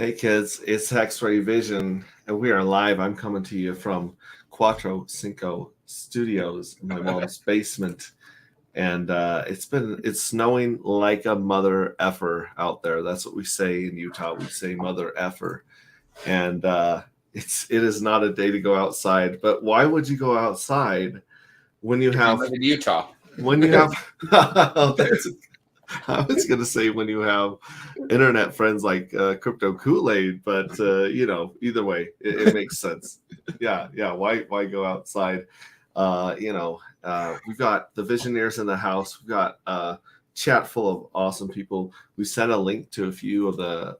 Hey kids, it's X-Ray Vision, and we are live. I'm coming to you from Cuatro Cinco Studios in my mom's basement, and it's snowing like a mother effer out there. That's what we say in Utah. We say mother effer, and it is not a day to go outside. But why would you go outside when you have in Utah? When you have I was going to say when you have internet friends like KryptoKoolaid, but either way, it makes sense. Yeah. Why go outside? We've got the Visionaries in the house. We've got a chat full of awesome people. We sent a link to a few of the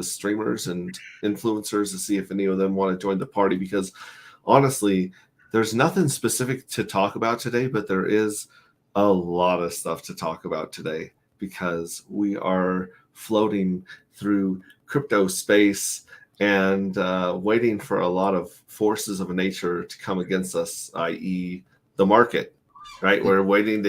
streamers and influencers to see if any of them want to join the party, because honestly, there's nothing specific to talk about today, but there is a lot of stuff to talk about today because we are floating through crypto space and waiting for a lot of forces of nature to come against us, i.e. the market, right? We're ready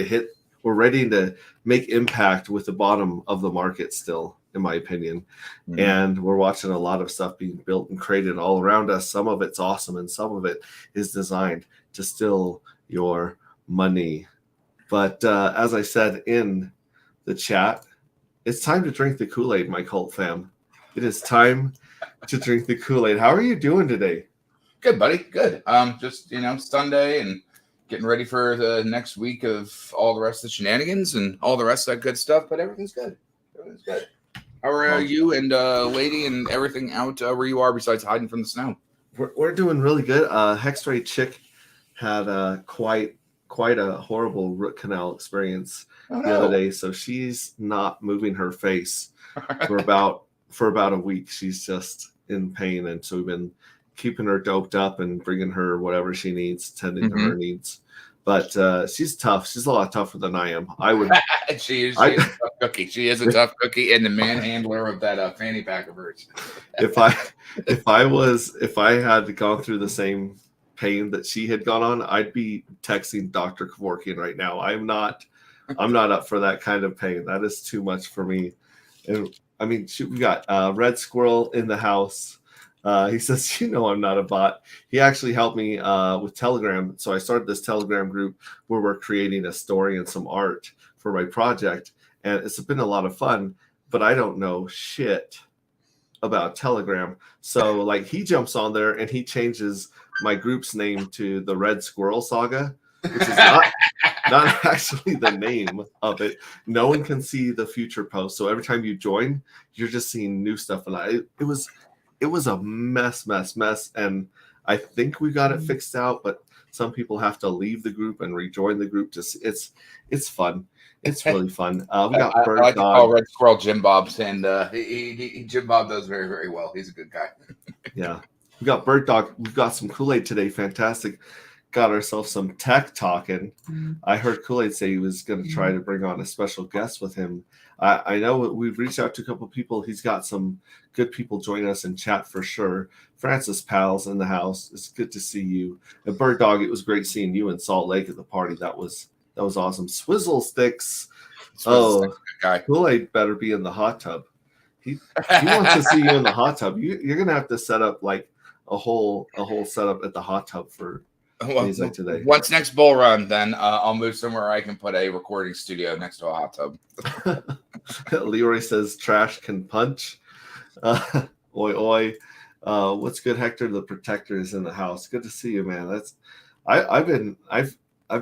to make impact with the bottom of the market still, in my opinion. Mm-hmm. And we're watching a lot of stuff being built and created all around us. Some of it's awesome and some of it is designed to steal your money. But as I said in the chat, it's time to drink the Kool-Aid, my cult fam. It is time to drink the Kool-Aid. How are you doing today? Good, buddy. Good. Just, Sunday and getting ready for the next week of all the rest of the shenanigans and all the rest of that good stuff. But everything's good. Everything's good. How are you and lady and everything out where you are besides hiding from the snow? We're doing really good. Hexray Chick had quite a horrible root canal experience the other day, so she's not moving her face for about a week. She's just in pain, and so we've been keeping her doped up and bringing her whatever she needs, tending to her needs. But she's tough. She's a lot tougher than I am. She is a tough cookie. She is a tough cookie and the manhandler of that fanny pack of hers. If I had gone through the same pain that she had gone on, I'd be texting Dr. Kevorkian right now. I'm not up for that kind of pain. That is too much for me. And I mean, shoot, we got Red Squirrel in the house. He says, I'm not a bot. He actually helped me with Telegram. So I started this Telegram group where we're creating a story and some art for my project. And it's been a lot of fun, but I don't know shit about Telegram. So he jumps on there and he changes my group's name to the Red Squirrel Saga, which is not actually the name of it. No one can see the future posts. So every time you join, you're just seeing new stuff. And it was a mess. And I think we got it fixed out, but some people have to leave the group and rejoin the group. It's fun. It's really fun. We got Bird I like Dog. to call Red Squirrel Jim Bobs, and Jim Bob does very, very well. He's a good guy. Yeah. We got Bird Dog. We've got some Kool-Aid today. Fantastic. Got ourselves some tech talking. I heard Kool-Aid say he was going to try to bring on a special guest with him. I know we've reached out to a couple of people. He's got some good people joining us in chat for sure. Francis Pal's in the house. It's good to see you. And Bird Dog, it was great seeing you in Salt Lake at the party. That was awesome. Swizzle Sticks. Kool-Aid better be in the hot tub. He wants to see you in the hot tub. You're going to have to set up a whole setup at the hot tub for days like today. Once next bull run, then I'll move somewhere I can put a recording studio next to a hot tub. Leroy says trash can punch. Oi. What's good, Hector? The Protector is in the house. Good to see you, man. I've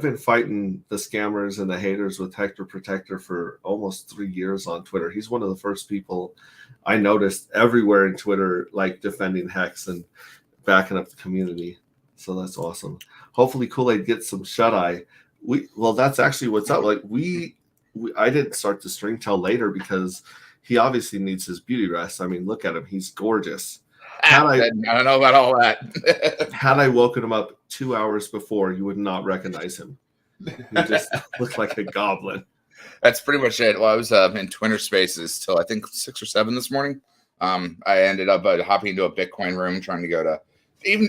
been fighting the scammers and the haters with Hector Protector for almost 3 years on Twitter. He's one of the first people I noticed everywhere in Twitter, defending Hex and backing up the community. So that's awesome. Hopefully Kool-Aid gets some shut-eye. That's actually what's up. I didn't start the stream till later because he obviously needs his beauty rest. I mean, look at him. He's gorgeous. I don't know about all that. Had I woken him up 2 hours before, you would not recognize him. He just looked like a goblin. That's pretty much it. Well, I was in Twitter Spaces till I think 6 or 7 this morning. I ended up hopping into a Bitcoin room trying to go to.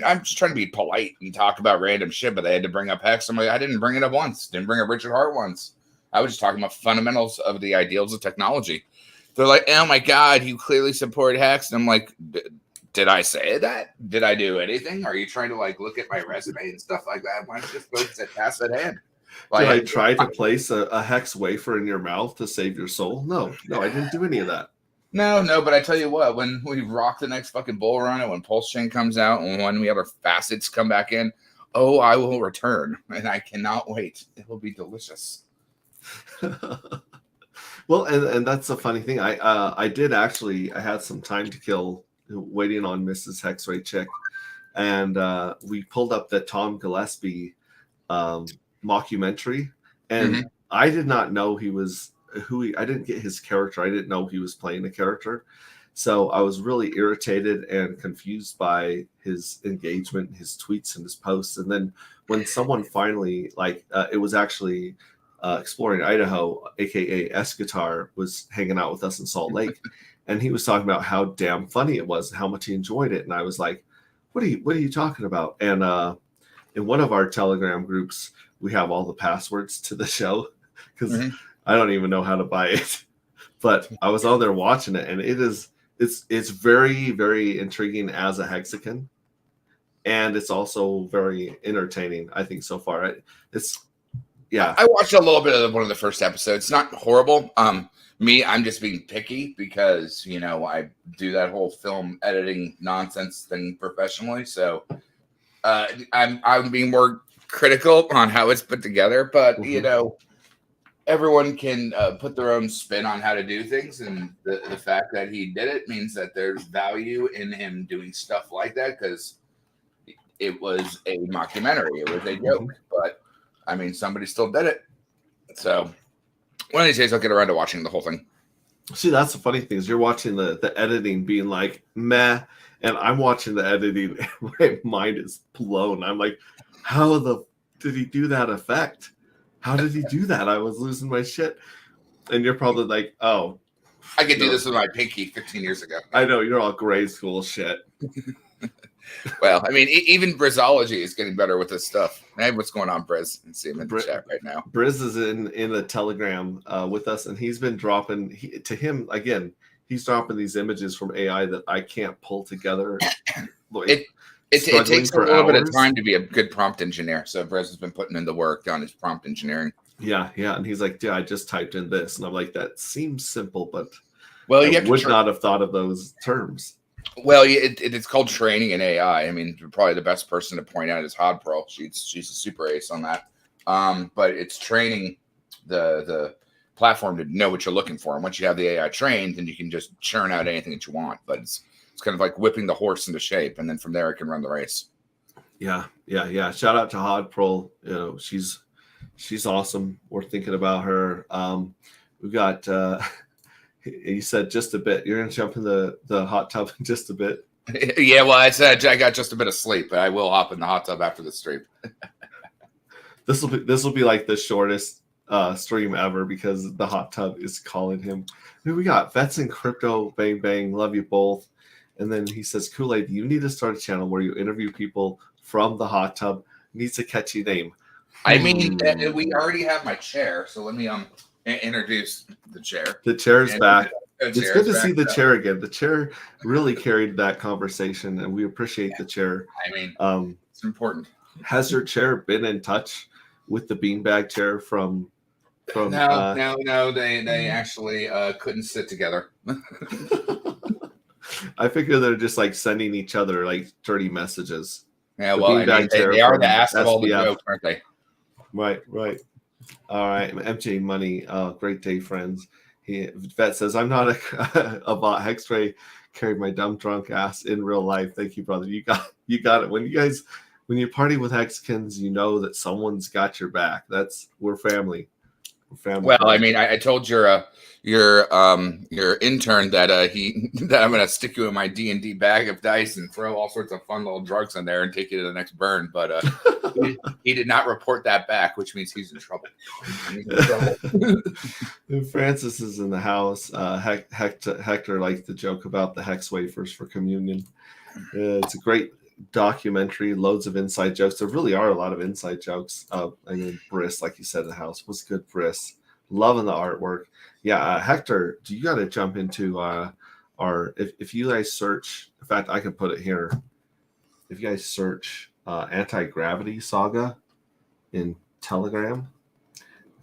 I'm just trying to be polite and talk about random shit, but they had to bring up Hex. I'm like, I didn't bring it up once. Didn't bring up Richard Hart once. I was just talking about fundamentals of the ideals of technology. They're like, oh my God, you clearly support Hex. And I'm like, did I say that? Did I do anything? Are you trying to like look at my resume and stuff like that? Why don't you just focus at task at hand? Like, Did I try to place a hex wafer in your mouth to save your soul? No, I didn't do any of that. No, but I tell you what, when we rock the next fucking bull run and when Pulse Chain comes out and when we have our facets come back in, oh, I will return. And I cannot wait. It will be delicious. Well, and that's a funny thing. I did actually, I had some time to kill waiting on Mrs. Hexray Chick. And we pulled up the Tom Gillespie mockumentary. And I did not know he was I didn't get his character. I didn't know he was playing a character. So I was really irritated and confused by his engagement, his tweets and his posts. And then when someone finally, it was actually Exploring Idaho, aka S-Guitar, was hanging out with us in Salt Lake. And he was talking about how damn funny it was and how much he enjoyed it. And I was like, what are you talking about? And in one of our Telegram groups, we have all the passwords to the show because I don't even know how to buy it. But I was on there watching it, and it's very, very intriguing as a Hexagon, and it's also very entertaining, I think, so far. I watched a little bit of one of the first episodes. It's not horrible. I'm just being picky because I do that whole film editing nonsense thing professionally. So I'm being more critical on how it's put together, but everyone can put their own spin on how to do things, and the fact that he did it means that there's value in him doing stuff like that because it was a mockumentary, it was a joke, but I mean somebody still did it. So one of these days I'll get around to watching the whole thing. See, that's the funny thing is you're watching the editing being like meh, and I'm watching the editing and my mind is blown. I'm like, how did he do that effect? How did he do that? I was losing my shit. And you're probably like, oh. I could do this with my pinky 15 years ago. I know, you're all grade school shit. Well, I mean, even Brizology is getting better with this stuff. Hey, what's going on, Briz? I see him in the chat right now. Briz is in a Telegram with us, and he's been dropping, to him, again, he's dropping these images from AI that I can't pull together. It takes a little bit of time to be a good prompt engineer. So Brez has been putting in the work on his prompt engineering. Yeah. And he's like, I just typed in this. And I'm like, that seems simple, but I would not have thought of those terms. Well, it's called training in AI. I mean, probably the best person to point out is Hod Pearl. She's a super ace on that. But it's training the platform to know what you're looking for. And once you have the AI trained, then you can just churn out anything that you want. But it's kind of like whipping the horse into shape, and then from there it can run the race. Yeah. Shout out to Hod Pearl. She's awesome. We're thinking about her. We've got you said just a bit. You're gonna jump in the hot tub in just a bit. Yeah, well, I said I got just a bit of sleep, but I will hop in the hot tub after the stream. This will be like the shortest stream ever because the hot tub is calling him. Who we got? Vets and Crypto, bang bang, love you both. And then he says, Kool-Aid, you need to start a channel where you interview people from the hot tub. Needs a catchy name. I mean, we already have my chair, so let me introduce the chair. The chair's back. It's good to see the chair again. The chair really carried that conversation, and we appreciate the chair. I mean, it's important. Has your chair been in touch with the beanbag chair from? No. They actually couldn't sit together. I figure they're just like sending each other like dirty messages. Yeah, well, I mean, they are the ass of all the jokes, aren't they? Right. All right, MJ Money. Great day, friends. Vet says, I'm not a bot. Hexray carried my dumb drunk ass in real life. Thank you, brother. You got it. When you party with Hexicans, you know that someone's got your back. We're family. Well, I mean, I told your intern that that I'm gonna stick you in my D&D bag of dice and throw all sorts of fun little drugs in there and take you to the next burn. But he did not report that back, which means he's in trouble. Francis is in the house. Hector likes to joke about the hex wafers for communion. It's a great documentary, loads of inside jokes. There really are a lot of inside jokes. I mean, Briss, like you said, in the house was good. Briss, loving the artwork. Yeah, Hector, you got to jump into our if you guys search. In fact, I can put it here. If you guys search Anti-Gravity Saga in Telegram,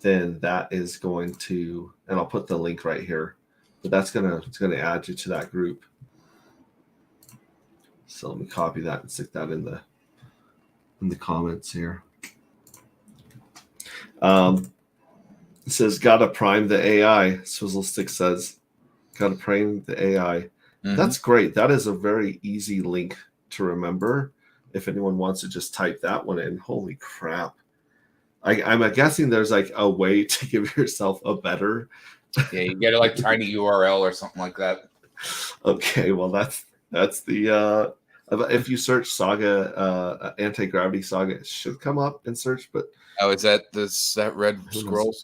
then that is going to, and I'll put the link right here. But it's gonna add you to that group. So let me copy that and stick that in the comments here. It says, gotta prime the AI. Swizzle Stick says, gotta prime the AI. Mm-hmm. That's great. That is a very easy link to remember. If anyone wants to just type that one in, holy crap. I'm guessing there's like a way to give yourself a better. Yeah, you get a like tiny URL or something like that. Okay, well that's the if you search Saga, Anti-Gravity Saga, it should come up in search. But is that red scrolls?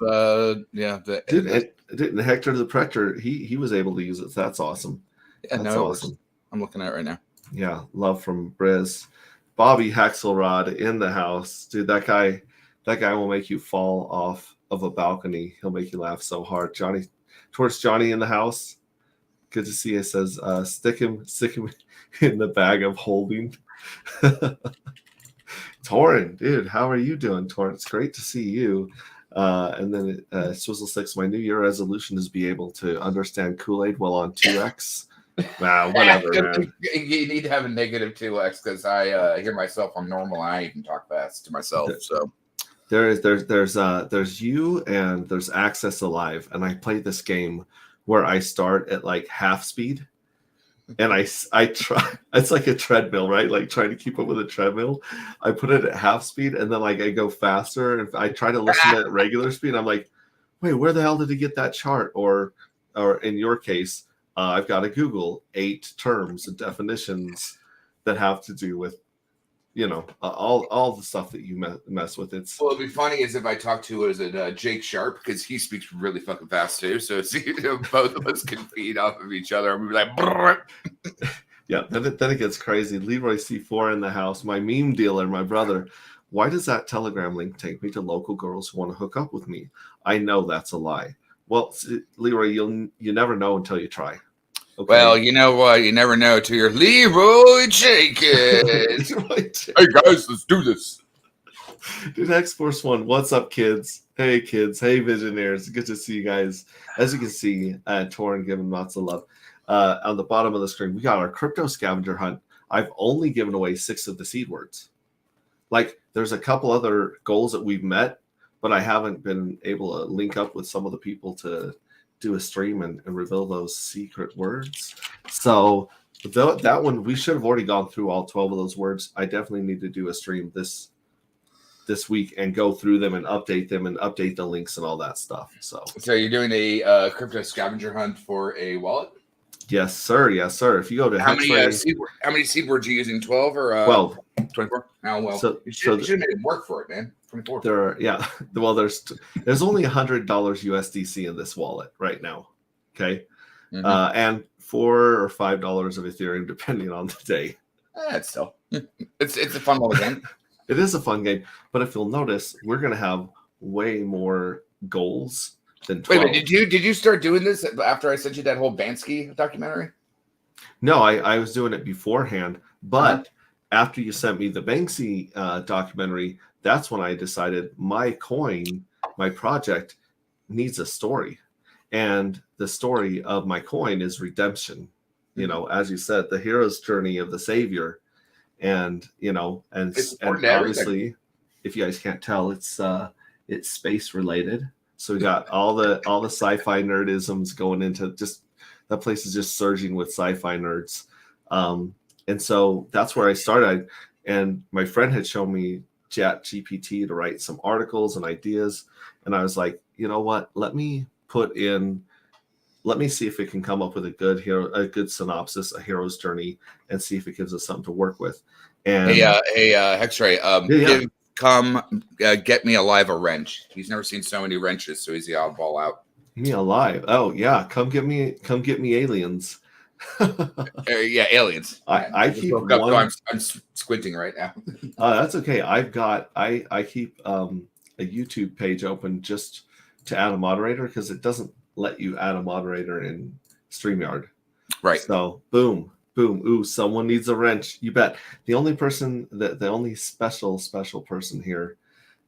Yeah, didn't Hector the Predator? He was able to use it. So that's awesome. Yeah, that's awesome. I'm looking at it right now. Yeah, love from Briz. Bobby Haxelrod in the house, dude. That guy will make you fall off of a balcony. He'll make you laugh so hard. Johnny in the house. Good to see you. It says, stick him in the bag of holding. Torin, dude, how are you doing, Torin? It's great to see you. And then Swizzle Six, my New Year resolution is be able to understand Kool-Aid while on 2x. Wow, whatever, man. You need to have a negative 2x because I hear myself on normal. I even talk fast to myself. So there's you and there's Access Alive, and I played this game where I start at like half speed, and I try. It's like a treadmill, right? Like trying to keep up with a treadmill. I put it at half speed, and then like I go faster, and I try to listen at regular speed. I'm like, wait, where the hell did he get that chart? Or in your case, I've got to Google 8 terms and definitions that have to do with, all the stuff that you mess with. Well, it'd be funny is if I talk to Jake Sharp, because he speaks really fucking fast too. So both of us can feed off of each other, and we'd be like, brrr. Yeah. Then it gets crazy. Leroy C4 in the house. My meme dealer, my brother. Why does that Telegram link take me to local girls who want to hook up with me? I know that's a lie. Well, Leroy, you never know until you try. Okay. Well, you know what? You never know till you're Leroy Jenkins. Hey guys, let's do this. Dude, X-Force One, what's up, kids? Hey, kids. Hey, Visionaries. Good to see you guys. As you can see, Torin giving lots of love. On the bottom of the screen, we got our crypto scavenger hunt. I've only given away 6 of the seed words. Like, there's a couple other goals that we've met, but I haven't been able to link up with some of the people to do a stream and reveal those secret words. So that one, we should have already gone through all 12 of those words. I definitely need to do a stream this week and go through them and update the links and all that stuff. So you're doing a crypto scavenger hunt for a wallet? Yes, sir. Yes, sir. If you go to how many seed words are you using? 12 or 12? 24. Oh well, so you should have made it work for it, man. 24. There's only $100 USDC in this wallet right now. Okay, and $4 or $5 of Ethereum depending on the day. It's still it's a fun little game. It is a fun game, but if you'll notice, we're gonna have way more goals than 12. Wait, did you start doing this after I sent you that whole Bansky documentary? No, I was doing it beforehand, but after you sent me the Banksy documentary, that's when I decided my coin, my project, needs a story. And the story of my coin is redemption. As you said, the hero's journey of the savior. And, and obviously, if you guys can't tell, it's space related. So we got all the sci-fi nerdisms going into just that place is just surging with sci-fi nerds. And so that's where I started. And my friend had shown me ChatGPT to write some articles and ideas. And I was like, you know what? Let me see if it can come up with a good synopsis, a hero's journey, and see if it gives us something to work with. And hey, Hexray, get me alive a wrench. He's never seen so many wrenches, so he's the oddball out. Me alive? Oh yeah, come get me aliens. Yeah, aliens. I keep one. I'm squinting right now. That's okay. I keep a YouTube page open just to add a moderator because it doesn't let you add a moderator in StreamYard. Right. So boom, boom. Ooh, someone needs a wrench. You bet. The only special person here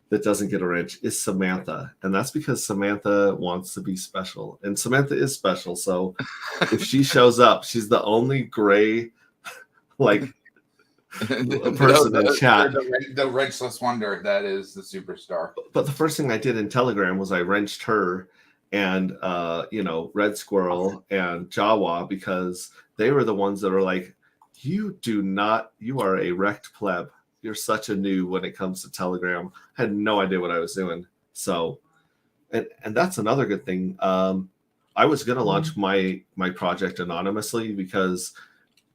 that doesn't get a wrench is Samantha. And that's because Samantha wants to be special. And Samantha is special. So if she shows up, she's the only gray, like, person in chat. The wrenchless wonder that is the superstar. But the first thing I did in Telegram was I wrenched her and Red Squirrel and Jawa, because they were the ones that were like, you are a wrecked pleb. You're such a noob when it comes to Telegram. I had no idea what I was doing. So, and that's another good thing. I was gonna launch my project anonymously because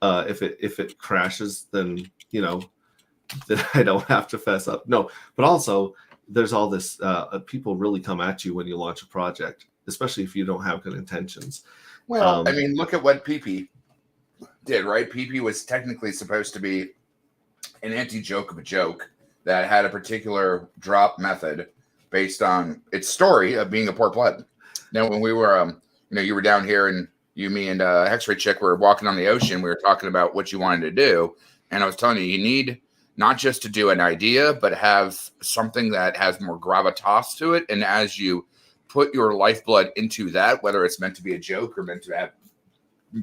if it crashes, then then I don't have to fess up. No, but also there's all this people really come at you when you launch a project, especially if you don't have good intentions. Well, I mean, look at what PP did, right? PP was technically supposed to be an anti-joke of a joke that had a particular drop method based on its story of being a poor pleb. Now, when we were, you were down here and you, me, and X-Ray Chick were walking on the ocean, we were talking about what you wanted to do. And I was telling you need not just to do an idea, but have something that has more gravitas to it. And as you put your lifeblood into that, whether it's meant to be a joke or meant to have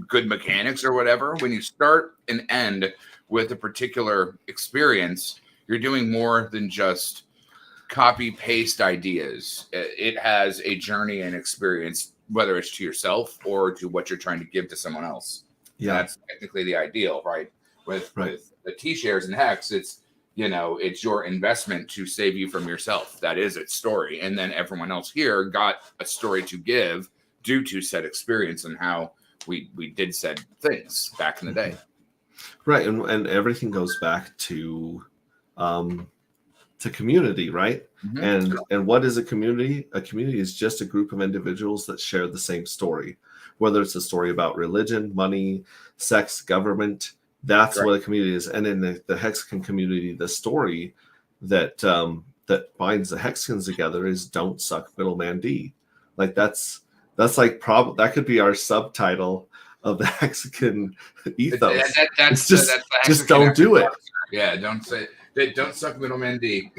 good mechanics or whatever, when you start and end with a particular experience, you're doing more than just copy paste ideas. It has a journey and experience, whether it's to yourself or to what you're trying to give to someone else. Yeah, that's technically the ideal, right? With the T-shares and Hex, it's it's your investment to save you from yourself. That is its story, and then everyone else here got a story to give due to said experience and how we did said things back in the day. Right, and everything goes back to community, right? Mm-hmm. And what is a community? A community is just a group of individuals that share the same story, whether it's a story about religion, money, sex, government. That's what a community is. And in the Hexagon community, the story that that binds the Hexagons together is "Don't suck, middleman D." Like that's like that could be our subtitle of the Hexagon ethos. That's just don't do it. Yeah, don't suck middleman D.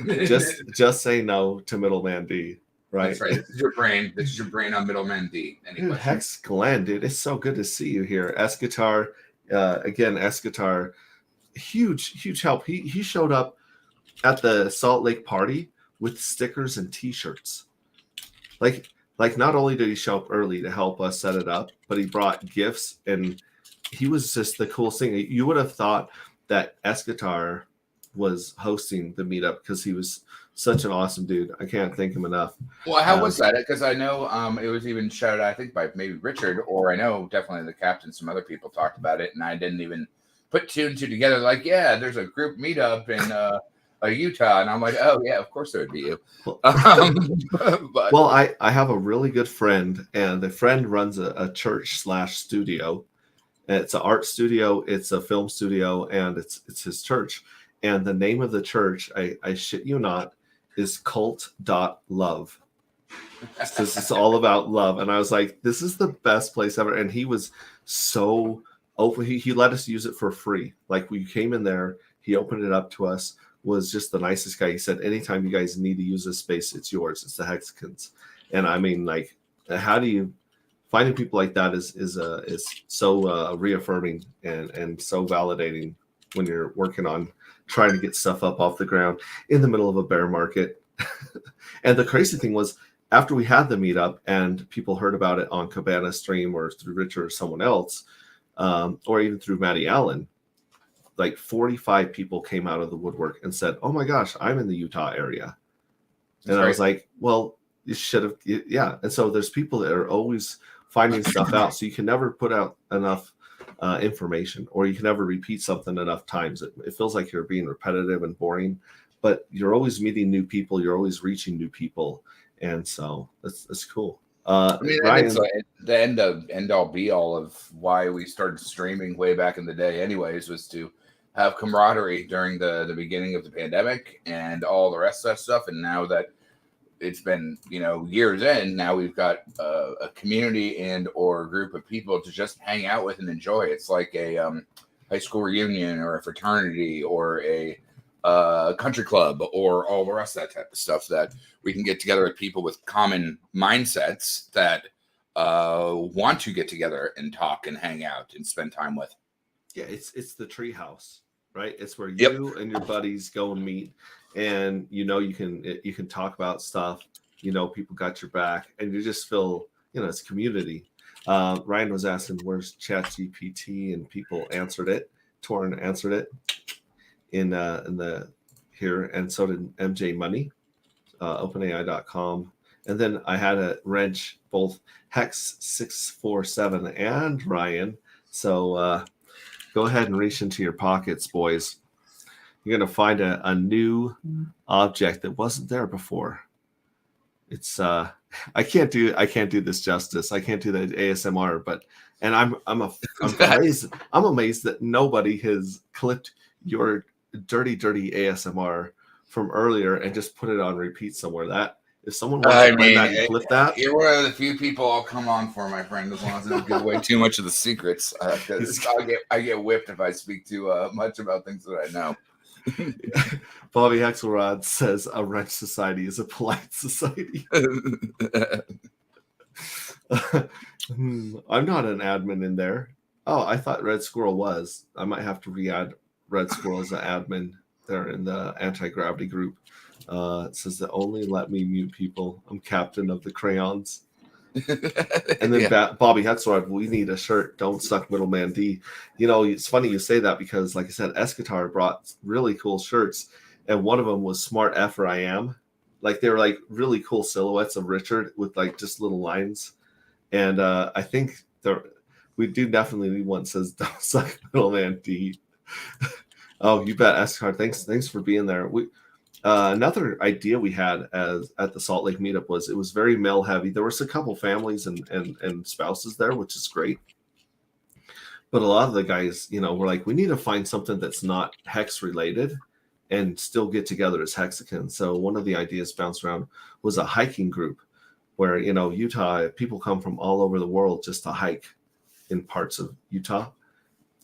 just say no to middleman D. Right. That's right. This is your brain. This is your brain on middleman D. Dude, Hex Glenn, dude, it's so good to see you here. Escatar, again, Escatar, huge help. He showed up at the Salt Lake party with stickers and T-shirts. Like not only did he show up early to help us set it up, but he brought gifts, and he was just the coolest thing. You would have thought that Escatar was hosting the meetup because he was such an awesome dude. I can't thank him enough. Well, how was that? Because I know it was even shouted, I think, by maybe Richard, or I know definitely the captain, some other people talked about it, and I didn't even put two and two together. Like, yeah, there's a group meetup in Utah, and I'm like, oh yeah, of course it would be you. Well, I have a really good friend, and the friend runs a church/studio. It's an art studio, it's a film studio, and it's his church. And the name of the church, I shit you not, is cult.love. It's all about love. And I was like, this is the best place ever. And he was so open. He let us use it for free. Like, we came in there, he opened it up to us, was just the nicest guy. He said, anytime you guys need to use this space, it's yours. It's the Hexagons. And I mean, like, how do you finding people like that is so reaffirming and so validating when you're working on trying to get stuff up off the ground in the middle of a bear market. And the crazy thing was, after we had the meetup and people heard about it on Cabana Stream or through Richard or someone else, or even through Matty Allen, like 45 people came out of the woodwork and said, oh my gosh, I'm in the Utah area. And I was like, well, you should have, yeah. And so there's people that are always finding stuff out. So you can never put out enough information, or you can never repeat something enough times. It feels like you're being repetitive and boring, but you're always meeting new people. You're always reaching new people. And so that's cool. I mean, Ryan, it's like the end all be all of why we started streaming way back in the day anyways, was to have camaraderie during the beginning of the pandemic and all the rest of that stuff. And now that it's been, years in. Now we've got a community and or group of people to just hang out with and enjoy. It's like a high school reunion or a fraternity or a country club or all the rest of that type of stuff that we can get together with people with common mindsets that want to get together and talk and hang out and spend time with. Yeah, it's the tree house, right? It's where Yep. you and your buddies go and meet, and you can talk about stuff. People got your back, and you just feel it's community. Ryan was asking where's ChatGPT, and people answered it. Torrin answered it in the here, and so did MJ Money, OpenAI.com, and then I had a wrench both Hex647 and Ryan. So go ahead and reach into your pockets, boys. You're gonna find a new object that wasn't there before. It's I can't do this justice. I can't do the ASMR, but I'm amazed that nobody has clipped your dirty ASMR from earlier and just put it on repeat somewhere. That if someone wants to play that and clip that, you're one of the few people I'll come on for, my friend, as long as I don't give away too much of the secrets. I get whipped if I speak too much about things that I know. Bobby Hexelrod says a wrench society is a polite society. I'm not an admin in there. Oh, I thought Red Squirrel was. I might have to re-add Red Squirrel as an admin there in the anti-gravity group. It says that only let me mute people. I'm captain of the crayons. And then Bobby Hexelrod, we need a shirt. Don't suck middleman D. It's funny you say that because, like I said, Escatar brought really cool shirts, and one of them was Smart F or I Am. Like they were like really cool silhouettes of Richard with like just little lines. And I think we do definitely need one that says don't suck middleman D. Oh, you bet, Escatar. Thanks for being there. Another idea we had at the Salt Lake meetup was it was very male heavy. There was a couple families and spouses there, which is great. But a lot of the guys, were like, we need to find something that's not hex related and still get together as hexicans. So one of the ideas bounced around was a hiking group where, Utah, people come from all over the world just to hike in parts of Utah.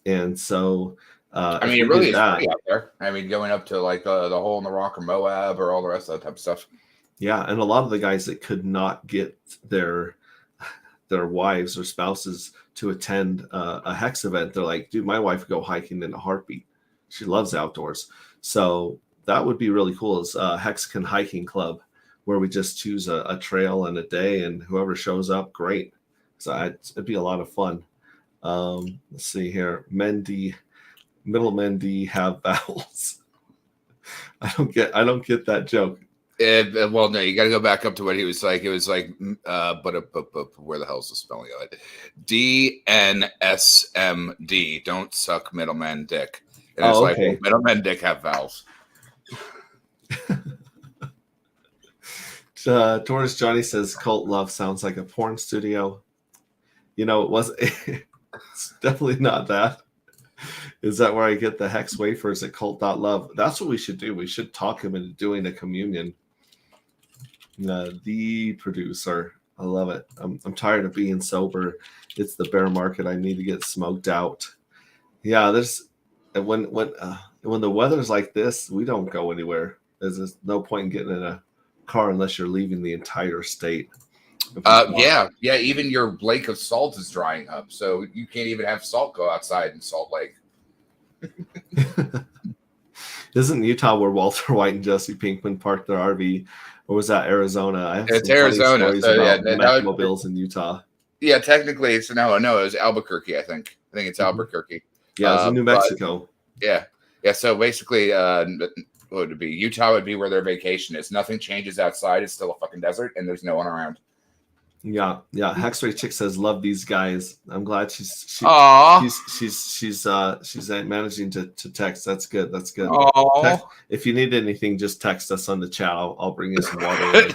And so it really is pretty out there. Going up to like the hole in the rock or Moab or all the rest of that type of stuff. Yeah, and a lot of the guys that could not get their wives or spouses to attend a hex event, they're like, dude, my wife would go hiking in a heartbeat. She loves outdoors. So that would be really cool, is a Hexican hiking club where we just choose a trail and a day, and whoever shows up, great. So it'd be a lot of fun. Let's see here. Middlemen D have vowels. I don't get that joke. Well, no, you got to go back up to what he was like. It was like, but where the hell's the spelling of it? DNSMD. Don't suck middleman dick. And it's like, well, middlemen dick have vowels. Taurus Johnny says Cult Love sounds like a porn studio. It's definitely not that. Is that where I get the hex wafers at cult.love? That's what we should do. We should talk him into doing a communion. The producer. I love it. I'm tired of being sober. It's the bear market. I need to get smoked out. Yeah, when the weather's like this, we don't go anywhere. There's no point in getting in a car unless you're leaving the entire state. Yeah. Even your lake of salt is drying up, so you can't even have salt go outside in Salt Lake. Isn't Utah where Walter White and Jesse Pinkman parked their RV, or was that Arizona? It's Arizona. So Metamask in Utah. Yeah, technically it's no, it was Albuquerque. I think it's Albuquerque. Yeah, it's in New Mexico. Yeah. So basically, what would it be? Utah would be where their vacation is. Nothing changes outside. It's still a fucking desert, and there's no one around. Yeah. Hexray Chick says, "Love these guys." I'm glad she's managing to text. That's good. If you need anything, just text us on the chat. I'll bring you some water.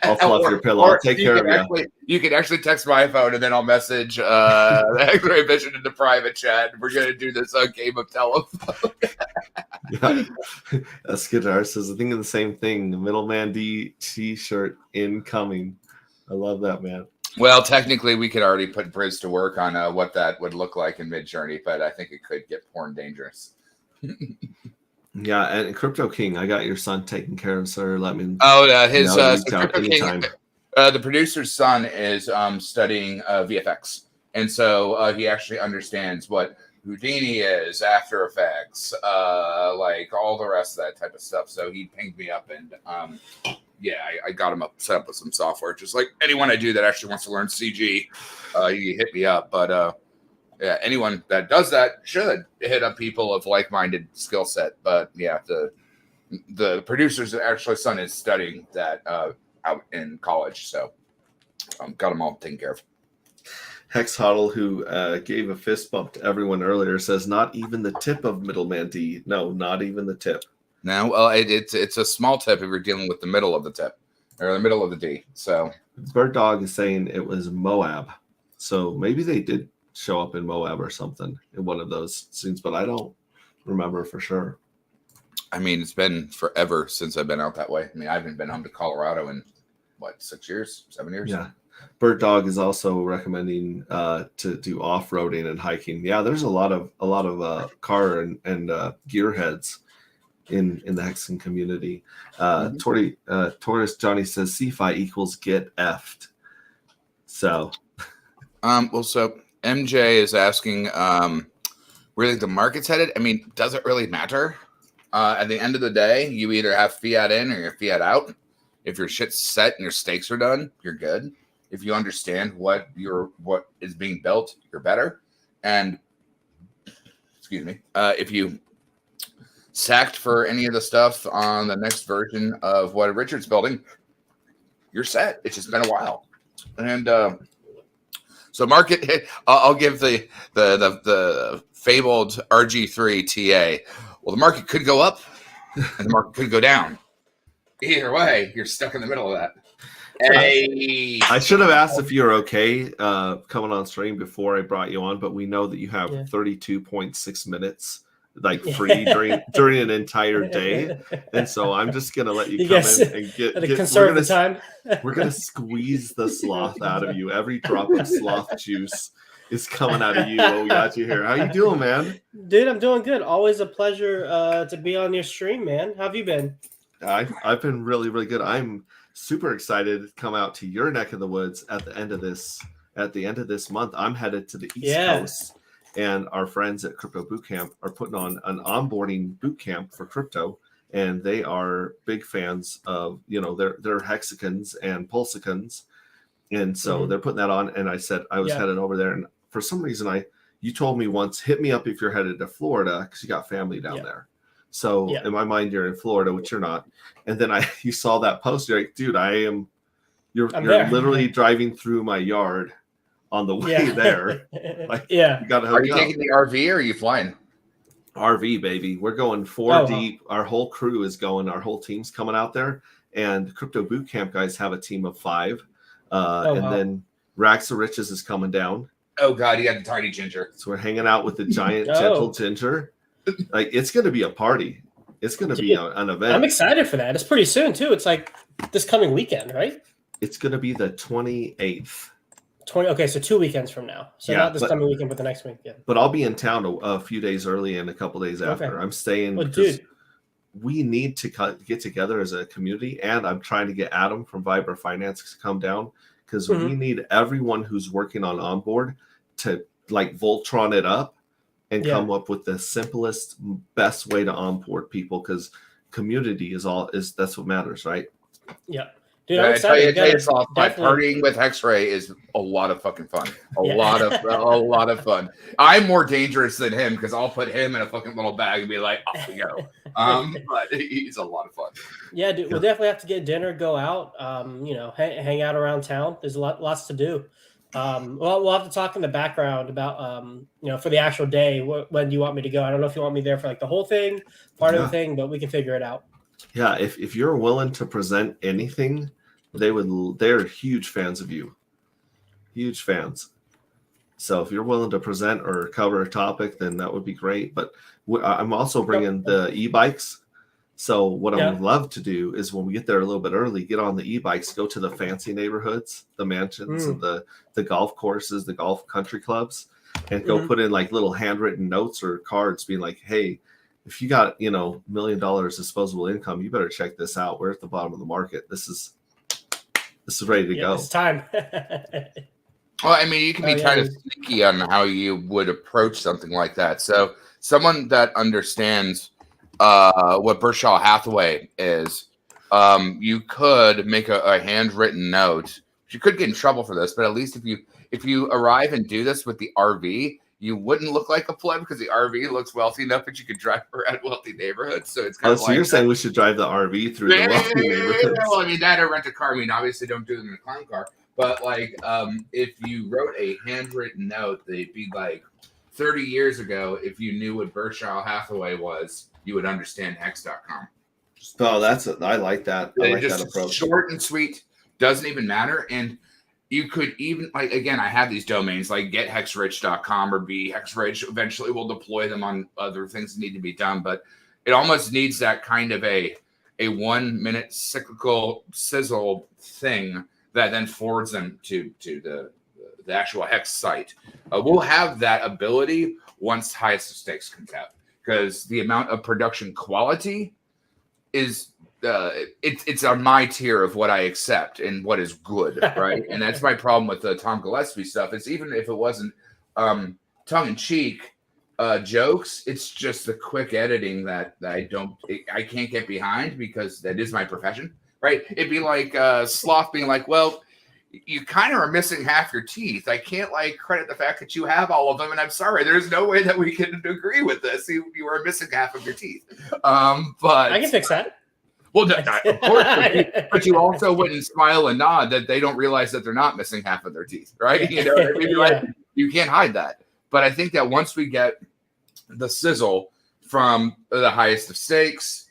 I'll fluff your pillow. I'll take care of you. You can actually text my phone, and then I'll message the Hexray Vision in the private chat. We're gonna do this on Game of Telephone. Yeah. Skidar says, I think of the same thing. Middleman D t-shirt incoming. I love that, man. Well, technically, we could already put Briz to work on what that would look like in Mid-Journey, but I think it could get porn dangerous. Yeah, and Crypto King, I got your son taken care of, sir. Let me His know, so reach out Crypto King, anytime. the producer's son is studying VFX, and so he actually understands what Houdini is, After Effects, like all the rest of that type of stuff. So he pinged me up, and I got him set up with some software. Just like anyone I do that actually wants to learn CG, you hit me up. But yeah, anyone that does that should hit up people of like-minded skill set. But yeah, the producer's actually son is studying that out in college, so got them all taken care of. Hex Huddle, who gave a fist bump to everyone earlier, says not even the tip of Middleman D. No, not even the tip. No, well, it's a small tip if you're dealing with the middle of the tip or the middle of the D. So Bird Dog is saying it was Moab, so maybe they did show up in Moab or something in one of those scenes, but I don't remember for sure. I mean, it's been forever since I've been out that way. I mean, I haven't been home to Colorado in what, 6 years, 7 years? Yeah. Bird Dog is also recommending to do off-roading and hiking. Yeah, there's a lot of car and gearheads in the Hexen community. Taurus Johnny says CFI equals get effed. So so MJ is asking where the market's headed. I mean, does it really matter? At the end of the day, you either have fiat in or your fiat out. If your shit's set and your stakes are done, you're good. If you understand what is being built, you're better. And excuse me, if you sacked for any of the stuff on the next version of what Richard's building, you're set. It's just been a while. And so market, I'll give the fabled RG3 TA. Well, the market could go up and the market could go down. Either way, you're stuck in the middle of that. Hey. I should have asked if you're okay coming on stream before I brought you on, but we know that you have 32.6 minutes like free during an entire day, and so I'm just gonna let you come in and get conserve the time. We're gonna squeeze the sloth out of you. Every drop of sloth juice is coming out of you. Oh, we got you here. How you doing, man? Dude, I'm doing good. Always a pleasure to be on your stream, man. How have you been? I've been really, really good. I'm super excited to come out to your neck of the woods at the end of this month. I'm headed to the East Coast, and our friends at Crypto Bootcamp are putting on an onboarding boot camp for crypto, and they are big fans of, they're hexicans and pulsicans, and so they're putting that on. And I said I was headed over there, and for some reason you told me once, hit me up if you're headed to Florida because you got family down there. So in my mind, you're in Florida, which you're not. And then you saw that post. You're like, dude, you're literally driving through my yard on the way there. Like, you gotta are you taking the RV or are you flying? RV, baby. We're going four deep. Our whole crew is going. Our whole team's coming out there. And Crypto Bootcamp guys have a team of 5. Then Rags of Riches is coming down. Oh, God, you got the tiny ginger. So we're hanging out with the giant, gentle ginger. Like, it's going to be a party. It's going to be an event. I'm excited for that. It's pretty soon, too. It's like this coming weekend, right? It's going to be the 28th. Okay, so 2 weekends from now. So not this coming weekend, but the next weekend. But I'll be in town a few days early and a couple days after. Okay. I'm staying because we need to get together as a community, and I'm trying to get Adam from Vibra Finance to come down because we need everyone who's working on onboard to like Voltron it up and come up with the simplest, best way to onboard people, because community is that's what matters, right? Yeah. Dude, I'm excited. Partying with X-Ray is a lot of fucking fun. A lot of fun. I'm more dangerous than him because I'll put him in a fucking little bag and be like, off we go. But he's a lot of fun. Yeah, dude, we'll definitely have to get dinner, go out, hang out around town. There's lots to do. We'll have to talk in the background about, for the actual day, when do you want me to go? I don't know if you want me there for like the whole thing, part of the thing, but we can figure it out. Yeah, if you're willing to present anything, they're huge fans of you. Huge fans. So if you're willing to present or cover a topic, then that would be great. But I'm also bringing the e-bikes. So what I would love to do is when we get there a little bit early, get on the e-bikes, go to the fancy neighborhoods, the mansions and the golf courses, the golf country clubs, and go put in like little handwritten notes or cards being like, hey, if you got, $1 million disposable income, you better check this out. We're at the bottom of the market. This is ready to go. It's time. Well, I mean, you can be kind of sneaky on how you would approach something like that. So someone that understands what Berkshire Hathaway is, you could make a handwritten note. You could get in trouble for this, but at least if you arrive and do this with the RV, you wouldn't look like a pleb because the RV looks wealthy enough that you could drive around wealthy neighborhoods. So it's kind of so you're saying we should drive the RV through the wealthy neighborhoods? Well, I mean, that or rent a car. I mean, obviously don't do it in a clown car. But like, if you wrote a handwritten note, they'd be like 30 years ago, if you knew what Berkshire Hathaway was, you would understand Hex.com. Oh, I like that. I like just that approach. Short and sweet, doesn't even matter. And you could even, like, again, I have these domains like gethexrich.com or bhexrich. Eventually we'll deploy them on other things that need to be done. But it almost needs that kind of a 1 minute cyclical sizzle thing that then forwards them to the actual Hex site. We'll have that ability once Highest of Stakes comes out, because the amount of production quality is it's on my tier of what I accept and what is good, right? And that's my problem with the Tom Gillespie stuff. It's even if it wasn't tongue-in-cheek jokes, it's just the quick editing that I can't get behind, because that is my profession. Right? It'd be like Sloth being like, well, you kind of are missing half your teeth. I can't credit the fact that you have all of them, and I'm sorry, there's no way that we can agree with this. You are missing half of your teeth. But I can fix that. Well, of course, but you also wouldn't smile and nod that they don't realize that they're not missing half of their teeth, right? You know, I mean, like, you can't hide that. But I think that once we get the sizzle from the Highest of Stakes,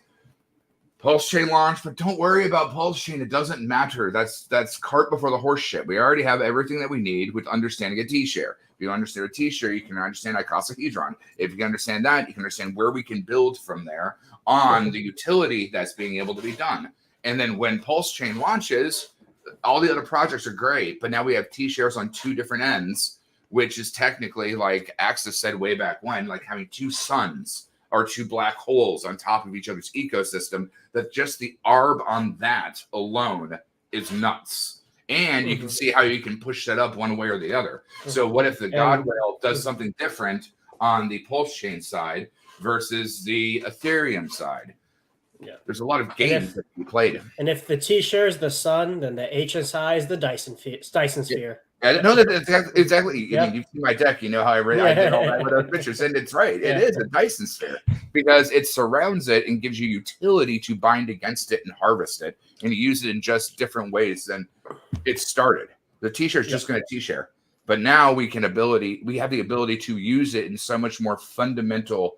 Pulse Chain launch, but don't worry about Pulse Chain. It doesn't matter. That's cart before the horse shit. We already have everything that we need with understanding a T-share. If you understand a T-share, you can understand icosahedron. If you can understand that, you can understand where we can build from there on the utility that's being able to be done. And then when Pulse Chain launches, all the other projects are great, but now we have T-shares on two different ends, which is technically, like Axis said way back when, like having two suns or two black holes on top of each other's ecosystem, that just the ARB on that alone is nuts. And you can see how you can push that up one way or the other. So what if the God Whale does something different on the Pulse Chain side versus the Ethereum side? Yeah. There's a lot of games that you played. And if the T-share is the sun, then the HSI is the Dyson sphere. Yeah, no, that's exactly. Yep. I mean, you've seen my deck. You know how I did all that with those pictures, and it's right. It is a Dyson sphere because it surrounds it and gives you utility to bind against it and harvest it, and you use it in just different ways than it started. The T-share is just going to T-share, but now we have the ability to use it in so much more fundamental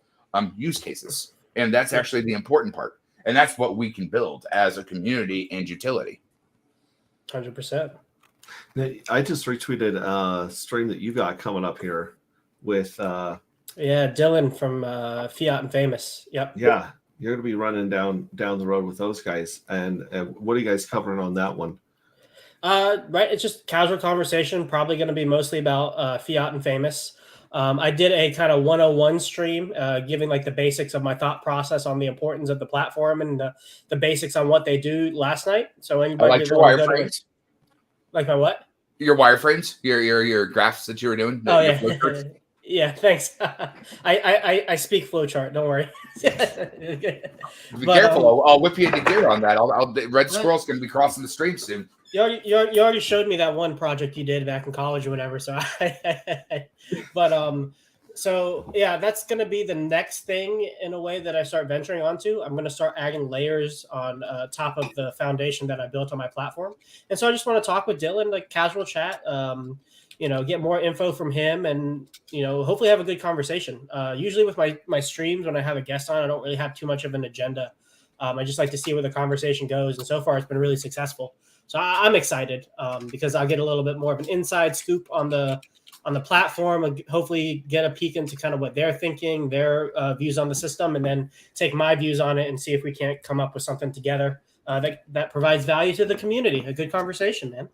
use cases, and that's actually the important part, and that's what we can build as a community and utility. 100%. I just retweeted a stream that you got coming up here with Dylan from Fiat and Famous. Yep. Yeah, you're gonna be running down the road with those guys. And what are you guys covering on that one? Right, it's just casual conversation. Probably going to be mostly about Fiat and Famous. I did a kind of 101 stream, giving like the basics of my thought process on the importance of the platform and the basics on what they do last night. So anybody I like your wireframes. Like my what? Your wireframes, your graphs that you were doing. Oh yeah, yeah. Thanks. I speak flowchart. Don't worry. Be careful. I'll whip you into gear on that. Red Squirrel's going to be crossing the stream soon. You already showed me that one project you did back in college or whatever. So, so yeah, that's going to be the next thing in a way that I start venturing onto. I'm going to start adding layers on top of the foundation that I built on my platform. And so I just want to talk with Dylan, like casual chat, get more info from him and, hopefully have a good conversation. Usually with my streams, when I have a guest on, I don't really have too much of an agenda. I just like to see where the conversation goes. And so far it's been really successful. So I'm excited because I'll get a little bit more of an inside scoop on the the platform, and hopefully get a peek into kind of what they're thinking, their views on the system, and then take my views on it and see if we can't come up with something together that provides value to the community. A good conversation, man.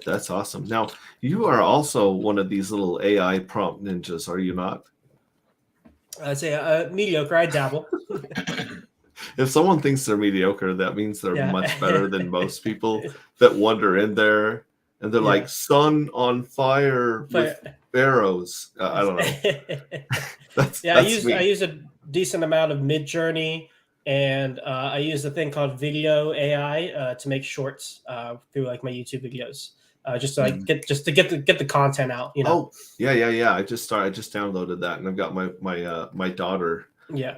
That's awesome. Now, you are also one of these little AI prompt ninjas, are you not? I'd say mediocre. I dabble. If someone thinks they're mediocre, that means they're Yeah. much better than most people that wander in there and they're like, sun on fire with arrows. I don't know. That's I me. use a decent amount of Mid-Journey, and I use a thing called video AI to make shorts through like my YouTube videos, just to like get the content out. You know? Oh yeah. I just downloaded that, and I've got my daughter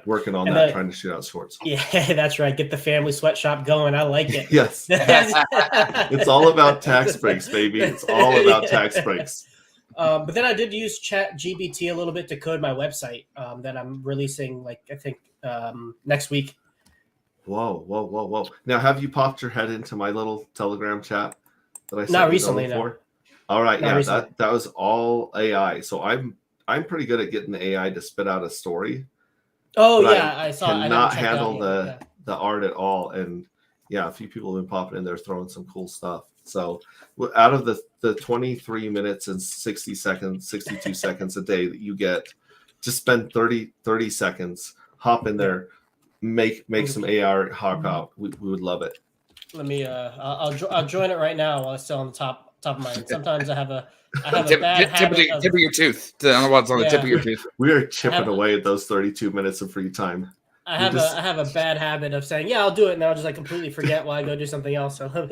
working on that, trying to shoot out shorts. Yeah, that's right. Get the family sweatshop going. I like it. Yes. It's all about tax breaks, baby. It's all about tax breaks. But then I did use ChatGPT a little bit to code my website that I'm releasing, like I think next week. Whoa. Now, have you popped your head into my little Telegram chat that I sent Not recently, before? no. All right, Not recently. that was all AI. So I'm pretty good at getting the AI to spit out a story. Oh yeah, I saw. Cannot handle the art at all, and a few people have been popping in there throwing some cool stuff. So out of the 23 minutes and 62 seconds a day that you get, just spend 30 seconds, hop in there, make some AR hop out. We would love it. Let me I'll join it right now while it's still on the top of mind. Sometimes I have a bad habit of tip of your tooth. I don't know what's on the tip of your tooth. We are chipping away at those 32 minutes of free time. I have a bad habit of saying, I'll do it, and I'll just like completely forget while I go do something else. So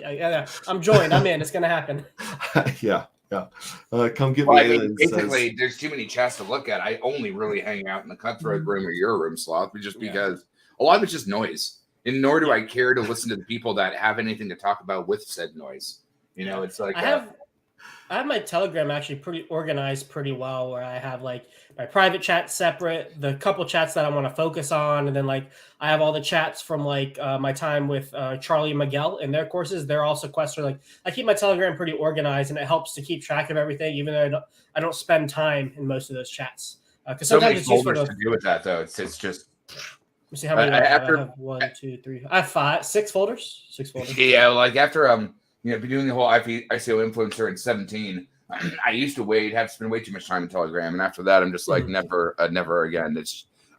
I'm joined. I'm in. It's gonna happen. Yeah. Come get me. I mean, basically, there's too many chats to look at. I only really hang out in the Cutthroat room or your room, Sloth, just because a lot of it's just noise. And nor do I care to listen to the people that have anything to talk about with said noise. You know, it's like I have my Telegram actually pretty organized pretty well, where I have like my private chat separate, the couple chats that I want to focus on, and then like I have all the chats from like my time with Charlie and Miguel in their courses. They're all sequestered. Like I keep my Telegram pretty organized, and it helps to keep track of everything, even though I don't spend time in most of those chats. Because sometimes it's useful to do with that, though. It's just. Let me see how many I have. 1, 2, 3. I have 6 folders. 6 folders. Yeah, like after be doing the whole ICO influencer in 17. I used to have to spend way too much time in Telegram, and after that, I'm just like never again.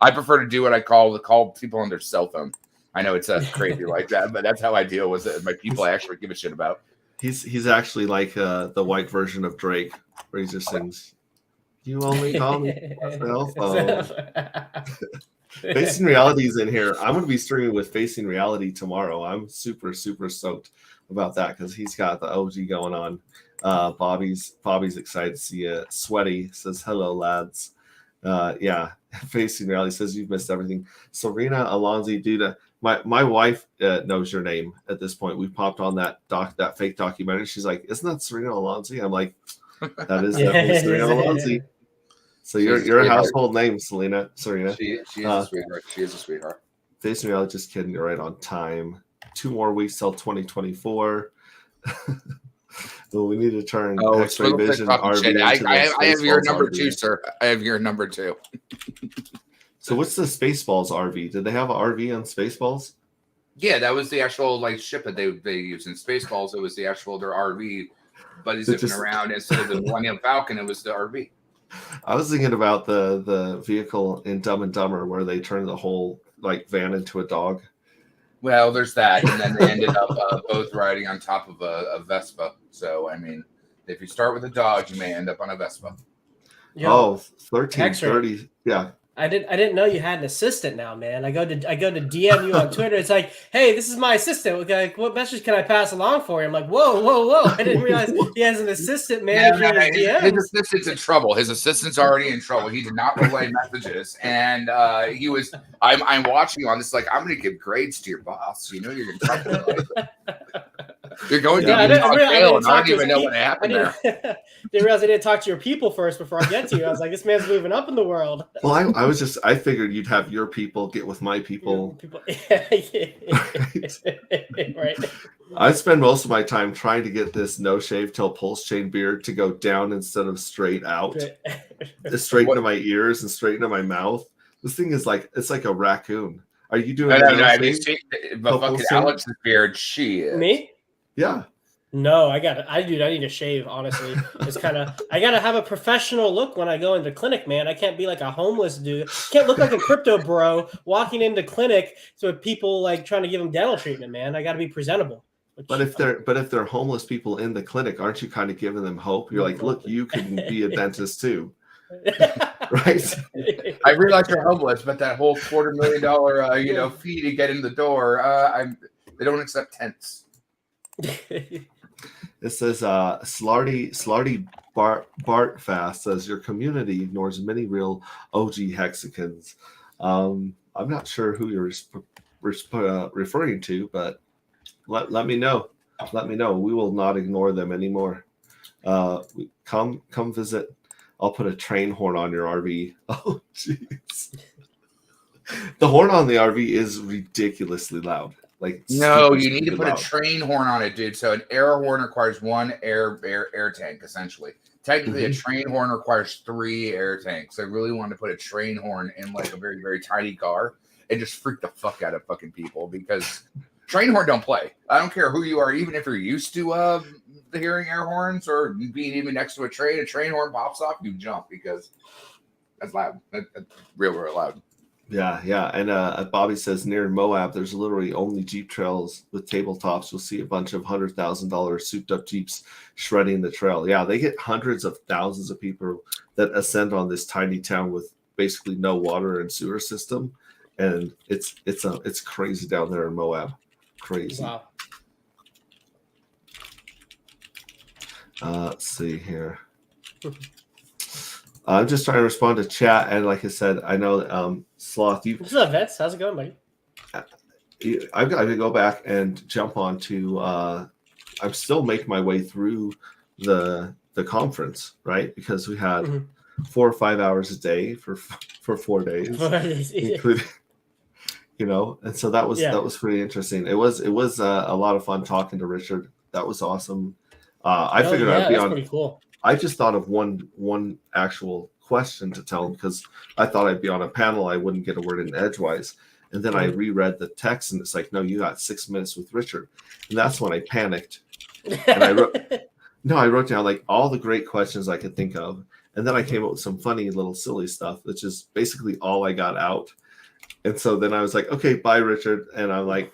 I prefer to do what I call people on their cell phone. I know it's crazy like that, but that's how I deal with it. My people I actually give a shit about. He's actually like the white version of Drake, where he just sings, "You only call me cell phone." Facing Reality's in here. I'm going to be streaming with Facing Reality tomorrow. I'm super stoked about that because he's got the OG going on. Bobby's excited to see you. Sweaty says hello, lads. Facing Reality says you've missed everything. Serena Alonzi, dude, my wife knows your name at this point. We popped on that fake documentary. She's like, "Isn't that Serena Alonzi?" I'm like, "That is definitely Serena Alonzi." So you're a household name, Serena. She is a sweetheart. She is a sweetheart. Facing Reality, just kidding. You're right on time. 2 more weeks till 2024. Well, we need to turn X-Ray Vision RV. I have your number RV. 2, sir. I have your number 2. So what's the Spaceballs RV? Did they have an RV on Spaceballs? Yeah, that was the actual like ship that they used in Spaceballs. It was the actual their RV, but he's zipping around instead of the Millennium Falcon. It was the RV. I was thinking about the vehicle in Dumb and Dumber where they turned the whole like van into a dog. Well, there's that, and then they ended up both riding on top of a Vespa. So, I mean, if you start with a dog, you may end up on a Vespa. Yo, 1330. Yeah. I didn't know you had an assistant now, man. I go to DM you on Twitter. It's like, hey, this is my assistant. Like, what message can I pass along for you? I'm like, whoa. I didn't realize he has an assistant managing his DMs. His assistant's in trouble. His assistant's already in trouble. He did not relay messages, and he was. I'm watching on this. Like, I'm going to give grades to your boss. You know, you're going to talk to You're going to jail, and I don't even know what happened there. Didn't realize I didn't talk to your people first before I get to you. I was like, this man's moving up in the world. Well, I figured you'd have your people get with my people. Right. I spend most of my time trying to get this no shave till pulse chain beard to go down instead of straight out. Straight into my ears and straight into my mouth. This thing is like, it's like a raccoon. Are you doing No, no have you shave? seen but fucking Alex's beard? She is. Me? Yeah. No, I need to shave, honestly. It's kind of, I got to have a professional look when I go into clinic, man. I can't be like a homeless dude. Can't look like a crypto bro walking into clinic with people like trying to give them dental treatment, man. I got to be presentable. But if they're homeless people in the clinic, aren't you kind of giving them hope? You're like, look, you can be a dentist too. Right? I realize you're homeless, but that whole $250,000 fee to get in the door, they don't accept tents. It says Slarty Bart Fast says your community ignores many real OG hexicans. I'm not sure who you're referring to, but let me know. Let me know. We will not ignore them anymore. Come visit. I'll put a train horn on your RV. Oh, jeez. The horn on the RV is ridiculously loud. Like, no, you need to put loud. a train horn on it, dude. So an air horn requires one air tank, essentially. Technically, a train horn requires 3 air tanks. I really wanted to put a train horn in like a very, very tiny car and just freak the fuck out of fucking people because train horn don't play. I don't care who you are, even if you're used to hearing air horns or being even next to a train horn pops off, you jump because that's loud. That's real loud. Yeah. And Bobby says near Moab, there's literally only Jeep trails with tabletops. You'll see a bunch of $100,000 souped up Jeeps shredding the trail. Yeah, they get hundreds of thousands of people that ascend on this tiny town with basically no water and sewer system. And it's crazy down there in Moab. Crazy. Wow. Let's see here. I'm just trying to respond to chat, and like I said, I know Sloth. What's up, Vets? How's it going, buddy? I've got to go back and jump onto. I'm still making my way through the conference, right? Because we had 4 or 5 hours a day for 4 days, including, and so that was pretty interesting. It was a lot of fun talking to Richard. That was awesome. I figured I'd be on. Pretty cool. I just thought of one actual question to tell him because I thought I'd be on a panel. I wouldn't get a word in edgewise. And then I reread the text and it's like, no, you got 6 minutes with Richard. And that's when I panicked. And I wrote down like all the great questions I could think of. And then I came up with some funny little silly stuff, which is basically all I got out. And so then I was like, okay, bye, Richard. And I'm like,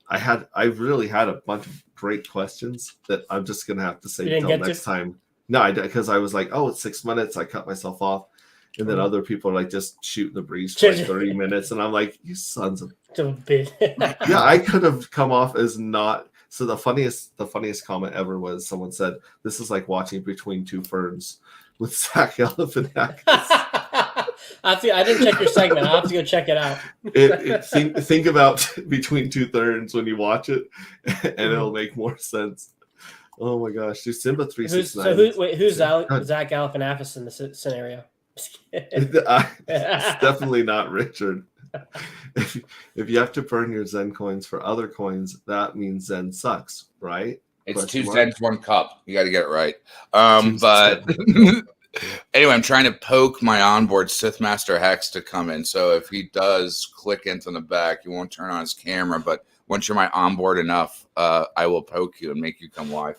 I really had a bunch of great questions that I'm just going to have to say until next time. No, because I was like, oh, it's 6 minutes. I cut myself off. And then other people are like just shooting the breeze for like 30 minutes. And I'm like, you sons of yeah, I could have come off as not. So the funniest comment ever was someone said, this is like watching Between Two Ferns with Zach Galifianakis. I didn't check your segment. I'll have to go check it out. Think about Between Two Ferns when you watch it, and it'll make more sense. Oh my gosh, dude, Simba 369. Who's Zach Galifianakis in this scenario? It's definitely not Richard. If you have to burn your Zen coins for other coins, that means Zen sucks, right? It's 2 cents, 1 cup. You got to get it right. But anyway, I'm trying to poke my onboard Sith Master Hex to come in. So if he does click into the back, he won't turn on his camera. But once you're my onboard enough, I will poke you and make you come live.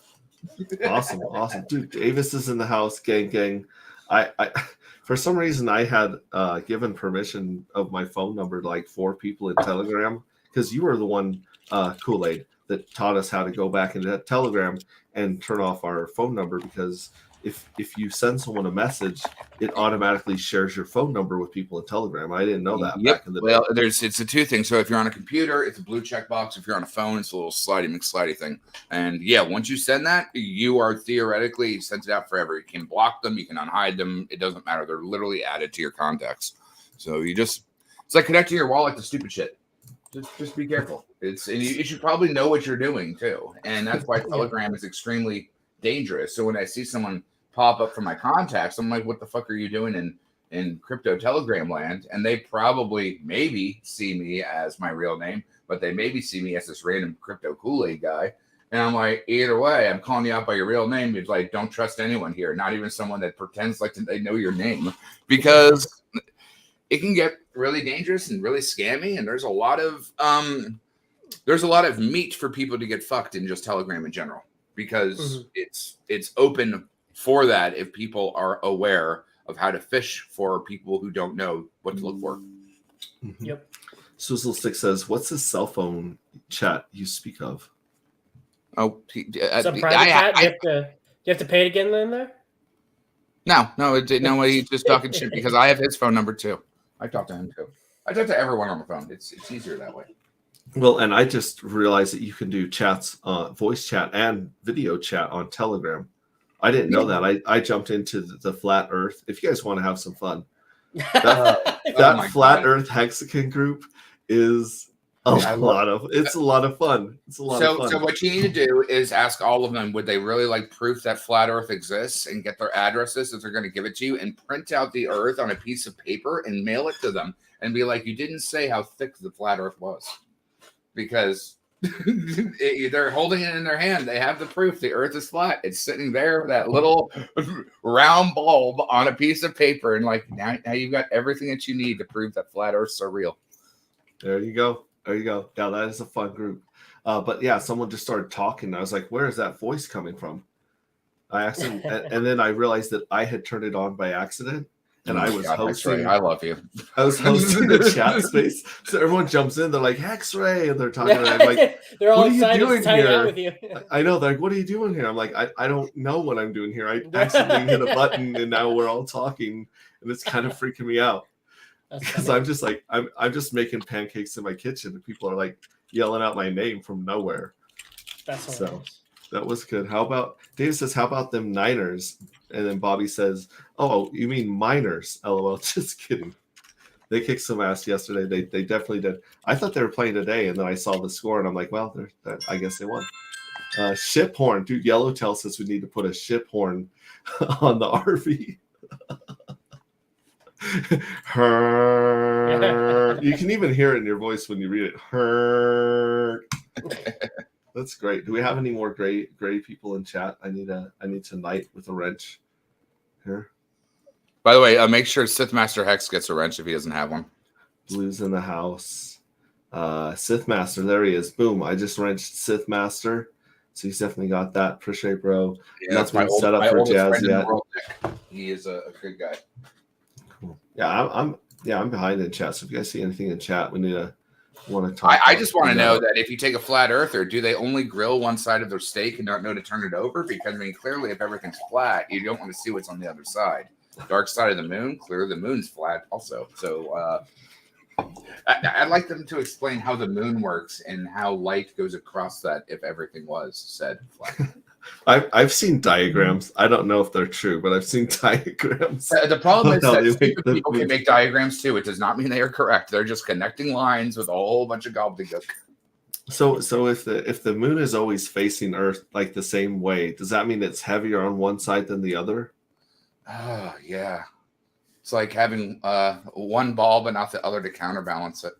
Awesome. Dude, Davis is in the house, gang. I for some reason I had given permission of my phone number to like 4 people in Telegram because you were the one, Kool-Aid, that taught us how to go back into Telegram and turn off our phone number because if you send someone a message, it automatically shares your phone number with people in Telegram. I didn't know that back in the day. Well, it's a 2 things. So if you're on a computer, it's a blue check box. If you're on a phone, it's a little slidey McSlidey thing. And yeah, once you send that, you are theoretically sent it out forever. You can block them, you can unhide them. It doesn't matter. They're literally added to your contacts. So it's like connecting your wallet to stupid shit. Just be careful. And you should probably know what you're doing too. And that's why Telegram is extremely dangerous. So when I see someone pop up from my contacts, I'm like, what the fuck are you doing in in crypto Telegram land, and they probably maybe see me as my real name, but they maybe see me as this random KryptoKoolaid guy. And I'm like, either way, I'm calling you out by your real name. It's like, don't trust anyone here, not even someone that pretends like they know your name, because it can get really dangerous and really scammy. And there's a lot of meat for people to get fucked in just Telegram in general, because it's open for that if people are aware of how to fish for people who don't know what to look for. Yep. Swizzle6 says, "What's the cell phone chat you speak of?" Oh, Some private chat. Do you have to pay to get in there? No, he's just talking shit because I have his phone number too. I talk to him too. I talk to everyone on the phone. It's easier that way. Well, and I just realized that you can do chats, voice chat and video chat on Telegram. I didn't know that. I jumped into the Flat Earth. If you guys want to have some fun, that Flat Earth Hexagon group is a lot of fun. It's a lot of fun. So what you need to do is ask all of them, would they really like proof that flat Earth exists, and get their addresses if they're going to give it to you, and print out the Earth on a piece of paper and mail it to them, and be like, you didn't say how thick the flat Earth was, because they're holding it in their hand. They have the proof the Earth is flat. It's sitting there, that little round bulb on a piece of paper, and like now you've got everything that you need to prove that flat Earth's so real. There you go. There you go. Yeah, that is a fun group. But yeah, someone just started talking. I was like, where is that voice coming from? I actually, and then I realized that I had turned it on by accident, and I was hosting. X-Ray, I love you. I was hosting the chat space, so everyone jumps in. They're like, X-Ray, and they're talking. And I'm like, they're all what are you doing here? With you. I know. They're like, what are you doing here? I'm like, I don't know what I'm doing here. I accidentally hit a button, and now we're all talking, and it's kind of freaking me out. Because I'm just like I'm just making pancakes in my kitchen, and people are like yelling out my name from nowhere. That's so that was good. How about Dave says, how about them Niners? And then Bobby says, oh, you mean miners? LOL. Just kidding. They kicked some ass yesterday. They definitely did. I thought they were playing today, and then I saw the score, and I'm like, well, I guess they won. Ship horn, dude. Yellowtail says we need to put a ship horn on the RV. Her. You can even hear it in your voice when you read it. Her. That's great. Do we have any more gray people in chat? I need to knight with a wrench here. By the way, make sure Sith Master Hex gets a wrench if he doesn't have one. Blue's in the house. Sith Master, there he is. Boom! I just wrenched Sith Master, so he's definitely got that. Appreciate, bro. Yeah, that's my set up for Jazz yet. He is a good guy. Cool. Yeah, I'm behind in chat. So if you guys see anything in chat, we need to want to talk. I just want to know that if you take a flat earther, do they only grill one side of their steak and not know to turn it over? Because I mean, clearly, if everything's flat, you don't want to see what's on the other side. Dark side of the moon, clearly the moon's flat also. So I'd like them to explain how the moon works and how light goes across that if everything was said flat. I've seen diagrams. I don't know if they're true, but I've seen diagrams. The problem is that stupid people can make diagrams too. It does not mean they are correct. They're just connecting lines with a whole bunch of gobbledygook. So if the moon is always facing Earth like the same way, does that mean it's heavier on one side than the other? Oh yeah, it's like having one ball but not the other to counterbalance it.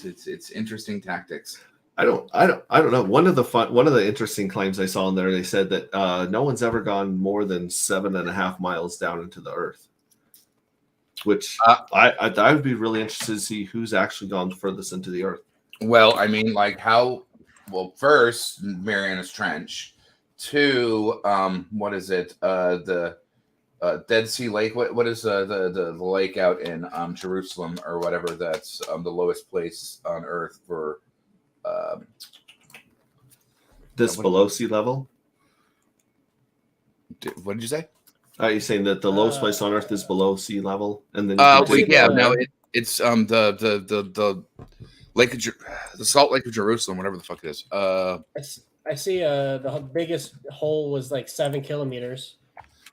It's interesting tactics. I don't know. One of the interesting claims I saw in there, they said that no one's ever gone more than 7.5 miles down into the Earth. Which I would be really interested to see who's actually gone the furthest into the Earth. Well, I mean, like how? Well, first Marianas Trench. 2, what is it? The Dead Sea Lake. What is the lake out in Jerusalem or whatever? That's the lowest place on Earth for. This below sea level? What did you say? Are you saying that the lowest place on Earth is below sea level? And then it's the Lake of the Salt Lake of Jerusalem, whatever the fuck it is. I see the biggest hole was like 7 kilometers.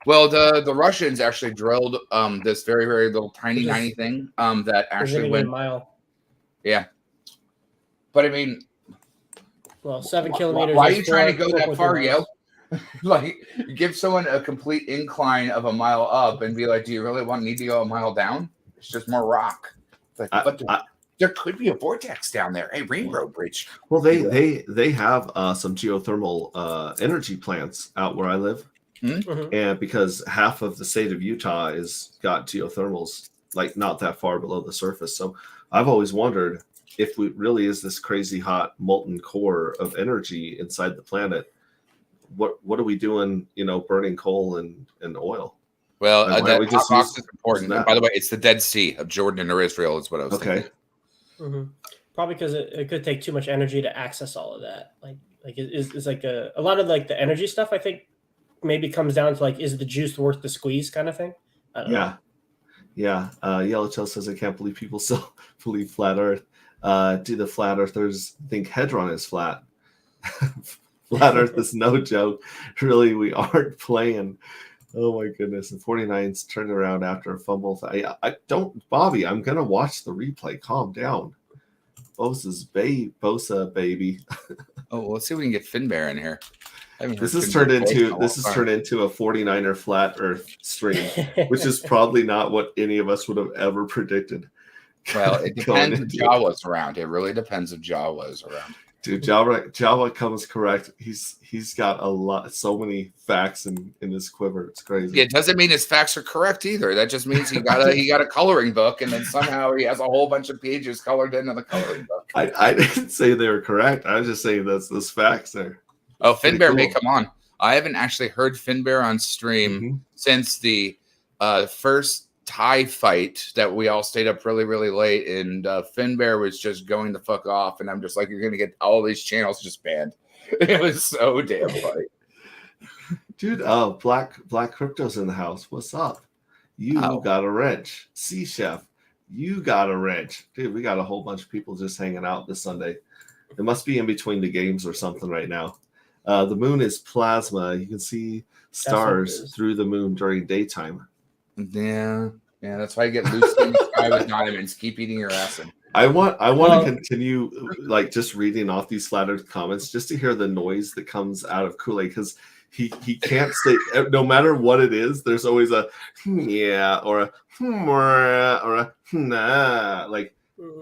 Well, the Russians actually drilled this very, very little tiny thing that actually went a mile. Yeah. But I mean, well, 7 kilometers. Why are you trying to go that far, yo? Like, give someone a complete incline of a mile up and be like, do you really need to go a mile down? It's just more rock. It's like, but there could be a vortex down there. Hey, Rainbow Bridge. Well, they have some geothermal energy plants out where I live. Mhm. And because half of the state of Utah is got geothermals, like not that far below the surface. So I've always wondered if we really is this crazy hot molten core of energy inside the planet. What are we doing, burning coal and oil? Well, Like, that hot box is important. And by the way, it's the Dead Sea of Jordan or Israel is what I was thinking. Mm-hmm. Probably because it could take too much energy to access all of that. Like it's like a lot of like the energy stuff, I think maybe comes down to like, is the juice worth the squeeze kind of thing? I don't know. Yeah. Yellowtail says, I can't believe people still believe flat Earth. Do the flat earthers think Hedron is flat? Flat Earth is no joke. Really, we aren't playing. Oh my goodness. And 49's turned around after a fumble. I don't, Bobby, I'm going to watch the replay. Calm down. Bosa baby. Oh, well, let's see if we can get Finbear in here. This has turned into a 49er flat Earth stream, which is probably not what any of us would have ever predicted. Well, it depends if Jawa's around. It really depends if Jawa is around. Dude, Jawa comes correct. He's got so many facts in his quiver. It's crazy. Yeah, it doesn't mean his facts are correct either. That just means he got a coloring book, and then somehow he has a whole bunch of pages colored into the coloring book. I didn't say they were correct. I was just saying those facts there. Oh, Finbear may come on. I haven't actually heard Finbear on stream since the first tie fight that we all stayed up really, really late, and Finbear was just going the fuck off, and I'm just like, you're gonna get all these channels just banned. It was so damn funny. Dude, Black Crypto's in the house. What's up? You got a wrench. Sea Chef, you got a wrench. Dude, we got a whole bunch of people just hanging out this Sunday. It must be in between the games or something right now. The moon is plasma. You can see stars through the moon during daytime. Yeah, that's why you get loose in the sky with diamonds. Keep eating your acid. I want to continue like just reading off these flat Earth comments just to hear the noise that comes out of Kool-Aid, because he can't stay, no matter what it is. There's always a yeah or a or a nah. Like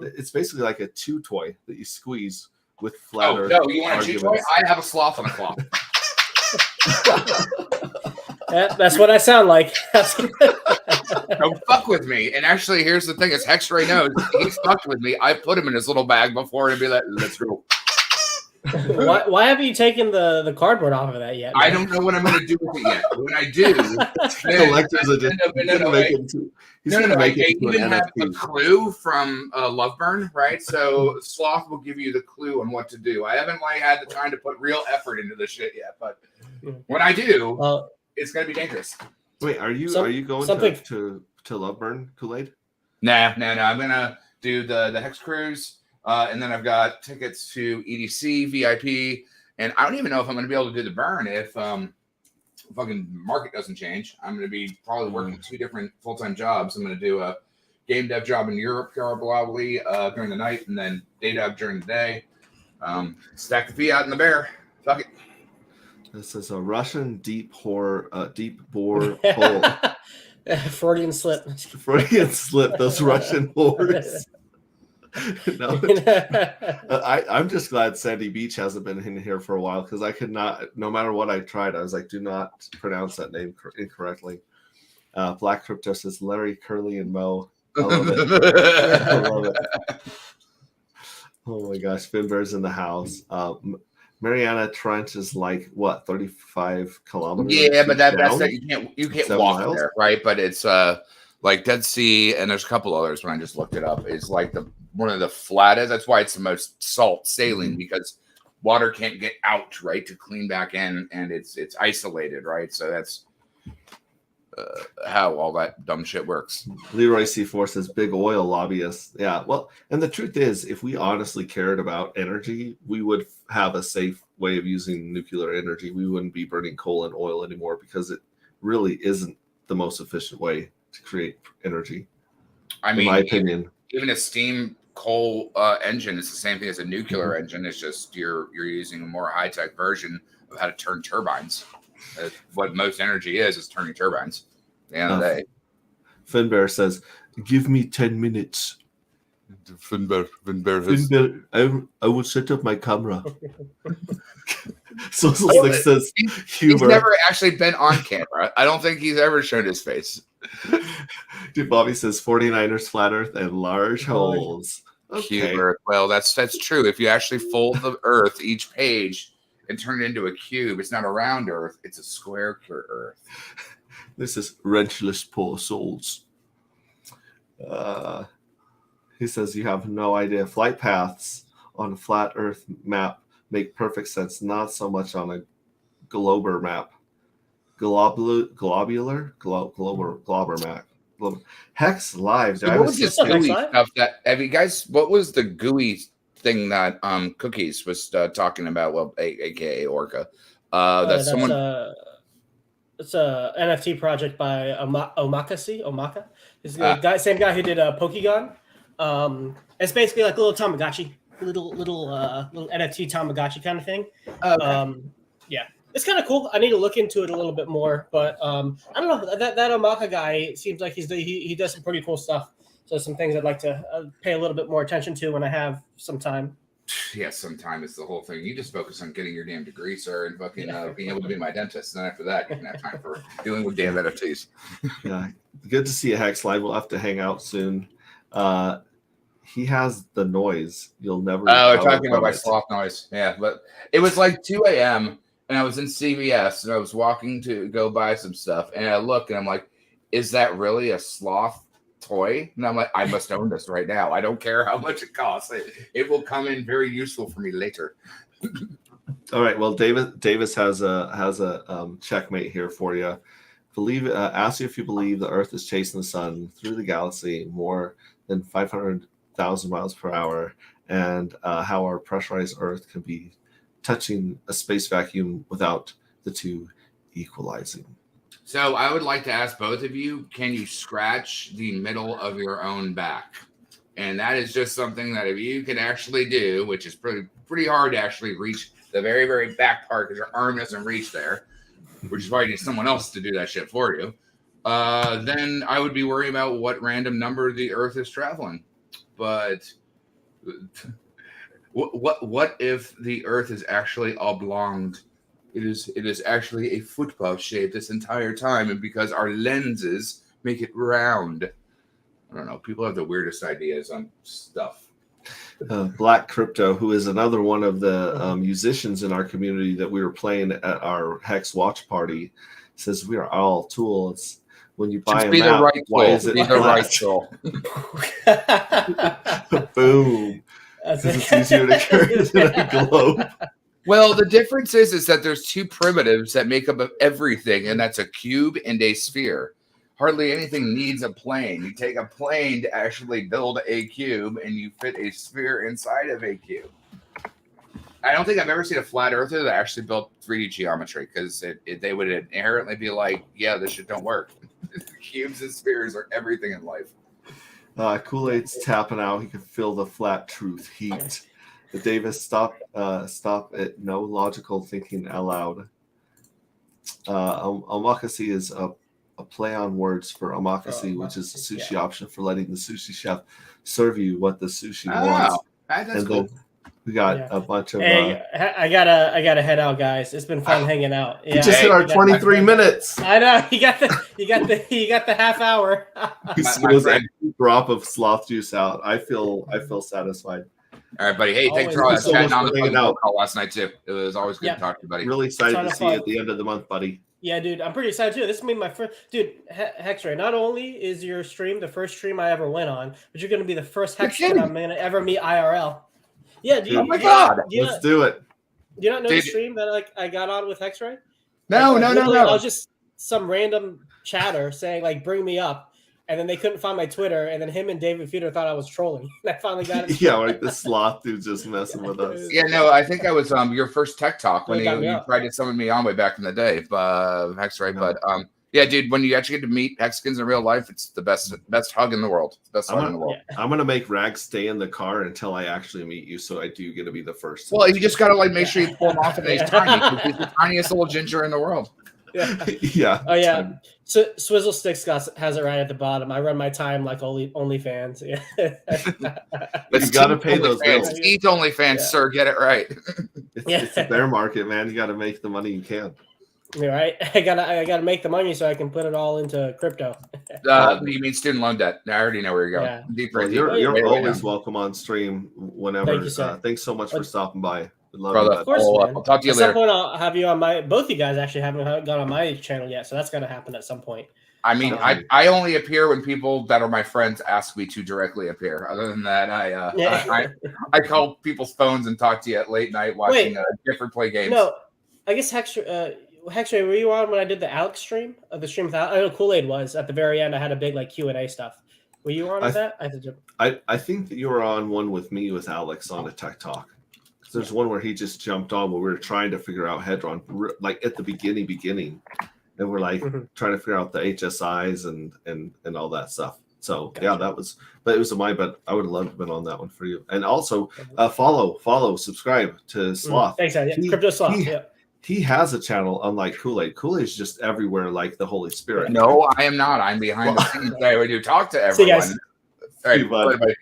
it's basically like a chew toy that you squeeze with flat Earth. No, you want a chew toy? I have a sloth on a cloth. Yeah, that's what I sound like. Don't fuck with me. And actually, here's the thing: is Hexray knows he's fucked with me. I put him in his little bag before to be like, "Let's go." Why haven't you taken the cardboard off of that yet? Man? I don't know what I'm going to do with it yet. When I do, collectors are just going to make it. He's going to make it. You even have a clue from Loveburn, right? So Sloth will give you the clue on what to do. I haven't had the time to put real effort into this shit yet, but when I do, it's going to be dangerous. Wait, are you going to Loveburn Kool-Aid? No. I'm going to do the Hex Cruise. And then I've got tickets to EDC, VIP, and I don't even know if I'm going to be able to do the burn if fucking market doesn't change. I'm going to be probably working 2 different full-time jobs. I'm going to do a game dev job in Europe probably during the night, and then day dev during the day. Stack the fee out in the bear. Fuck it. This is a Russian deep bore hole. Freudian slip. Freudian slip. Those Russian whores. No, I'm just glad Sandy Beach hasn't been in here for a while, because I could not, no matter what I tried, I was like, do not pronounce that name incorrectly. Black Crypto says Larry, Curly, and Mo. I love it. I love it. Oh my gosh, Finbear's in the house. Mariana Trench is like what, 35 kilometers? Yeah, but that's that you can't walk miles? There, right? But it's like Dead Sea, and there's a couple others when I just looked it up. Is like one of the flattest. That's why it's the most salt saline, because water can't get out, right, to clean back in, and it's isolated, right? So that's how all that dumb shit works. Leroy C4 says big oil lobbyists. Yeah, well, and the truth is, if we honestly cared about energy, we would have a safe way of using nuclear energy. We wouldn't be burning coal and oil anymore, because it really isn't the most efficient way to create energy. I mean, in my opinion, even a steam coal engine is the same thing as a nuclear engine. It's just you're using a more high-tech version of how to turn turbines. What most energy is turning turbines. At the end of the day. Finbear says, "Give me 10 minutes. Finbear Finbear, I will set up my camera." So Slick says, he's "Humor." never actually been on camera. I don't think he's ever shown his face. Dude, Bobby says 49ers flat Earth and large holes. Okay. Cube Earth. Well, that's true. If you actually fold the Earth, each page, and turn it into a cube, it's not a round Earth; it's a square Earth. This is wrenchless poor souls. He says you have no idea. Flight paths on a flat Earth map make perfect sense. Not so much on a glober map. Globular map. Hex Live. So what was this gooey stuff that? Have you guys? What was the gooey thing that Cookies was talking about? Well, aka Orca. That's someone. It's a NFT project by Omaka. He's the same guy who did Pokegon. It's basically like a little Tamagotchi, little NFT Tamagotchi kind of thing. Yeah, it's kind of cool. I need to look into it a little bit more, but I don't know. That Omaka guy seems like he does some pretty cool stuff. So some things I'd like to pay a little bit more attention to when I have some time. Yeah, sometime is the whole thing. You just focus on getting your damn degree, sir, and fucking being able to be my dentist. And then after that, you can have time for dealing with damn NFTs. Yeah, good to see a Hex Live. We'll have to hang out soon. He has the noise. You'll never. Oh, we're talking about my sloth noise. Yeah, but it was like 2 a.m. and I was in CVS and I was walking to go buy some stuff, and I look and I'm like, "Is that really a sloth toy?" And I'm like, I must own this right now. I don't care how much it costs. It will come in very useful for me later. All right. Well, Davis has a checkmate here for you. Ask you if you believe the Earth is chasing the sun through the galaxy more than 500,000 miles per hour, and how our pressurized Earth can be touching a space vacuum without the two equalizing. So I would like to ask both of you, can you scratch the middle of your own back? And that is just something that if you can actually do, which is pretty hard to actually reach the very, very back part because your arm doesn't reach there, which is why you need someone else to do that shit for you, then I would be worried about what random number the Earth is traveling. But what if the Earth is actually oblonged? It is actually a football shape this entire time, and because our lenses make it round. I don't know. People have the weirdest ideas on stuff. Black Crypto, who is another one of the musicians in our community that we were playing at our Hex watch party, says we are all tools. When you buy a map, why is it the right tool? Boom. Because it's easier to carry than a globe. Well, the difference is that there's two primitives that make up everything, and that's a cube and a sphere. Hardly anything needs a plane. You take a plane to actually build a cube, and you fit a sphere inside of a cube. I don't think I've ever seen a flat earther that actually built 3D geometry, because they would inherently be like, yeah, this shit don't work. Cubes and spheres are everything in life. Kool-Aid's tapping out. He can feel the flat truth heat. But Davis, stop it. No logical thinking aloud. Omakase is a play on words for omakase, which is a sushi option for letting the sushi chef serve you what the sushi wants. That's cool. We got a bunch of. Hey, I gotta head out, guys. It's been fun hanging out. Yeah, we just hit our 23 minutes. I know you got the half hour. He spills a drop of sloth juice out. I feel satisfied. All right, buddy. Hey, thanks for all that chatting on the phone call last night too. It was always good to talk to you, buddy. Really excited to see you at the end of the month, buddy. Yeah, dude, I'm pretty excited too. This is me, my first dude. Hexray, not only is your stream the first stream I ever went on, but you're gonna be the first Hexray I'm gonna ever meet IRL. Yeah, dude. Oh my god, let's do it. Do you not know the stream that I got on with Hexray? No. I was just some random chatter saying like, "Bring me up." And then they couldn't find my Twitter, and then him and David Feeder thought I was trolling. And I finally got it. Yeah, like the sloth dude just messing with us. Yeah, no, I think I was your first tech talk when you tried to summon me on way back in the day, Hexray. But Yeah, dude, when you actually get to meet Mexicans in real life, it's the best hug in the world. Best hug in the world. I'm gonna make Rags stay in the car until I actually meet you, so I do get to be the first. Well, you just gotta like make sure you pull him off, and he's tiny. 'Cause he's the tiniest little ginger in the world. Yeah. Oh yeah. So Swizzle Sticks has it right at the bottom. I run my time like OnlyFans. Yeah. But you got to pay those bills. Eat OnlyFans, sir. Get it right. It's a bear market, man. You got to make the money you can. You're right. I gotta make the money so I can put it all into crypto. You mean student loan debt? I already know where you're going. Yeah. Well, you're always welcome on stream whenever. Thank you, sir. Thanks so much for stopping by. Brother, of course, man. I'll talk to you later. At some point, I'll have you on my. Both of you guys actually haven't gone on my channel yet, so that's gonna happen at some point. I mean, I only appear when people that are my friends ask me to directly appear. Other than that, I call people's phones and talk to you at late night watching different play games. No, I guess Hexray, were you on when I did the Alex stream? The stream with Alex? I know Kool-Aid was at the very end. I had a big like Q&A stuff. Were you on that? I think that you were on one with me with Alex on a Tech Talk. There's one where he just jumped on where we were trying to figure out Hedron, like at the beginning, and we're like trying to figure out the HSIs and all that stuff. So yeah, that was, but it was mine. But I would have loved to have been on that one for you. And also follow, subscribe to Sloth. Thanks, Crypto Sloth. He has a channel unlike Kool-Aid. Kool-Aid's just everywhere like the Holy Spirit. No, I am not. I'm behind the scenes. I do talk to everyone. See you guys. All right,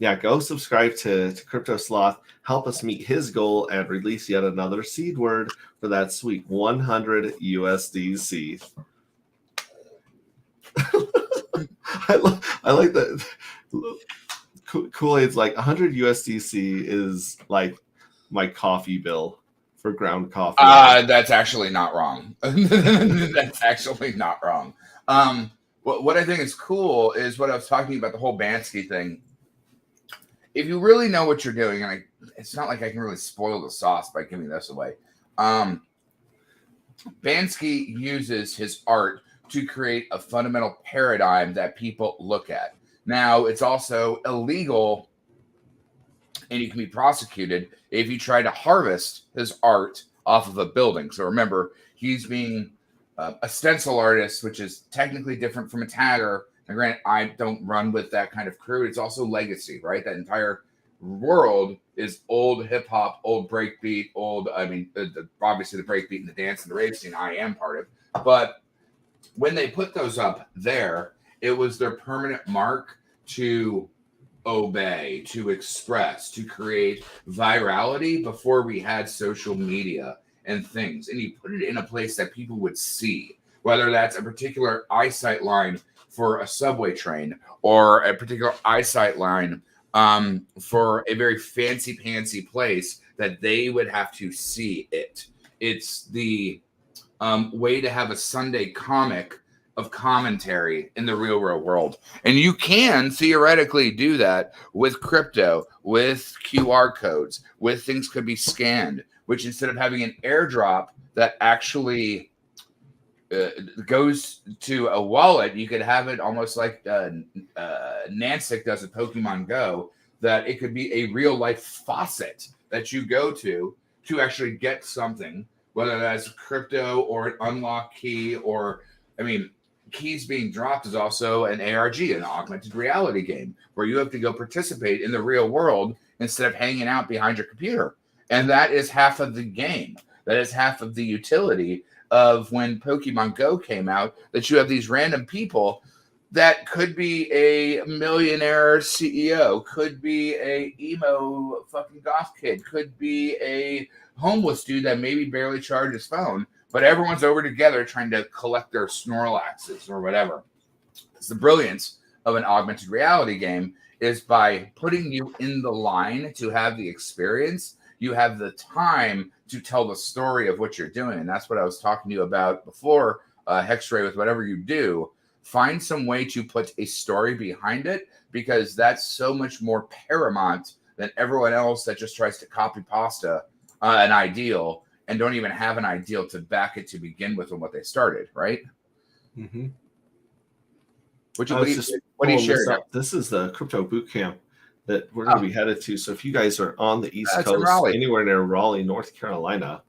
yeah, go subscribe to Crypto Sloth. Help us meet his goal and release yet another seed word for that sweet 100 USDC. I like that. Kool-Aid's like 100 USDC is like my coffee bill for ground coffee. That's actually not wrong. That's actually not wrong. What I think is cool is what I was talking about, the whole Bansky thing. If you really know what you're doing, and it's not like I can really spoil the sauce by giving this away. Bansky uses his art to create a fundamental paradigm that people look at. Now, it's also illegal, and you can be prosecuted if you try to harvest his art off of a building. So remember, he's being a stencil artist, which is technically different from a tagger. And granted, I don't run with that kind of crew. It's also legacy, right? That entire world is old hip hop, old breakbeat, obviously the breakbeat and the dance and the rave scene I am part of. But when they put those up there, it was their permanent mark to obey, to express, to create virality before we had social media and things. And you put it in a place that people would see, whether that's a particular eyesight line for a subway train or a particular eyesight line for a very fancy place that they would have to see it. It's the way to have a Sunday comic of commentary in the real world. And you can theoretically do that with crypto, with QR codes, with things could be scanned, which instead of having an airdrop that actually goes to a wallet, you could have it almost like Nantic does at Pokemon Go, that it could be a real life faucet that you go to actually get something, whether that's crypto or an unlock key, or keys being dropped is also an ARG, an augmented reality game, where you have to go participate in the real world instead of hanging out behind your computer. And that is half of the game. That is half of the utility of when Pokemon Go came out, that you have these random people that could be a millionaire CEO, could be a emo fucking goth kid, could be a homeless dude that maybe barely charged his phone, but everyone's over together trying to collect their Snorlaxes or whatever. It's the brilliance of an augmented reality game is by putting you in the line to have the experience, you have the time to tell the story of what you're doing. And that's what I was talking to you about before, Hexray, with whatever you do. Find some way to put a story behind it, because that's so much more paramount than everyone else that just tries to copy pasta an ideal and don't even have an ideal to back it to begin with on what they started, right? Mm-hmm. What do you share? This is the crypto boot camp that we're going to be headed to. So if you guys are on the East Coast, anywhere near Raleigh, North Carolina.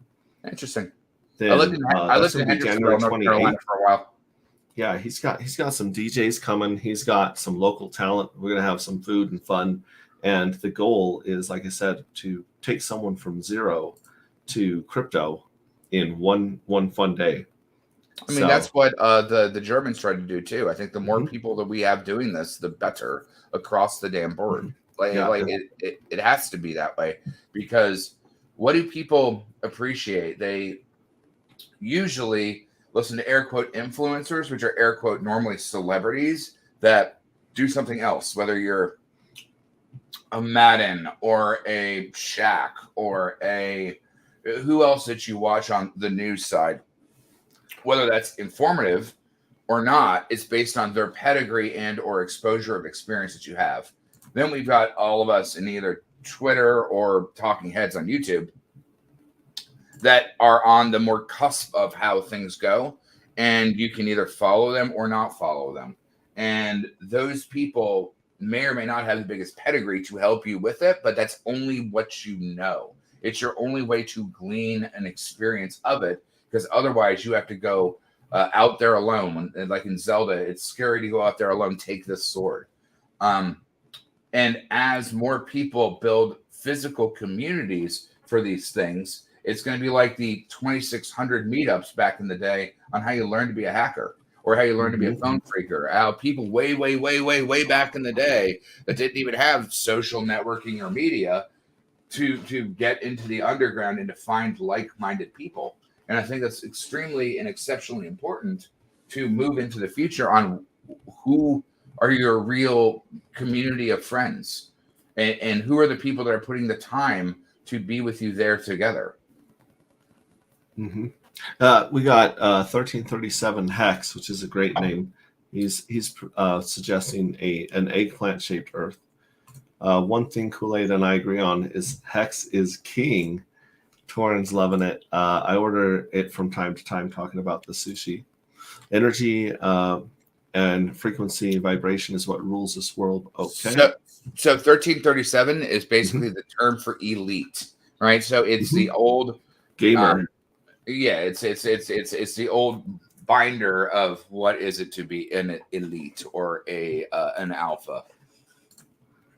Interesting. Then I lived in that's going to be January Hendersonville, North Carolina 28th. for a while. Yeah, he's got some DJs coming. He's got some local talent. We're going to have some food and fun. And the goal is, like I said, to take someone from zero to crypto in one fun day. I mean, that's what the Germans tried to do too. I think the more people that we have doing this, the better across the damn board. It has to be that way, because what do people appreciate? They usually listen to air quote influencers, which are air quote normally celebrities that do something else, whether you're a Madden or a Shaq or a who else that you watch on the news side, whether that's informative or not, it's based on their pedigree and or exposure of experience that you have. Then we've got all of us in either Twitter or talking heads on YouTube that are on the more cusp of how things go, and you can either follow them or not follow them. And those people may or may not have the biggest pedigree to help you with it, but that's only what you know. It's your only way to glean an experience of it, because otherwise you have to go out there alone. And like in Zelda, it's scary to go out there alone, take this sword. And as more people build physical communities for these things, it's going to be like the 2,600 meetups back in the day on how you learn to be a hacker or how you learn to be a phone freaker. How people way back in the day that didn't even have social networking or media to get into the underground and to find like-minded people. And I think that's extremely and exceptionally important to move into the future on who are your real community of friends and who are the people that are putting the time to be with you there together. We got 1337 Hex, which is a great name. He's suggesting an eggplant shaped Earth. One thing Kool-Aid and I agree on is Hex is king. Torrin's loving it. I order it from time to time, talking about the sushi. Energy and frequency vibration is what rules this world. Okay. So 1337 is basically the term for elite, right? So it's the old gamer. It's the old binder of what is it to be an elite or an alpha.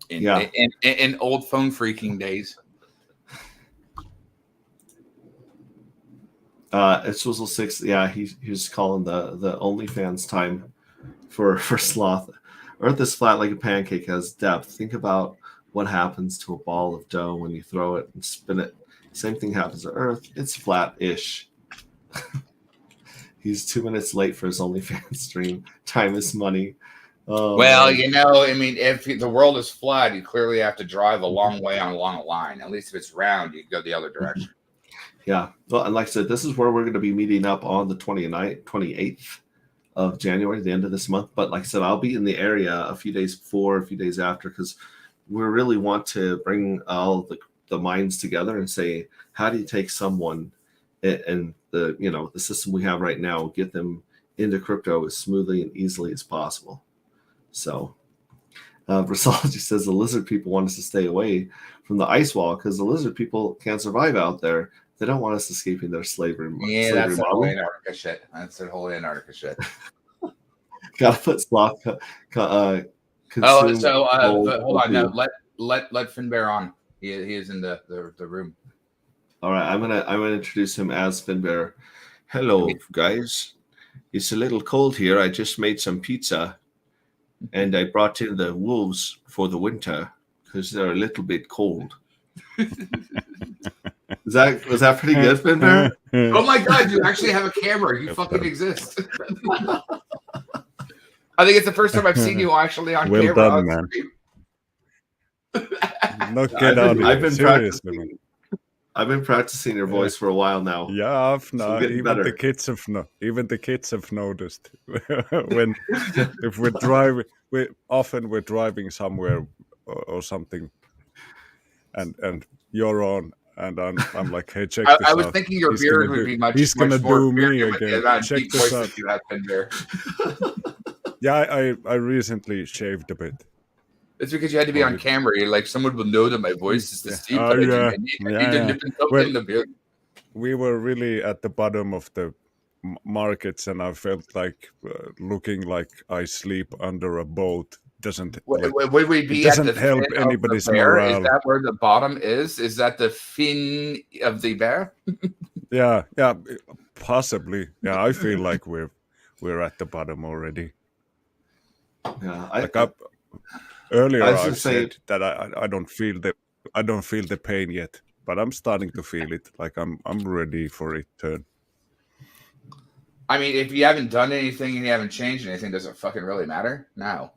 In old phone freaking days. It's Swizzle 6. Yeah, he's calling the OnlyFans time for sloth. Earth is flat like a pancake, has depth. Think about what happens to a ball of dough when you throw it and spin it. Same thing happens to Earth. It's flat-ish. He's 2 minutes late for his OnlyFans stream. Time is money. Well, I mean, if the world is flat, you clearly have to drive a long way along a line. At least if it's round, you can go the other direction. Yeah. Well, and like I said, this is where we're going to be meeting up on the 28th of January, the end of this month. But like I said, I'll be in the area a few days before, a few days after, because we really want to bring all the minds together and say, how do you take someone and the system we have right now, get them into crypto as smoothly and easily as possible. So Brasology says the lizard people want us to stay away from the ice wall because the lizard people can't survive out there. They don't want us escaping their slavery. Yeah, that's their whole Antarctica shit. That's their whole Antarctica shit. Gotta put sloth. But hold on. No, let Finbear on. He is in the room. All right, I'm gonna introduce him as Finbear. Hello, guys. It's a little cold here. I just made some pizza, and I brought in the wolves for the winter because they're a little bit cold. Was that pretty good, Finbear? Oh my God! You actually have a camera. You fucking exist. I think it's the first time I've seen you actually on camera. Well done, man. I've been practicing your voice for a while now. Yeah, even the kids have noticed when if we're driving. We're driving somewhere or something, and you're on, and I'm like, hey, check this out. I was thinking your beard would be much. He's gonna do me again. Check this out. Yeah, I recently shaved a bit. It's because you had to be on camera. You're like, someone will know that my voice is this deep. we were really at the bottom of the markets, and I felt like looking like I sleep under a boat doesn't like, would we be it at the doesn't help fin anybody's of the bear? morale. Is that where the bottom is? Is that the fin of the bear? Yeah, possibly. Yeah, I feel like we're at the bottom already. Yeah, earlier I was I gonna say- said that I don't feel the pain yet, but I'm starting to feel it. Like I'm ready for it turn. I mean, if you haven't done anything and you haven't changed anything, does it fucking really matter? No.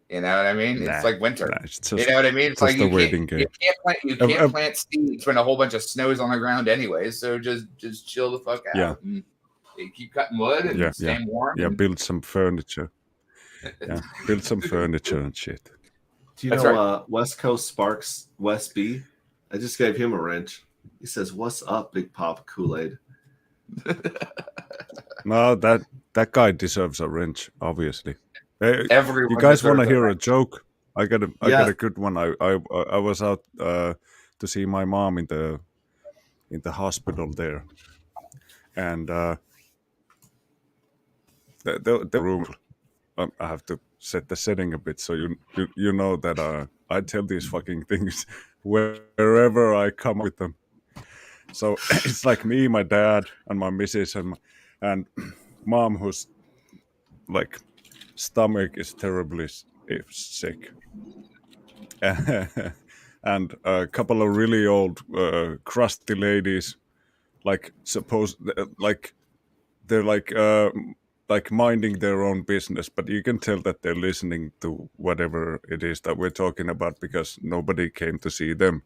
You know what I mean? It's like winter. It's you know what I mean? It's like a waiting game. You can't plant seeds when a whole bunch of snow's on the ground anyway. So just chill the fuck out. Yeah. And keep cutting wood and staying warm. Yeah, and... build some furniture. Yeah, build some furniture and shit. Do you know West Coast Sparks West B? I just gave him a wrench. He says, "What's up, Big Pop Kool-Aid?" No, that guy deserves a wrench, obviously. Everyone you guys want to deserves a hear a wrench. joke? I got a good one. I was out to see my mom in the hospital there, and the room. I have to set the setting a bit so you know that I tell these fucking things wherever I come with them. So it's like me, my dad, and my missus, and mom, whose like stomach is terribly sick, and a couple of really old crusty ladies, like they're like minding their own business, but you can tell that they're listening to whatever it is that we're talking about because nobody came to see them.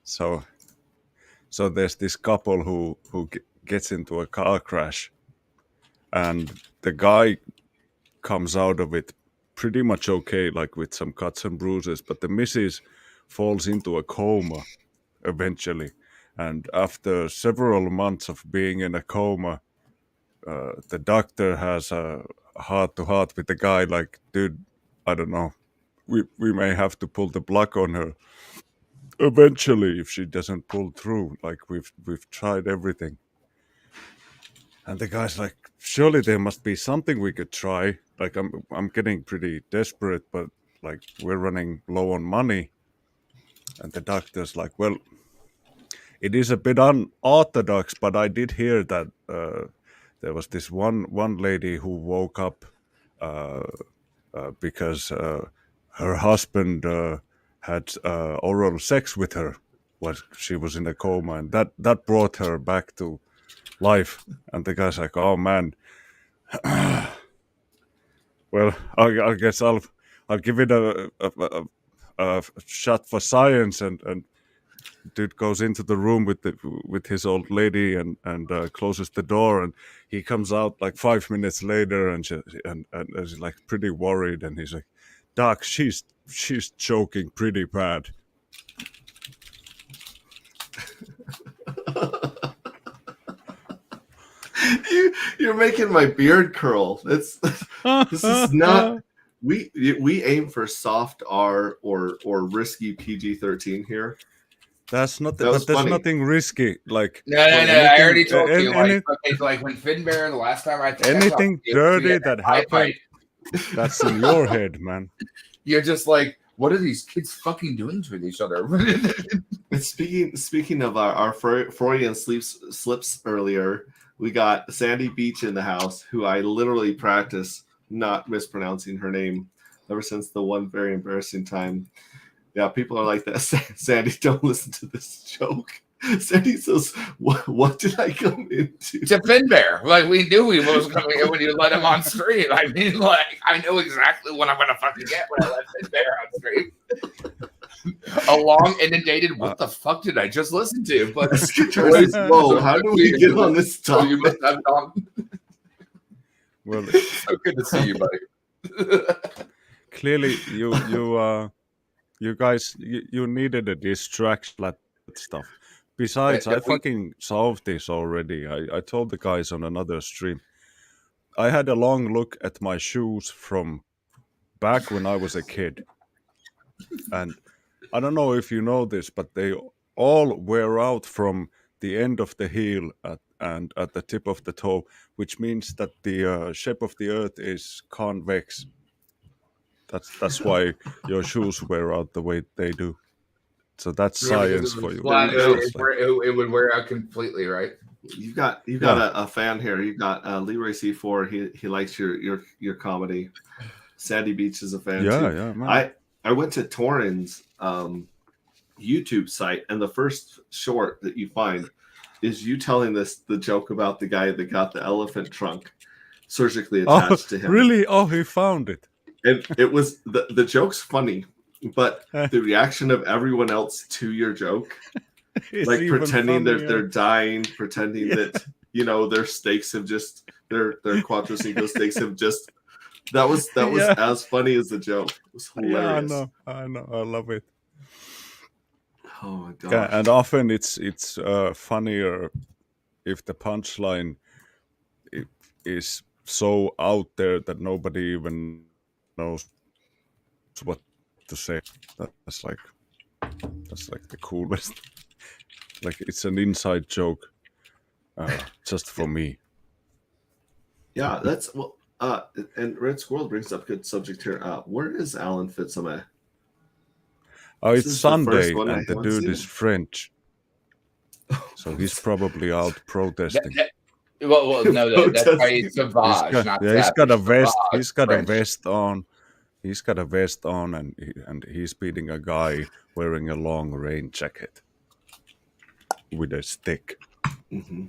So there's this couple who gets into a car crash, and the guy comes out of it pretty much okay, like with some cuts and bruises, but the missus falls into a coma eventually. And after several months of being in a coma, the doctor has a heart-to-heart with the guy, like, dude, I don't know, we may have to pull the plug on her eventually if she doesn't pull through. Like, we've tried everything. And the guy's like, surely there must be something we could try. Like, I'm getting pretty desperate, but like we're running low on money. And the doctor's like, well, it is a bit unorthodox, but I did hear that there was this one lady who woke up because her husband had oral sex with her while she was in a coma, and that brought her back to life. And the guy's like, oh man, well, I guess I'll give it a shot for science. And dude goes into the room with his old lady and closes the door, and he comes out like 5 minutes later, and she's like pretty worried, and he's like, Doc, she's choking pretty bad. You're making my beard curl. This is not. We aim for soft R or risky PG-13 here. That's not. But there's nothing risky. Like no. I already told you. Like when Finbear the last time I think anything dirty that happened, that's in your head, man. You're just like, what are these kids fucking doing to each other? Speaking of our Freudian slips earlier, we got Sandy Beach in the house, who I literally practice not mispronouncing her name ever since the one very embarrassing time. Yeah, people are like that. Sandy, don't listen to this joke. Sandy says, "What did I come into?" To Finbear. Like, we knew he was coming in when you let him on stream. I mean, like, I know exactly what I'm going to fucking get when I let Finbear on stream. A long inundated, what the fuck did I just listen to? But whoa, how do we get on this topic? You must have gone. Well, so good to see you, buddy. Clearly, you guys, you needed a distraction, that stuff. Besides, I fucking solved this already. I told the guys on another stream. I had a long look at my shoes from back when I was a kid. And I don't know if you know this, but they all wear out from the end of the heel and at the tip of the toe, which means that the shape of the Earth is convex. That's why your shoes wear out the way they do. So that's science for you. Flat, There you it would wear out completely, right? You've got a fan here. You've got Leroy C4. He likes your comedy. Sandy Beach is a fan too. Yeah, man. I went to Torrin's YouTube site, and the first short that you find is you telling the joke about the guy that got the elephant trunk surgically attached to him. Really? Oh, he found it. And it was the joke's funny, but the reaction of everyone else to your joke, like pretending that they're dying, pretending that their steaks have just their Quattro Cinco steaks have just. That was as funny as the joke. It was hilarious. Yeah, I know. I love it. Oh my god! Yeah, and often it's funnier if the punchline is so out there that nobody even knows what to say. That's like the coolest. Like it's an inside joke, just for me. Yeah, that's well. And Red Squirrel brings up a good subject here. Where is Alan Fitzame? Oh, it's Sunday, and the dude is French, so he's probably out protesting. Well, no, that's why he's Savage. He's got a vest. He's got a vest on. He's got a vest on, and he's beating a guy wearing a long rain jacket with a stick. Mm-hmm.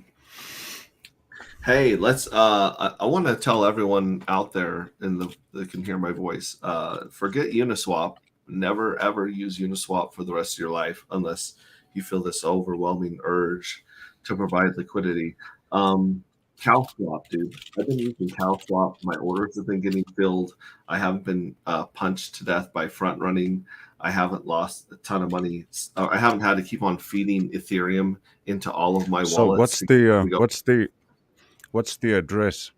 Hey, let's. I want to tell everyone out there that can hear my voice. Forget Uniswap. Never ever use Uniswap for the rest of your life unless you feel this overwhelming urge to provide liquidity. CowSwap, dude. I've been using CowSwap. My orders have been getting filled. I haven't been punched to death by front running. I haven't lost a ton of money. I haven't had to keep on feeding Ethereum into all of my wallets. So what's the address?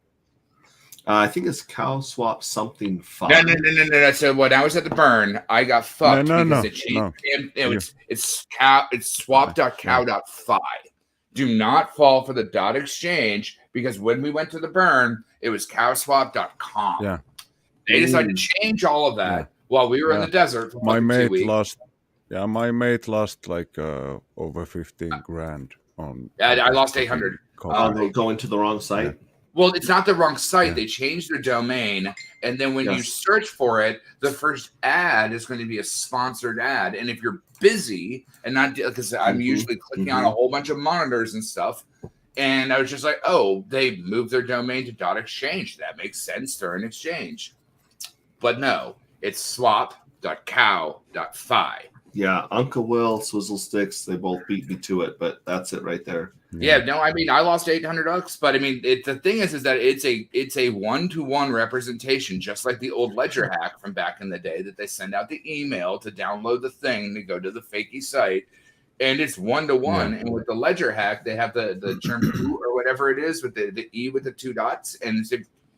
I think it's CowSwap something 5. No. So when I was at the burn, I got fucked because it changed. It's swap.cow.fi. Do not fall for the .exchange because when we went to the burn, it was cowswap.com. Yeah. They decided to change all of that while we were in the desert for my mate 2 weeks. My mate lost like over 15 grand on. I lost 800. Going to the wrong site. Yeah. Well, it's not the wrong site. They changed their domain, and then when you search for it, the first ad is going to be a sponsored ad. And if you're busy and not because I'm usually clicking on a whole bunch of monitors and stuff, and I was just like, oh, they moved their domain to .exchange. That makes sense. They're an exchange, but no, it's swap.cow.fi. Yeah, Uncle Will, Swizzle Sticks, they both beat me to it, but that's it right there. Yeah, no, I mean, I lost $800, but I mean, the thing is that it's a 1-to-1 representation, just like the old Ledger hack from back in the day that they send out the email to download the thing to go to the fakey site, and it's 1-to-1. And with the Ledger hack, they have the term or whatever it is with the E with the 2 dots, and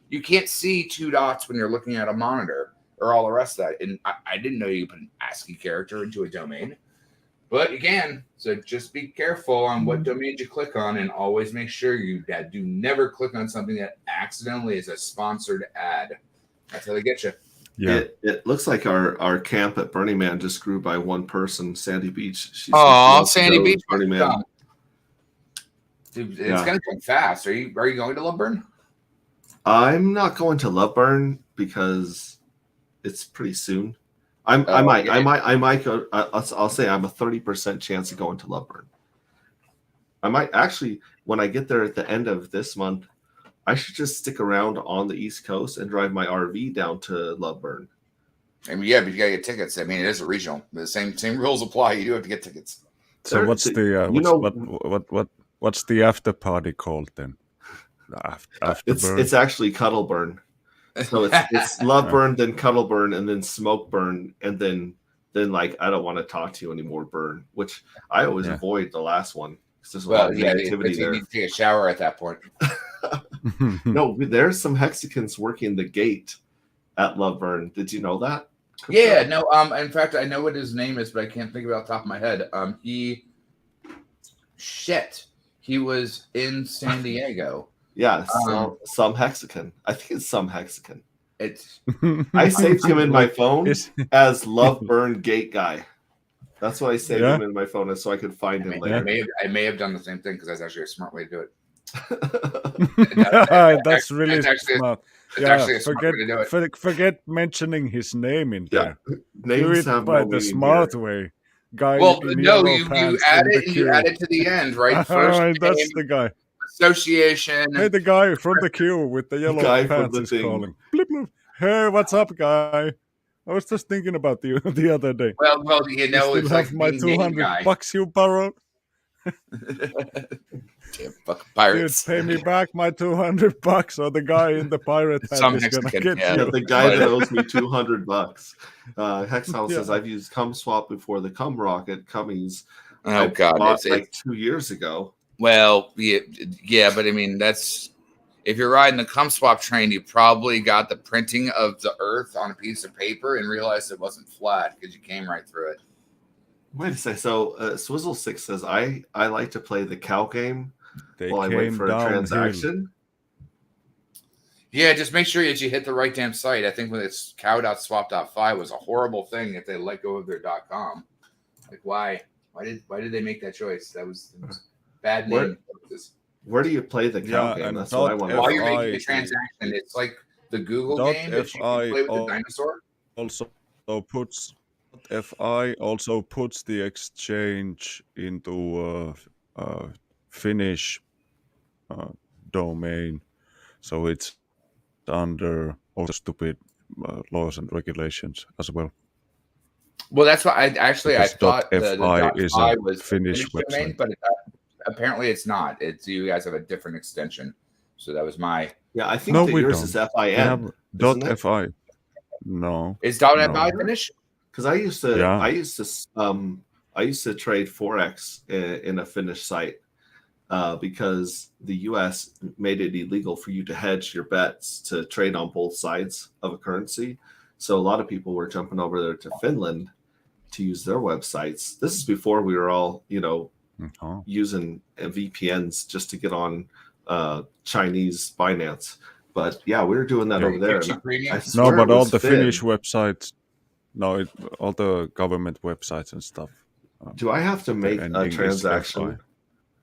you can't see 2 dots when you're looking at a monitor or all the rest of that. And I didn't know you could put an ASCII character into a domain. But you can, so just be careful on what domains you click on, and always make sure you do never click on something that accidentally is a sponsored ad. That's how they get you. Yeah, it looks like our camp at Burning Man just grew by one person, Sandy Beach. Sandy Beach, Burning Man. Dude, it's gonna come fast. Are you going to Loveburn? I'm not going to Loveburn because it's pretty soon. I might go. I'll say I'm a 30% chance of going to Loveburn. I might actually, when I get there at the end of this month, I should just stick around on the East Coast and drive my RV down to Loveburn. I mean, yeah, but you gotta get tickets. I mean, it is a regional. The same rules apply. You do have to get tickets. So what's the after party called then? It's actually Cuddleburn. So it's Loveburn, then Cuddleburn, and then Smokeburn, and then like I don't want to talk to you anymore, Burn, which I always avoid the last one because there's a lot of negativity there. You need to take a shower at that point. No, there's some Hexicans working the gate at Loveburn. Did you know that? Yeah, no. In fact, I know what his name is, but I can't think of it off the top of my head. He was in San Diego. Yeah, some Hexagon. I think it's some Hexagon. It's I saved him in my phone Is- as Love Burn Gate Guy. That's why I saved Yeah. him in my phone, so I could find him later. I may have done the same thing because that's actually a smart way to do it. That's really smart. It's actually a smart way to do it. Forget mentioning his name in there. Do Names it have by no the meaning smart here. way. Guy Well, in no, yellow you pants add from the it. You queue. add it to the end, right? First name, That's the guy. association. Hey, the guy from the queue with the yellow guy from pants the is thing. calling. Bloop, bloop. Hey, what's up, guy? I was just thinking about you the other day. Well, you You know, still it's have like my being game guy. $200 you borrowed? Damn fucking Dude, pirates. pay me back my $200 or the guy in the pirate hat Some is gonna Mexican, get yeah. Yeah, you. the guy that owes me $200. Hexhouse says Yeah. I've used CumSwap before the Cum Rocket Cummies. Oh God, bought it's like 2 years ago. well, yeah, but I mean, that's if you're riding the CumSwap train, you probably got the printing of the Earth on a piece of paper and realized it wasn't flat because you came right through it. Wait a second. So Swizzle6 says I like to play the cow game They while I wait came for a downhill. transaction. Yeah, just make sure that you hit the right damn site. I think when it's cow.swap.fi was a horrible thing if they let go of their .com. Like why did they make that choice? That was bad name. Where do you play the cow Yeah, game? and That's what I want to While know. you're making a FI transaction, it's like the Google Dot game that you can play with the dinosaur. FI also puts the exchange into Finnish domain, so it's under all the stupid laws and regulations as well. Well, that's what I Because thought the .fi is a .fi was Finnish domain, website. but apparently it's not. It's you guys have a different extension. So that was my. Yeah, I think No, that we yours don't. is We FIN. have isn't it? .fi. No. Is .fi No. Finnish? Because I used to Yeah. I used to trade Forex in a Finnish site because the U.S. made it illegal for you to hedge your bets to trade on both sides of a currency. So a lot of people were jumping over there to Finland to use their websites. This is before we were all, using VPNs just to get on Chinese Binance. But yeah, we were doing that over there. No, but all the Finnish websites, all the government websites and stuff. Do I have to make and a English transaction FI.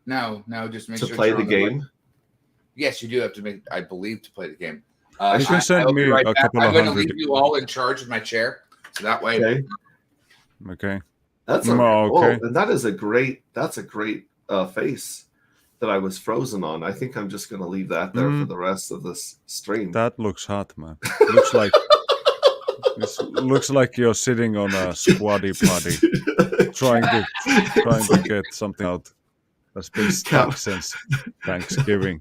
No, just make to sure play you're the on game? right- Yes, you do have to make. I believe to play the game. You can send I'll be me right a back. couple I'm of going to hundred. leave you all in charge of my chair, so that way. Okay. Okay. That's okay. And that is a great face that I was frozen on. I think I'm just going to leave that there for the rest of this stream. That looks hot, man. Looks like you're sitting on a squatty potty, trying to get something out that's been stuck since Thanksgiving.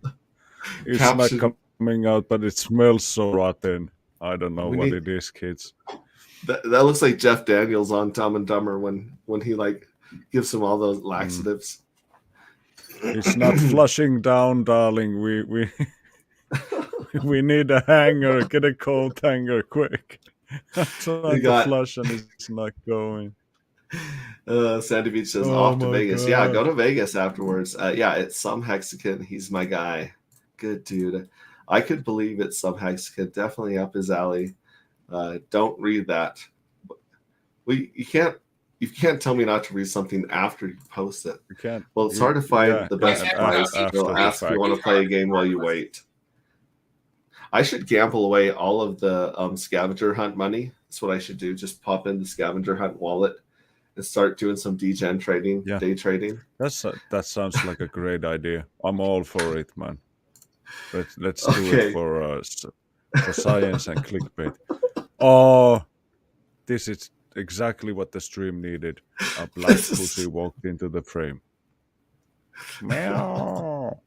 It's not coming out, but it smells so rotten. I don't know what it is, kids. That looks like Jeff Daniels on Dumb and Dumber when he gives him all those laxatives. It's not flushing down, darling. We need a hanger. Get a cold hanger quick. I'm trying to flush and it's not going. Sandy Beach says off to Vegas. God. Yeah, go to Vegas afterwards. It's some Hexagon. He's my guy. Good dude. I could believe it's some Hexagon. Definitely up his alley. Don't read that. You can't tell me not to read something after you post it. You can't. Well, it's hard to find the best price. They'll ask if you want to play a game while you wait. I should gamble away all of the scavenger hunt money. That's what I should do. Just pop in the scavenger hunt wallet and start doing some degen trading, day trading. That sounds like a great idea. I'm all for it, man. Let's do it for science and clickbait. Oh, this is exactly what the stream needed. A black pussy walked into the frame. Meow.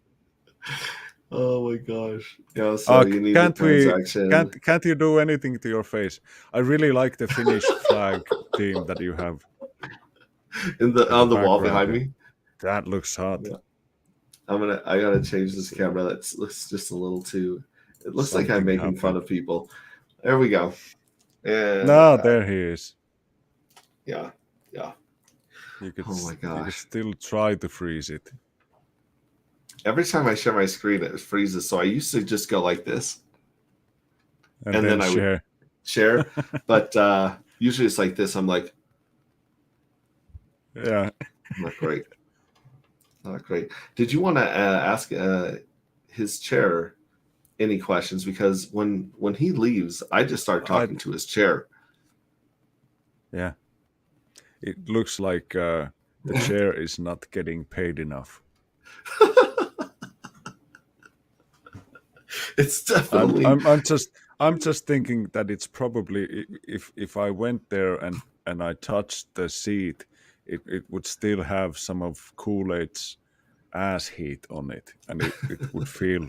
Oh my gosh! Yeah, so you need a transaction. Can't you do anything to your face? I really like the Finnish flag theme that you have on the wall behind me. That looks hot. Yeah. I gotta change this camera. That looks just a little too. It looks like I'm making fun of people. There we go. And No, there he is. yeah. You could, Oh my you could gosh. still try to freeze it. Every time I share my screen, it freezes. So I used to just go like this, And and then I would share. share. But usually it's like this. I'm like, Yeah. not great. Not great. Did you want to ask his chair any questions? Because when he leaves, I just start talking to his chair. Yeah. It looks like the chair is not getting paid enough. It's definitely. I'm just thinking that it's probably if I went there and I touched the seat, it would still have some of Koolaid's ass heat on it, and it would feel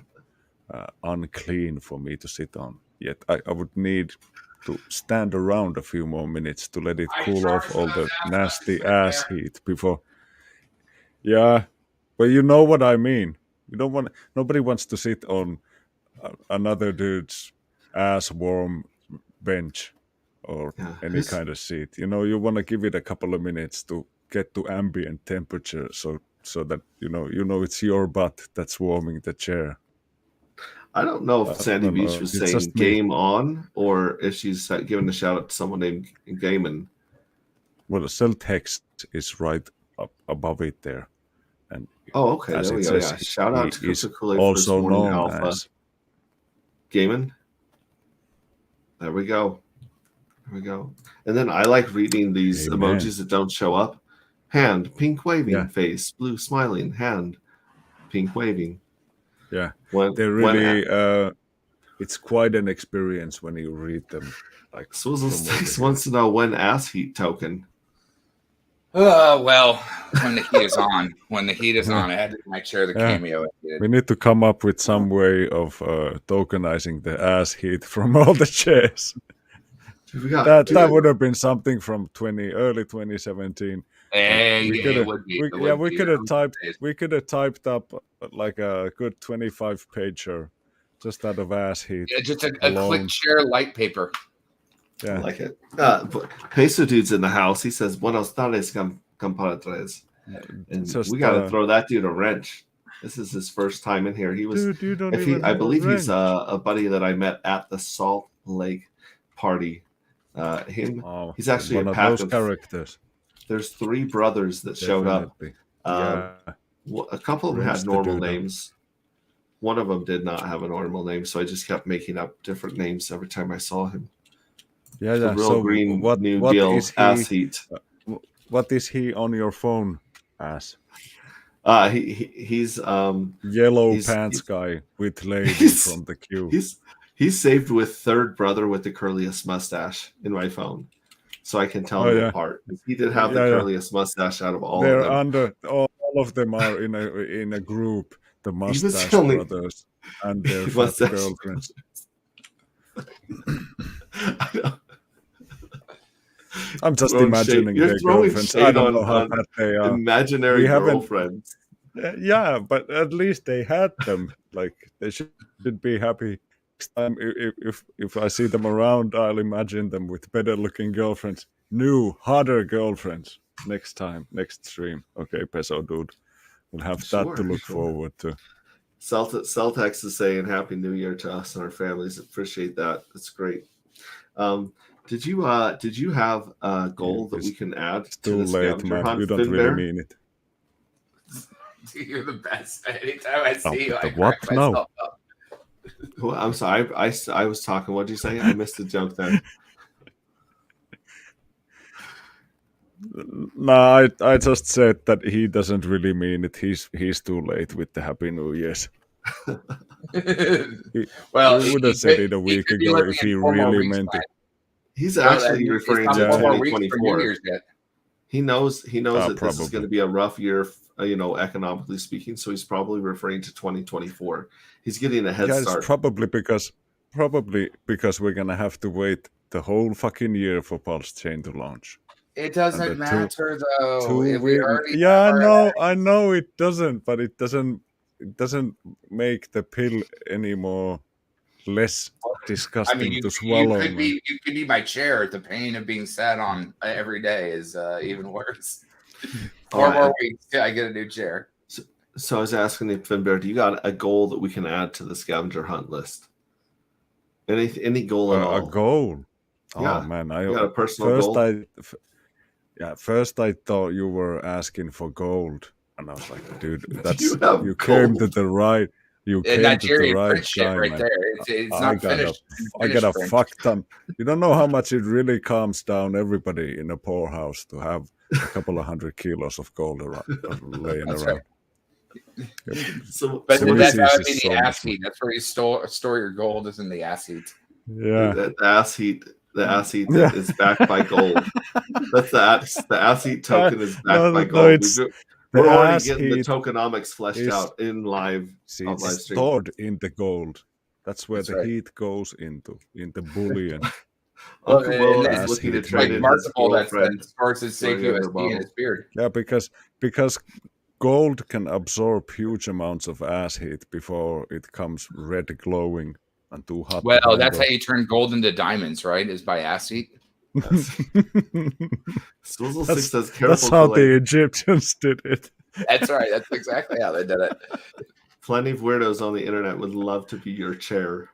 unclean for me to sit on. Yet I would need to stand around a few more minutes to let it cool off all the nasty ass heat before. Yeah, but you know what I mean. You don't want. Nobody wants to sit on another dude's ass warm bench or any kind of seat. You know, you want to give it a couple of minutes to get to ambient temperature, so that you know it's your butt that's warming the chair. I don't know if Sandy Beach was saying game on or if she's giving a shout out to someone named Gaiman. Well, the cell text is right up above it there. And okay, there we go. Yeah, shout out to KryptoKoolaid for supporting Alpha. Gaiman. There we go. And then I like reading these emojis that don't show up. Hand, pink waving, face, blue smiling, hand, pink waving. Yeah, they're really. It's quite an experience when you read them. Like Swizzle Sticks wants to know when ass heat token. Well, when the heat is on. When the heat is on, I had to make sure the cameo. We need to come up with some way of tokenizing the ass heat from all the chairs. That would have been something from early 2017. We could have typed up like a good 25-pager just out of ass heat. Yeah, just a quick share light paper. Yeah, I like it. Peso Dude's in the house. He says, "Buenos tardes, compadres." And we got to throw that dude a wrench. This is his first time in here. He was, I believe he's a buddy that I met at the Salt Lake party. He's actually one of those characters. There's 3 brothers that showed up. A couple of them had normal names. One of them did not have a normal name, so I just kept making up different names every time I saw him. Yeah. Real so green New Deal ass heat. What is he on your phone as? He's yellow pants guy with lady from the queue. He's saved with third brother with the curliest mustache in my phone, so I can tell them apart. He did have the curliest mustache out of all of them. All of them are in a group. The mustache brothers and their fat girlfriends. I'm just imagining their girlfriends. I don't know how fat they are. Imaginary girlfriends. Yeah, but at least they had them. Like they should be happy. Next time, if I see them around, I'll imagine them with better looking girlfriends, new, hotter girlfriends. Next stream. Okay, Peso Dude. We'll have that to look forward to. Celtex is saying Happy New Year to us and our families. Appreciate that. That's great. Did you have a goal that we can add to the scavenger hunt? You don't really mean it. You're the best. Anytime I see you, I what? No. Well, I'm sorry. I was talking. What did you say? I missed the joke there. No, I just said that he doesn't really mean it. He's too late with the Happy New Year's. Well, he would have said it a week ago if he really meant it. He's actually referring to 2024. He knows that this is going to be a rough year, economically speaking. So he's probably referring to 2024. He's getting a head start. It's probably because we're going to have to wait the whole fucking year for Pulse Chain to launch. It doesn't matter though. I know it doesn't, but it doesn't make the pill any more less I disgusting mean, to swallow. you could be my chair. The pain of being sat on every day is even worse. 4 more weeks till I get a new chair. So I was asking you, Finbear, do you got a goal that we can add to the scavenger hunt list? Any goal at all? A goal? Yeah. Oh man, You got a personal goal? First I thought you were asking for gold, and I was like, dude, that's you came gold? to the right. You came Nigerian to the right print shit guy, right man. there. It's not finished. I got a fuck ton. You don't know how much it really calms down everybody in a poorhouse to have a couple of 100 kilos of gold laying That's around. Right. So, But so that's how is it'd be the so ass much heat. That's where you store your gold, is in the ass heat. Yeah, the ass heat that is backed by gold. That's the ass heat token is backed by gold. We're already getting the tokenomics fleshed out in live. See, it's stored in the gold. That's where the heat goes into bullion. Uncle Will is looking to trade in his girlfriend. That stores his safe USD in his beard. Yeah, because gold can absorb huge amounts of ass heat before it comes red glowing and too hot. Well, that's how you turn gold into diamonds, right? Is by ass heat. That's how the Egyptians did it. That's right. That's exactly how they did it. Plenty of weirdos on the internet would love to be your chair.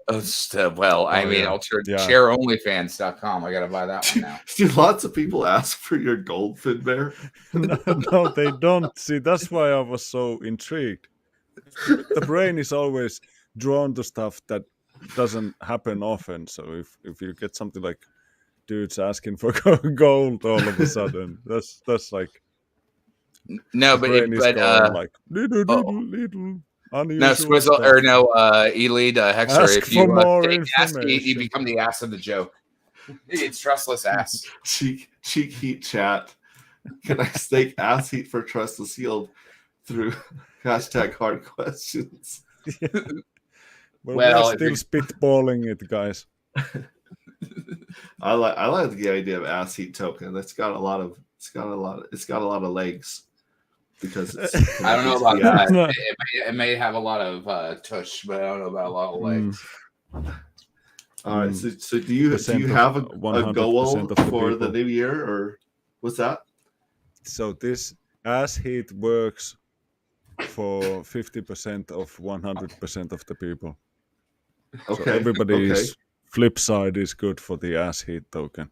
Well, I mean, I'll turn chaironlyfans.com. I got to buy that one now. Do lots of people ask for your gold, Finbear? No, they don't. See, that's why I was so intrigued. The brain is always drawn to stuff that doesn't happen often. So if you get something like dudes asking for gold all of a sudden, that's like no, but like little unusual no Swizzle stuff. or no Elite Hexer. Ask if you for more take ass heat, you information. become the ass of the joke. It's trustless ass. Cheek heat chat. Can I stake ass heat for trustless yield through hashtag hard questions? Well, we're still spitballing it, guys. I like the idea of ass heat token. It's got a lot of legs because I don't know about that. It may have a lot of tush, but I don't know about a lot of legs. All right. So do you have a goal for the new year, or what's that? So this ass heat works for 50% of 100% of the people. Okay. So everybody's flip side is good for the ass heat token,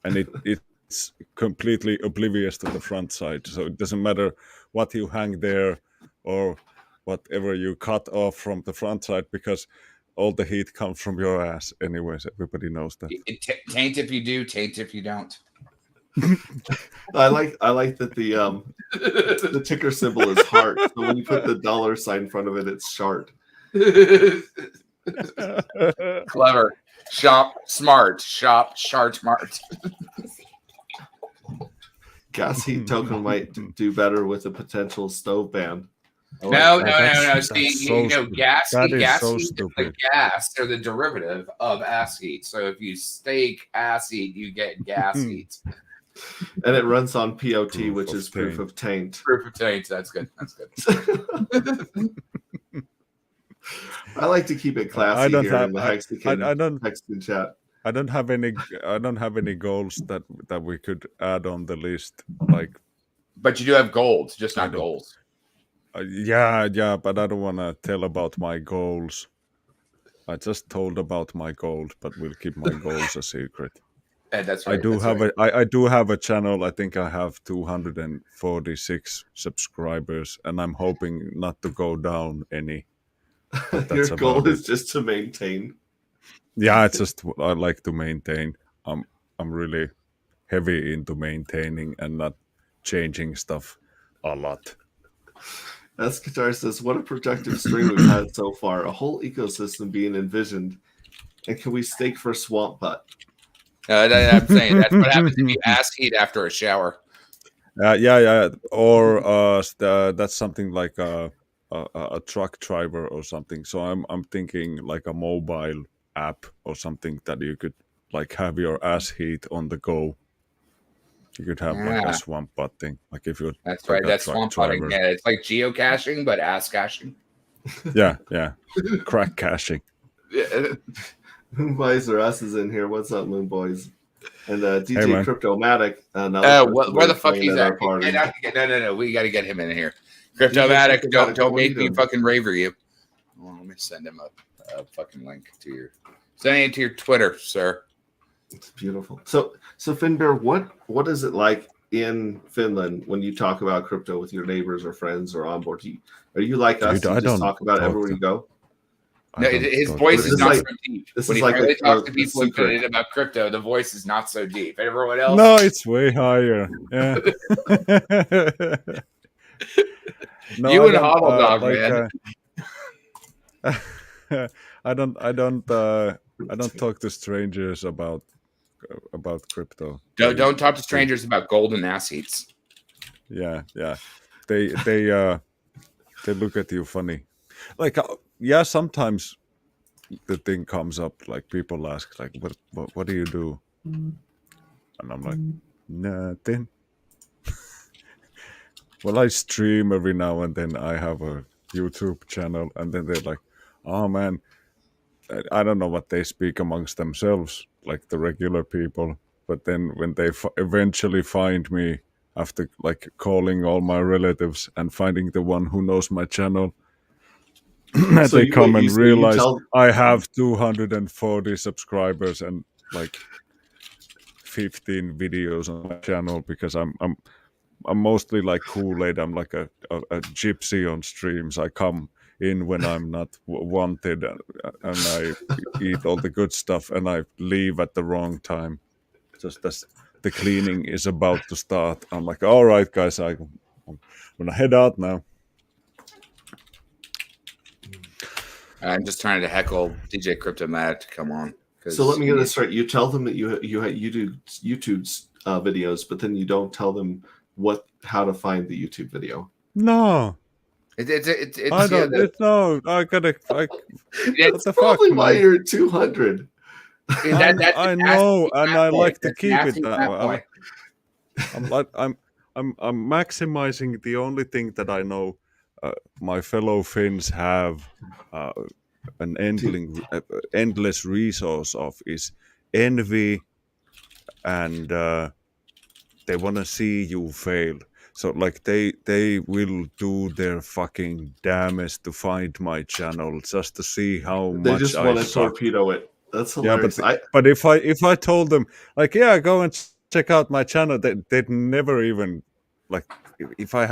and it's completely oblivious to the front side. So it doesn't matter what you hang there or whatever you cut off from the front side, because all the heat comes from your ass anyways. Everybody knows that. Taint if you do, taint if you don't. I like that the ticker symbol is heart. So when you put the $ in front of it, it's shart. Clever. Shop smart. Shop shart smart. Gas heat token might do better with a potential stove ban. No. See, gas heat, stupid. the gas or the derivative of ass heat. So if you stake ass heat, you get gas heat. And it runs on POT, which is proof of taint. Proof of taint. That's good. I like to keep it classy here in the Hexagon chat. I don't have any goals that we could add on the list. Like, but you do have gold, just not goals. Yeah, but I don't want to tell about my goals. I just told about my gold, but we'll keep my goals a secret. That's right. I do have a channel. I think I have 246 subscribers, and I'm hoping not to go down any. Your goal is just to maintain. Yeah, it's just I like to maintain. I'm really heavy into maintaining and not changing stuff a lot. As Qatar says, what a productive stream we've had so far. A whole ecosystem being envisioned. And can we stake for Swamp Butt? I'm saying that's what happens if you ass heat after a shower. Yeah. Or that's something like a truck driver or something. So I'm thinking like a mobile app or something that you could like have your ass heat on the go. You could have like a swamp butt thing. Like if you're that's right. That's swamp butting. Yeah, it's like geocaching, but ass caching. Yeah, crack caching. Yeah. Moon Boys or us is in here. What's up, Moon Boys? And DJ man. Cryptomatic. Where the fuck he's at? Party. No. We got to get him in here. Cryptomatic, don't make me fucking raver you. Well, let me send him a fucking link to your. Sending it to your Twitter, sir. It's beautiful. So Finbear, what is it like in Finland when you talk about crypto with your neighbors or friends or onboard? Are you like us? Dude, you just talk about it everywhere you go? No, his voice is not so deep. When he really talks to people secret about crypto, the voice is not so deep. Everyone else, no, it's way higher. Yeah. No, you and Hobble Dog, man. I don't talk to strangers about crypto. Don't talk to strangers about golden assets. Yeah. They look at you funny. Like sometimes the thing comes up, like people ask, like, what do you do? And I'm like, nothing. Well, I stream every now and then. I have a YouTube channel, and then they're like, oh man, I don't know what they speak amongst themselves, like the regular people. But then when they eventually find me after like calling all my relatives and finding the one who knows my channel, they come and realize I have 240 subscribers and like 15 videos on my channel, because I'm mostly like Kool-Aid. I'm like a gypsy on streams. I come in when I'm not wanted, and I eat all the good stuff, and I leave at the wrong time, just as the cleaning is about to start. I'm like, all right, guys, I'm gonna head out now. I'm just trying to heckle DJ Cryptomatic to come on. So let me get this straight. You tell them that you do YouTube videos, but then you don't tell them how to find the YouTube video. No. It's no. I gotta. It's probably why you're at 200. I know, and I like to keep it that way. I'm maximizing the only thing that I know. My fellow Finns have an endless resource of is envy, and they want to see you fail. So like they will do their fucking damnest to find my channel just to see how much they just want to torpedo it. That's hilarious. Yeah, but if I told them like, yeah, go and check out my channel, they'd never even like. If I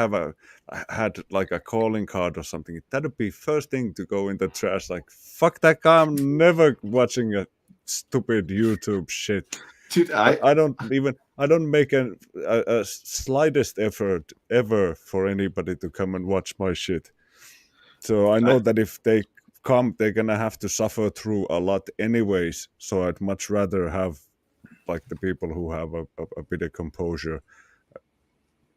had like a calling card or something, that'd be first thing to go in the trash. Like, fuck that guy, I'm never watching a stupid YouTube shit. Dude, I don't make a slightest effort ever for anybody to come and watch my shit. So I know that if they come, they're gonna have to suffer through a lot anyways. So I'd much rather have like the people who have a bit of composure.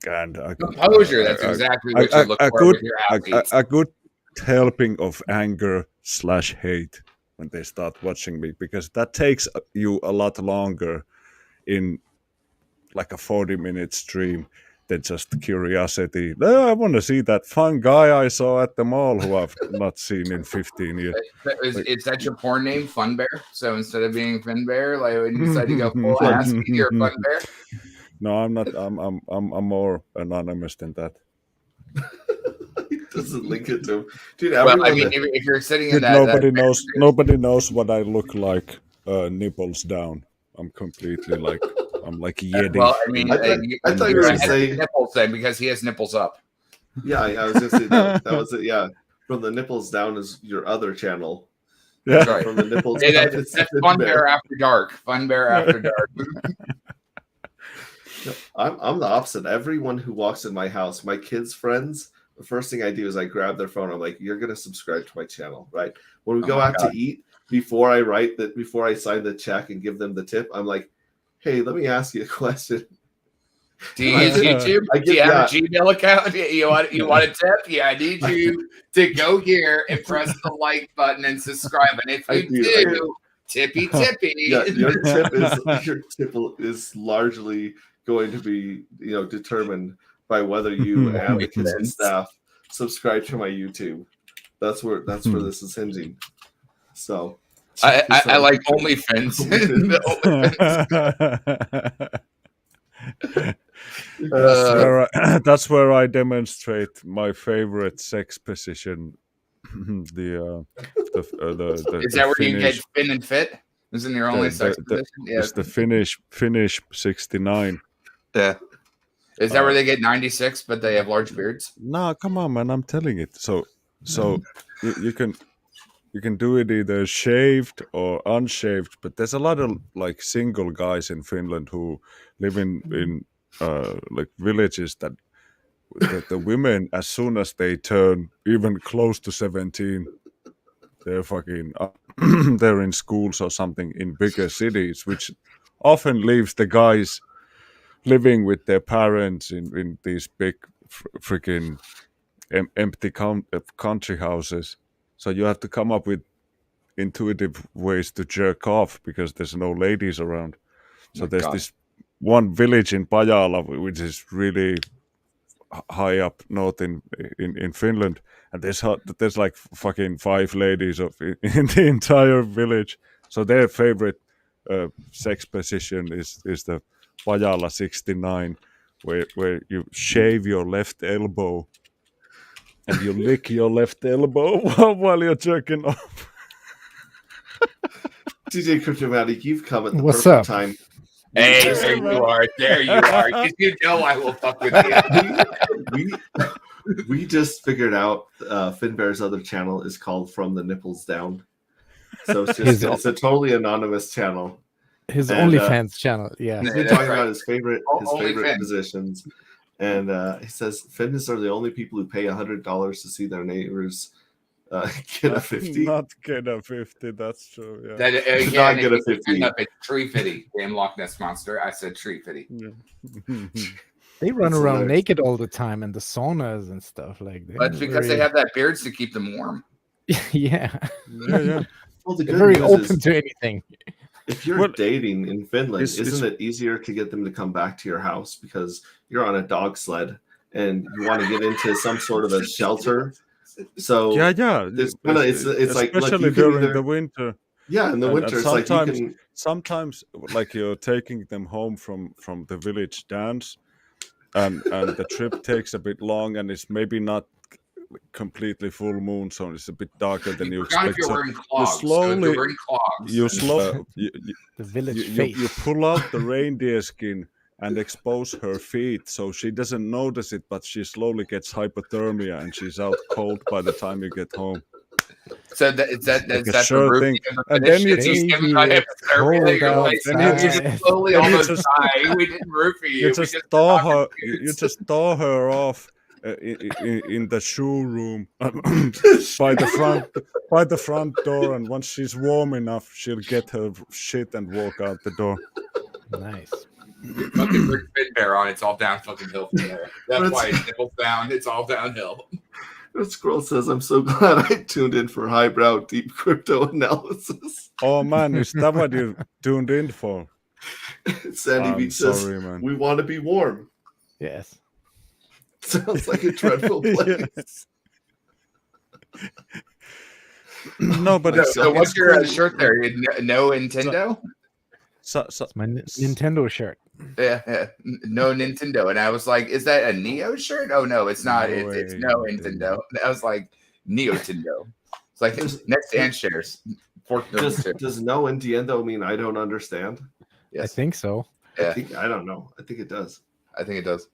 And composure, that's exactly what you look for with your athletes. A good helping of anger / hate when they start watching me, because that takes you a lot longer in like a 40-minute stream than just curiosity. Oh, I want to see that fun guy I saw at the mall who I've not seen in 15 years. Is that your porn name, Fun Bear? So instead of being Finn Bear, like when you decide to go full ass, you're Fun Bear? No, I'm not. I'm more anonymous than that. He doesn't link it to him, dude. Well, I mean, if you're sitting in that, nobody knows what I look like. Nipples down. I'm completely like I'm like Yeti. Well, I mean, I thought you were going to say nipples then, because he has nipples up. Yeah, I was going to say that was it. Yeah, from the nipples down is your other channel. Yeah, that's right. From the nipples. That's Fun Bear After Dark. Fun Bear After Dark. I'm the opposite. Everyone who walks in my house, my kids' friends, the first thing I do is I grab their phone. I'm like, you're going to subscribe to my channel, right? When we go out to eat, before I sign the check and give them the tip, I'm like, hey, let me ask you a question. Do you use YouTube? Do you have a Gmail account? You want a tip? Yeah, I need you to go here and press the like button and subscribe. And if you do, tippy. Yeah, your tip is largely going to be, determined by whether you and the kitchen staff subscribe to my YouTube. That's where this is hinging. So I like OnlyFans. The OnlyFans. That's where I demonstrate my favorite sex position. Is that where you get fin and fit? Isn't your only sex position? Yeah. It's the Finnish 69. Yeah. Is that where they get 96, but they have large beards? No, come on, man! I'm telling it. So you can do it either shaved or unshaved, but there's a lot of like single guys in Finland who live in like villages that the women, as soon as they turn even close to 17, they're fucking they're in schools or something in bigger cities, which often leaves the guys living with their parents in these big freaking empty country houses. So you have to come up with intuitive ways to jerk off because there's no ladies around. So there's this one village in Pajala, which is really high up north in Finland, and there's like fucking 5 ladies in the entire village. So their favorite sex position is the Pajala 69, where you shave your left elbow and you lick your left elbow while you're jerking off. DJ Cryptomatic, you've come at the What's perfect up? time. Hey, there you are. There you are. You know I will fuck with you. We just figured out Finbear's other channel is called From the Nipples Down. So it's a totally anonymous channel. His OnlyFans channel, yeah. He's been talking about his favorite positions. And he says Finns are the only people who pay $100 to see their neighbors get a 50. Not get a 50, that's true. Yeah. That, not get a 50. It's tree fitty. Damn Loch Ness monster. I said tree fitty. Yeah. They run around naked all the time in the saunas and stuff like that. But because they have that beards to keep them warm. Yeah. Well, the they're very open to anything. If you're dating in Finland, isn't it easier to get them to come back to your house because you're on a dog sled and you want to get into some sort of a shelter? So yeah, it's like especially during the winter. Yeah, in the winter, it's like you can... sometimes like you're taking them home from the village dance, and the trip takes a bit long, and it's maybe not completely full moon, so it's a bit darker than you expect. You're wearing clogs. You pull out the reindeer skin and expose her feet, so she doesn't notice it, but she slowly gets hypothermia and she's out cold by the time you get home. So that's a sure thing. And then you just slowly almost die. We didn't roofie you. You just thaw her off in the shoe room by the front door, and once she's warm enough, she'll get her shit and walk out the door. Nice. Fucking Rick Finbear on, it's all down fucking hill from there. That's why it's nipples down. It's all downhill. The scroll says, "I'm so glad I tuned in for highbrow deep crypto analysis." Oh man, is that what you tuned in for? Sandy Beach says, man. "We want to be warm." Yes. Sounds like a dreadful place. No, but so what's your shirt there? No Nintendo? It's my Nintendo shirt. Yeah, no Nintendo. And I was like, is that a Neo shirt? Oh no, it's not. It's no Nintendo. I was like, Neo-Tendo. It's like next to ant shares. Does no Nintendo mean I don't understand? Yes. I think so. Yeah. I don't know. I think it does. I think it does.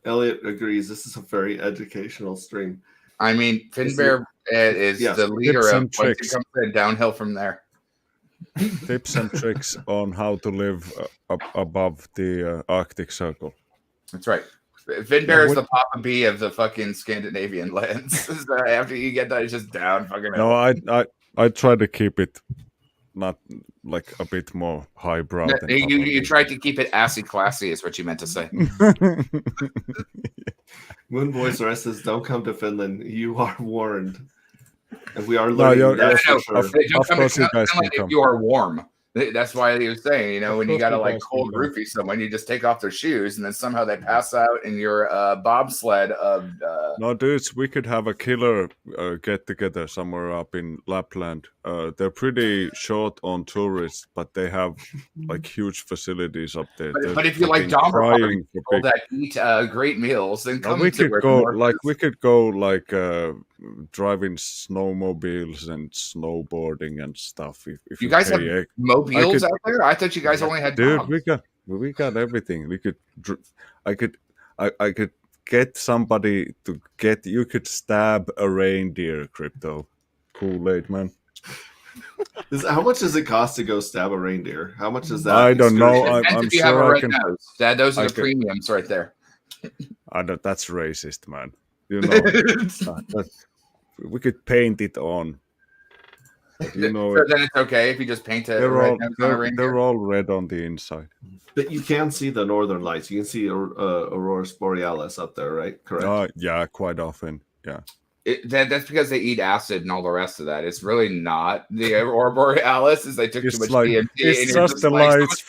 Elliot agrees. This is a very educational stream. I mean, Finbear is the leader of once it comes to downhill from there. Tips and tricks on how to live above the Arctic Circle. That's right. Finbear is the Papa B of the fucking Scandinavian lands. So after you get that, it's just down fucking. No, I try to keep it not like a bit more highbrow. No, you tried to keep it assy classy, is what you meant to say. Moon Voice Rest says, "Don't come to Finland. You are warned." And we are learning. Of course, you guys can come. If you are warm. That's why he was saying, you know, Of when you course got to you like guys cold do that. roofie someone, you just take off their shoes and then somehow they pass out in your bobsled of. No, dudes, we could have a killer get together somewhere up in Lapland. They're pretty short on tourists, but they have like huge facilities up there. They're But if you like fucking Dahmer party crying for people big. that eat great meals, then No, come we to could where the go north like is. we could go like driving snowmobiles and snowboarding and stuff. If You guys have pay mobiles out there? I thought you guys only had dude, dogs. we got everything. We could, I could get somebody to get. You could stab a reindeer, KryptoKoolaid, man. How much does it cost to go stab a reindeer? How much is that? I don't know. excursion? Depends I'm if you have a sure I red can. nose. Those are the premiums right there. I don't, that's racist, man. You know, we could paint it on. But you know, So then it's okay if you just paint a red nose on a reindeer. they're all red on the inside. But you can see the northern lights. You can see Aurora Borealis up there, right? Correct. Yeah, quite often. Yeah. That's because they eat acid and all the rest of that. It's really not the Aurora Borealis. Is they took It's too much like- DMT. it's and you're just the lights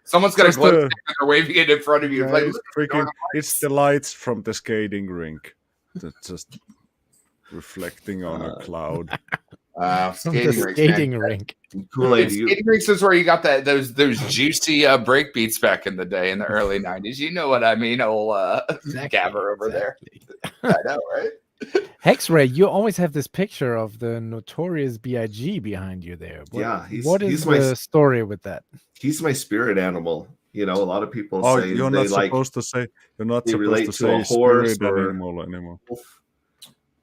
someone's got a just glimpse the- and they're waving it in front of you. Yeah, Like, it's look, freaking, it's the lights from the skating rink that's just reflecting on a cloud. From the skating rink. Kool-Aid, Skating rinks is where you got those juicy break beats back in the day in the early 90s. You know what I mean, old Gabber over there. I know, right? Hexray, you always have this picture of the notorious B.I.G. behind you there. What is the story with that? He's my spirit animal. You know, a lot of people say you're they not supposed to say you're not they supposed relate to to say a horse spirit or animal anymore.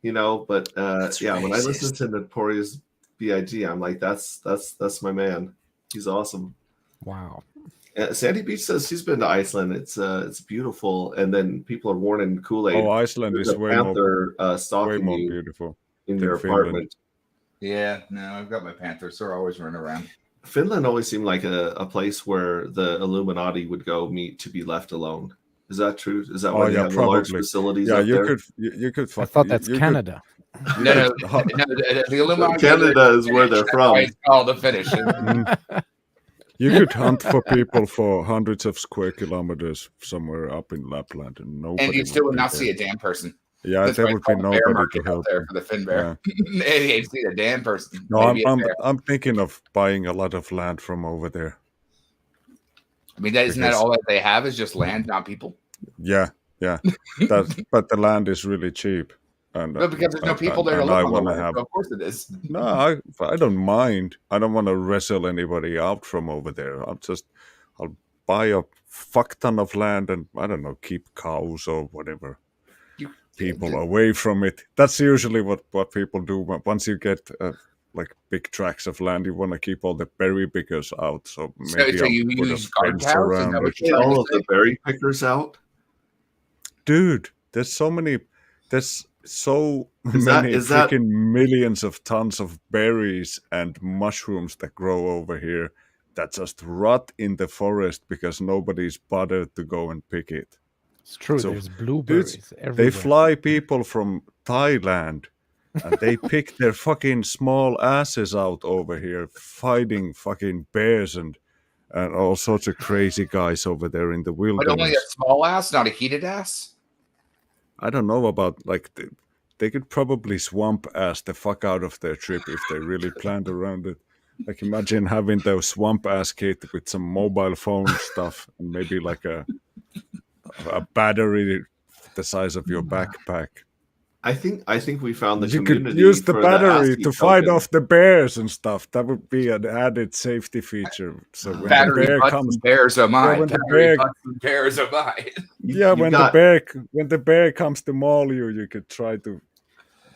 you know, but yeah, when I listen racist. to Notorious B.I.G., I'm like, that's my man. He's awesome. Wow. Sandy Beach says she's been to Iceland. It's beautiful, and then people are warning Kool-Aid. Oh, Iceland there's is a way panther more stalking you beautiful in than your Finland. apartment. Yeah, no, I've got my Panthers. They're always running around. Finland always seemed like a place where the Illuminati would go meet to be left alone. Is that true? Is that why they have the large facilities yeah, up you there? you could. I thought that's Canada. No, the Illuminati. Canada is where they're from. It's called the finish. You could hunt for people for hundreds of square kilometers somewhere up in Lapland, and nobody. And you still would not there. see a damn person. Yeah, That's there why would it's be called the bear nobody market to out help. there for the fin bear. Yeah. And you ain't see a damn person. No, Maybe a bear. I'm thinking of buying a lot of land from over there. I mean, isn't that all that they have is just land, not people? Yeah. But the land is really cheap. And No, because there's no people there to and I live on the want to land. have. Of course it is. No, I don't mind. I don't want to wrestle anybody out from over there. I'll buy a fuck ton of land and I don't know, keep cows or whatever. People away from it. That's usually what people do. Once you get like big tracts of land, you want to keep all the berry pickers out. So maybe so I'll you put use a garden fence cows? around it. Get all of the berry pickers out. Dude, there's so many Is that- freaking millions of tons of berries and mushrooms that grow over here that just rot in the forest because nobody's bothered to go and pick it. It's true. So, There's blueberries everywhere. They fly people from Thailand and they pick their fucking small asses out over here fighting fucking bears and all sorts of crazy guys over there in the But wilderness. only a small ass, not a heated ass? I don't know about, like, they could probably swamp ass the fuck out of their trip if they really planned around it. Like, imagine having those swamp ass kit with some mobile phone stuff and maybe like a battery the size of your backpack. I think we found the You community. could use the for battery ASCII to fight token. off the bears and stuff. That would be an added safety feature. So when Battery the bear butts comes, and bears are mine. when the Battery bear- butts and bears are mine. yeah, You've when got- the bear comes to maul you, you could try to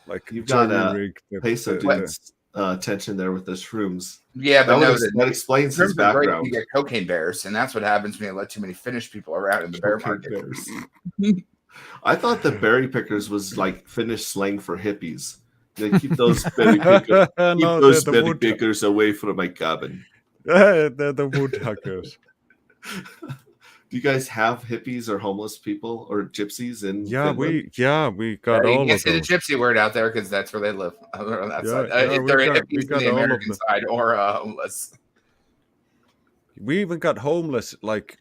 like You've got, jerry-rig the- pay some the- attention there with the shrooms. Yeah, but That explains his shrooms are great if background. you get cocaine bears, and that's what happens when you let too many Finnish people around in the bear Cocaine market. bears. I thought the berry pickers was like Finnish slang for hippies. They keep those berry pickers, No, those they're the berry wood- pickers away from my cabin. they're the woodhackers. Do you guys have hippies or homeless people or gypsies in Finland? we got You all can't of say the those. gypsy word out there because that's where they live. On that Yeah, side. yeah, If we they're got- hippies we on got the all of American them. side or homeless. We even got homeless, like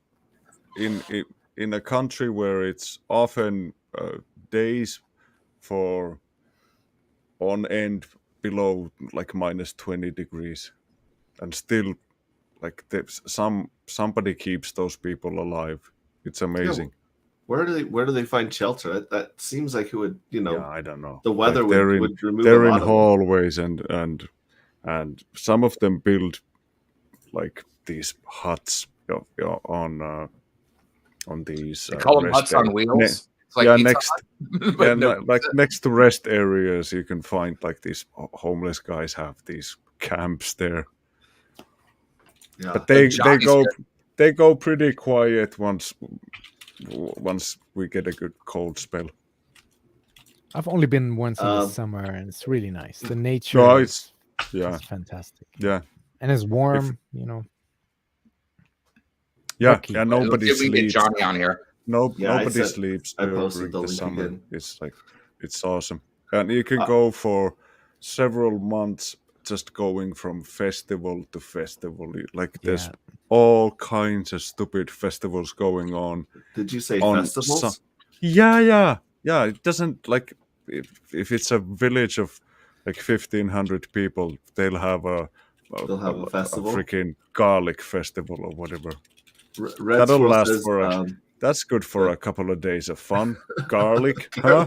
in a country where it's often days for on end below like minus 20 degrees, and still like somebody keeps those people alive. It's amazing. Yeah. Where do they find shelter? That seems like it would, I don't know. The weather like would remove they're a in lot of hallways and some of them build like these huts on these They call them huts on wheels. It's like next to rest areas, you can find like these homeless guys have these camps there. Yeah. But they go pretty quiet once we get a good cold spell. I've only been once in the summer, and it's really nice. The nature is fantastic. Yeah. And it's warm, Yeah, yeah. Nobody sleeps. We get Johnny on here. Nobody sleeps during the summer. Again. It's awesome, and you can go for several months just going from festival to festival. Like there's all kinds of stupid festivals going on. Did you say festivals? Yeah. It doesn't like if it's a village of like 1,500 people, they'll have a festival, a freaking garlic festival or whatever. That'll last for that's good for a couple of days of fun. Garlic, huh?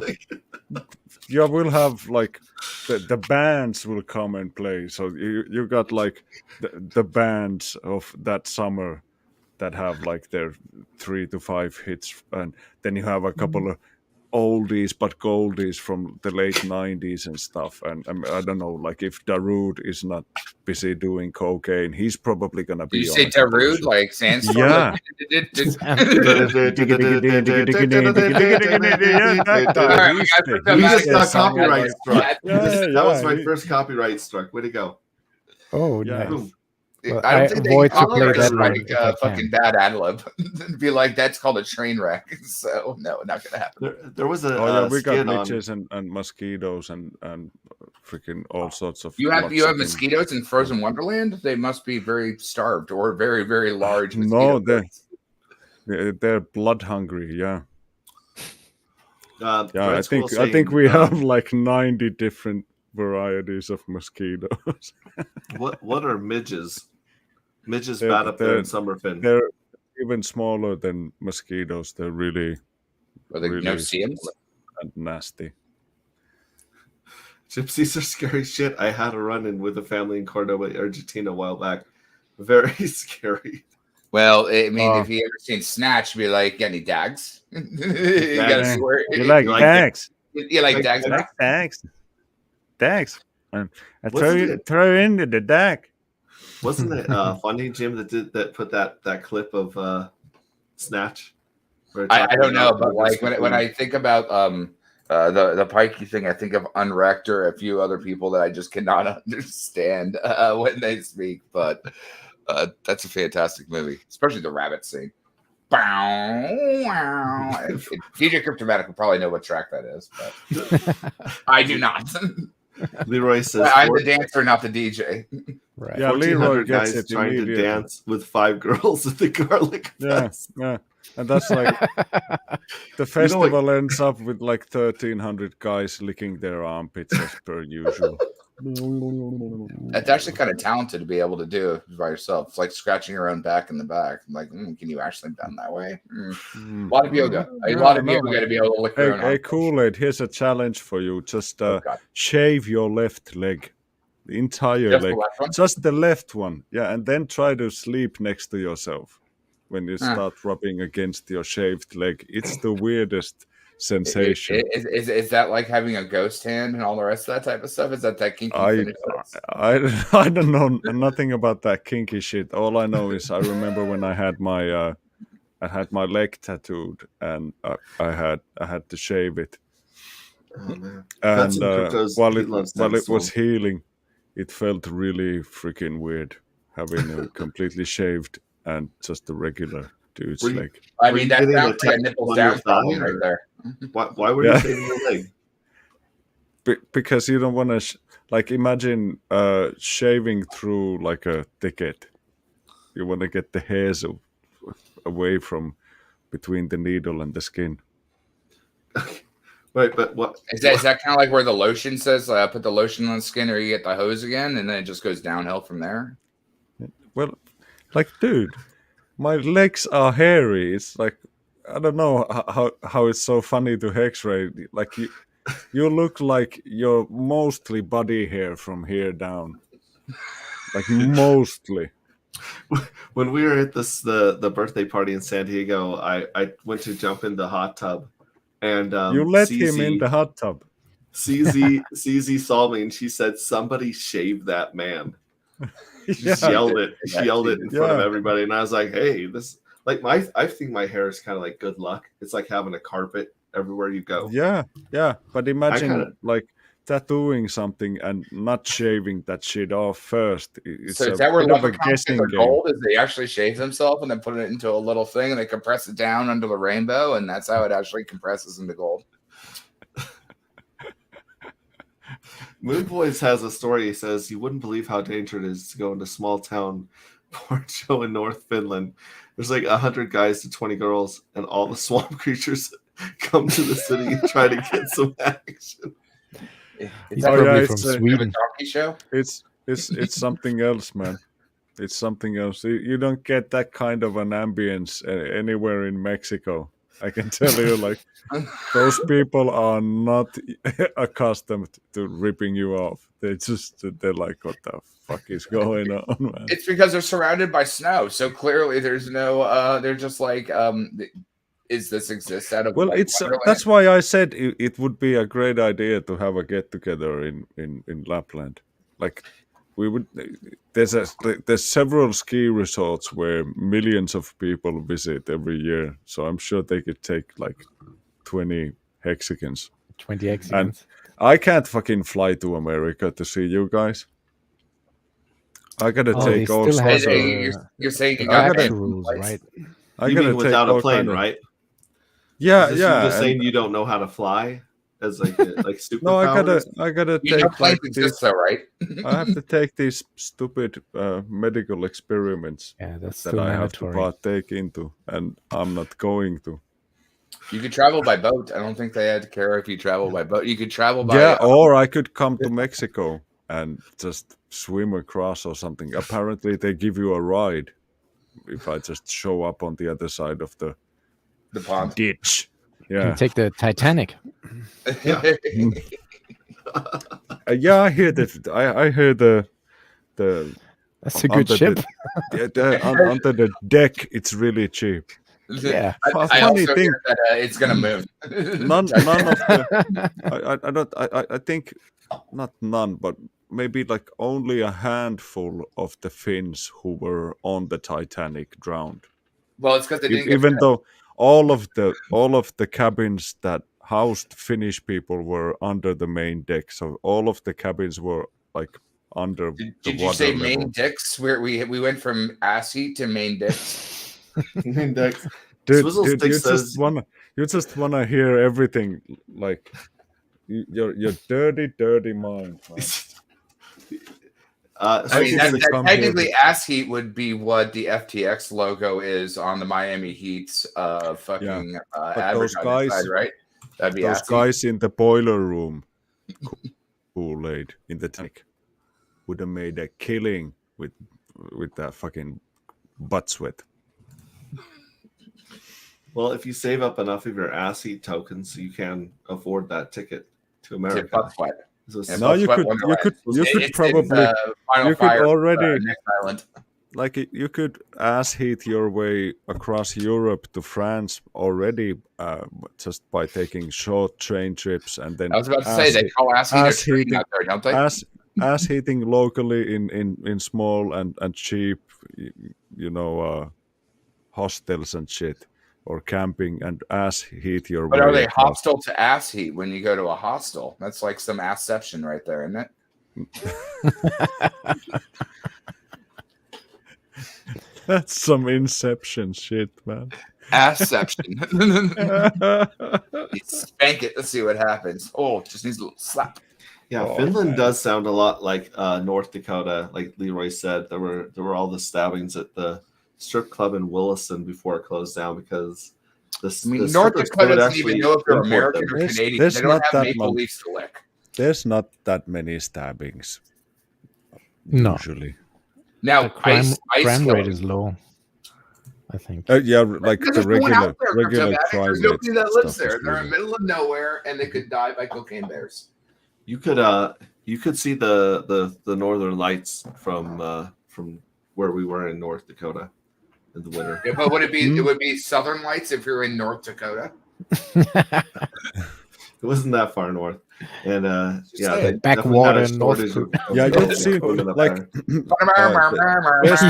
Yeah, we'll have like the bands will come and play. So you got like the bands of that summer that have like their 3 to 5 hits, and then you have a couple of oldies but goldies from the late 90s and stuff. And I don't know, like if Darude is not busy doing cocaine, he's probably gonna be. Did you say Darude like Sandstorm? Yeah. We just got copyright struck. That was my first copyright struck. Way to go! Oh, nice. Boom. Well, I don't think they can play that like fucking bad ad lib. Be like, that's called a train wreck. So no, not gonna happen. There was a we got witches and mosquitoes and freaking all sorts of. You have mosquitoes in Frozen Wonderland? They must be very starved or very, very large. No, they're blood hungry. Yeah. I think we have like 90 different varieties of mosquitoes. What are midges? Midges bad up there in Summerfin. They're even smaller than mosquitoes. They're really, and nasty. Gypsies are scary shit. I had a run-in with a family in Cordoba, Argentina a while back. Very scary. Well, I mean, if you ever seen Snatch, be like, get any dags? You like dags. You like dags? Dags. And I throw into the dag. Wasn't it funny, Jim, that put that clip of Snatch? I don't know, but like when I think about the pikey thing, I think of Unwrecked or a few other people that I just cannot understand when they speak. But that's a fantastic movie, especially the rabbit scene. DJ Cryptomatic will probably know what track that is, but I do not. Leroy says, I'm the dancer, not the DJ. Right. Yeah, Leroy gets guys trying to dance with 5 girls at the garlic fest. Yeah. And that's like the festival ends up with like 1,300 guys licking their armpits as per usual. It's actually kind of talented to be able to do by yourself. It's like scratching your own back in the back. I'm like, can you actually bend that way? A lot of yoga. A lot of yoga to be able to lick your own armpits. Hey, Koolaid, here's a challenge for you. Just shave your left leg. The entire leg. Just the left one. Yeah, and then try to sleep next to yourself when you start rubbing against your shaved leg. It's the weirdest sensation. Is that like having a ghost hand and all the rest of that type of stuff? Is that kinky finish? I don't know nothing about that kinky shit. All I know is I remember when I had my leg tattooed and I had to shave it. Oh, man. And while it was healing, it felt really freaking weird having a completely shaved and just a regular dude's leg. I mean, that sounds like a nipples down problem right there. Why were you shaving your leg? Because you don't want to, imagine shaving through like a thicket. you want to get the hairs away from between the needle and the skin. Right, but what is that kind of like where the lotion says put the lotion on the skin or you get the hose again, and then it just goes downhill from there? Well, like, dude, my legs are hairy. It's like, I don't know how it's so funny to X-ray. Like you look like you're mostly body hair from here down. Like mostly. When we were at the birthday party in San Diego, I went to jump in the hot tub, and you let him in the hot tub. CZ saw me and she said, "Somebody shave that man." She yelled it. She yelled it in front of everybody, and I was like, "Hey, this like I think my hair is kind of like good luck. It's like having a carpet everywhere you go." Yeah. But imagine like tattooing something and not shaving that shit off first. It's so is that where a guessing game. Gold is they actually shave themselves and then put it into a little thing and they compress it down under the rainbow, and that's how it actually compresses into gold. Moon Boys has a story. He says, "You wouldn't believe how dangerous it is to go into small town Porto in North Finland. There's like 100 guys to 20 girls, and all the swamp creatures come to the city and try to get some action." He's probably from Sweden. Show? It's something else, man. It's something else. You don't get that kind of an ambience anywhere in Mexico. I can tell you, like, those people are not accustomed to ripping you off. They're like, what the fuck is going on, man? It's because they're surrounded by snow. So clearly there's no, they're just like, is this exist out of that's why I said it would be a great idea to have a get together in Lapland. Like, we would. There's several ski resorts where millions of people visit every year, so I'm sure they could take like 20 hexagons. 20 hexagons. And I can't fucking fly to America to see you guys. I gotta take all sorts of. You're saying you got rules, right? You mean without a plane, right? Yeah. You're just saying you don't know how to fly as like superpowers? No, I gotta take like this, though, right? I have to take these stupid medical experiments that I have to partake into, and I'm not going to. You could travel by boat. I don't think they had to care if you travel by boat. You could travel by or I could come to Mexico and just swim across or something. Apparently, they give you a ride if I just show up on the other side of the pond ditch. You can take the Titanic. Yeah. I hear that. I heard the. That's a good ship. Under the deck, it's really cheap. Yeah. I also hear that it's gonna move. None of the. I think not none, but maybe like only a handful of the Finns who were on the Titanic drowned. Well, it's because they didn't. Even though all of the cabins that housed Finnish people were under the main deck, so all of the cabins were like under the water. Did you say level. Main decks? Where we went from ass heat to main decks. Main decks. Dude, you just wanna hear everything, like your dirty mind. I mean, technically, ass heat would be what the FTX logo is on the Miami Heat's fucking advertising side, right? That'd be those guys in the boiler room, Kool-Aid in the tank, would have made a killing with that fucking butt sweat. Well, if you save up enough of your ass heat tokens, you can afford that ticket to America. Butt sweat. No, you could ass heat your way across Europe to France already, just by taking short train trips, and then I was about to say they call ass heating out there, don't they? Ass heating locally in small and cheap, hostels and shit. Or camping and ass heat your way. But are they hostile to ass heat when you go to a hostel? That's like some assception right there, isn't it? That's some Inception shit, man. Assception. Spank it. Let's see what happens. Oh, just needs a little slap. Yeah, Finland does sound a lot like North Dakota. Like Leroy said, there were all the stabbings at the strip club in Williston before it closed down because North Dakota doesn't even know if they're American or Canadian. They don't have maple leafs to lick. There's not that many stabbings. No. Usually. Now, the crime rate is low, I think. Yeah, like the regular crime There's nobody that lives there. They're in the middle of nowhere, and they could die by cocaine bears. You could see the northern lights from where we were in North Dakota in the winter. Yeah, but would it be? It would be southern lights if you're in North Dakota. It wasn't that far north, and yeah, backwater in North. Yeah, you'll see like there's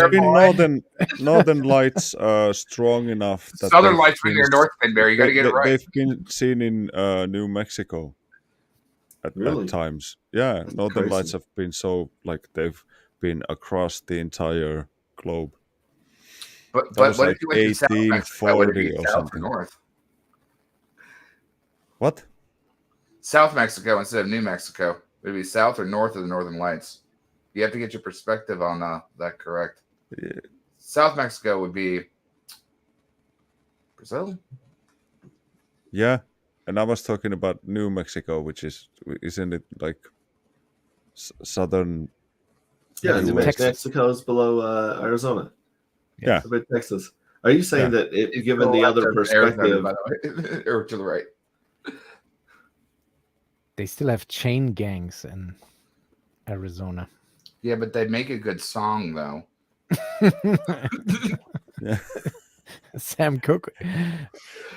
been northern lights strong enough that southern lights when you're North Bend Bear. You got to get it right. They've been seen in New Mexico at times. Yeah, northern lights have been so like they've been across the entire globe. But what like if you went to South Mexico? Would it be or south something. or north? What? South Mexico instead of New Mexico. Would it be south or north of the Northern Lights? You have to get your perspective on that correct. Yeah. South Mexico would be Brazil. Yeah, and I was talking about New Mexico, which isn't it like southern? Yeah, New Mexico is below Arizona. Yeah, above Texas. Are you saying that given the other perspective, Arizona, by the way, or to the right? They still have chain gangs in Arizona. Yeah, but they make a good song though. Yeah, Sam Cooke.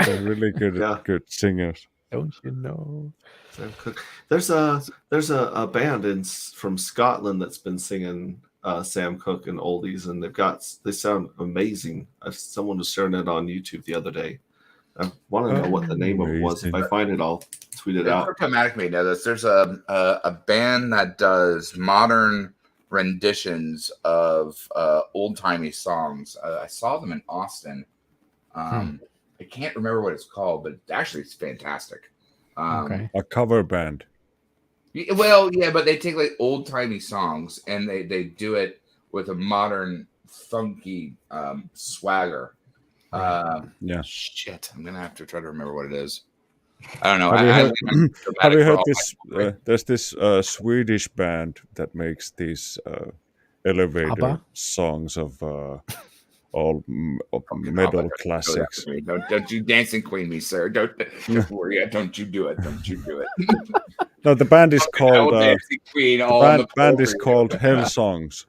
They're really good singers. Don't you know? Sam Cooke. There's a band from Scotland that's been singing Sam Cooke and oldies, and they sound amazing. Someone was sharing it on YouTube the other day. I want to know what the name of it was. If I find it, I'll tweet it out. Cryptomatic may know this. There's a band that does modern renditions of old timey songs. I saw them in Austin. I can't remember what it's called, but actually it's fantastic. A cover band. Well, yeah, but they take like old timey songs and they do it with a modern funky swagger. Yeah. Shit, I'm gonna have to try to remember what it is. I don't know. Have you heard this? There's this Swedish band that makes these elevator songs of all metal classics. Don't you dancing queen me, sir? Don't worry. Don't you do it? Don't you do it? No, the band is called. The band is called Hell Songs.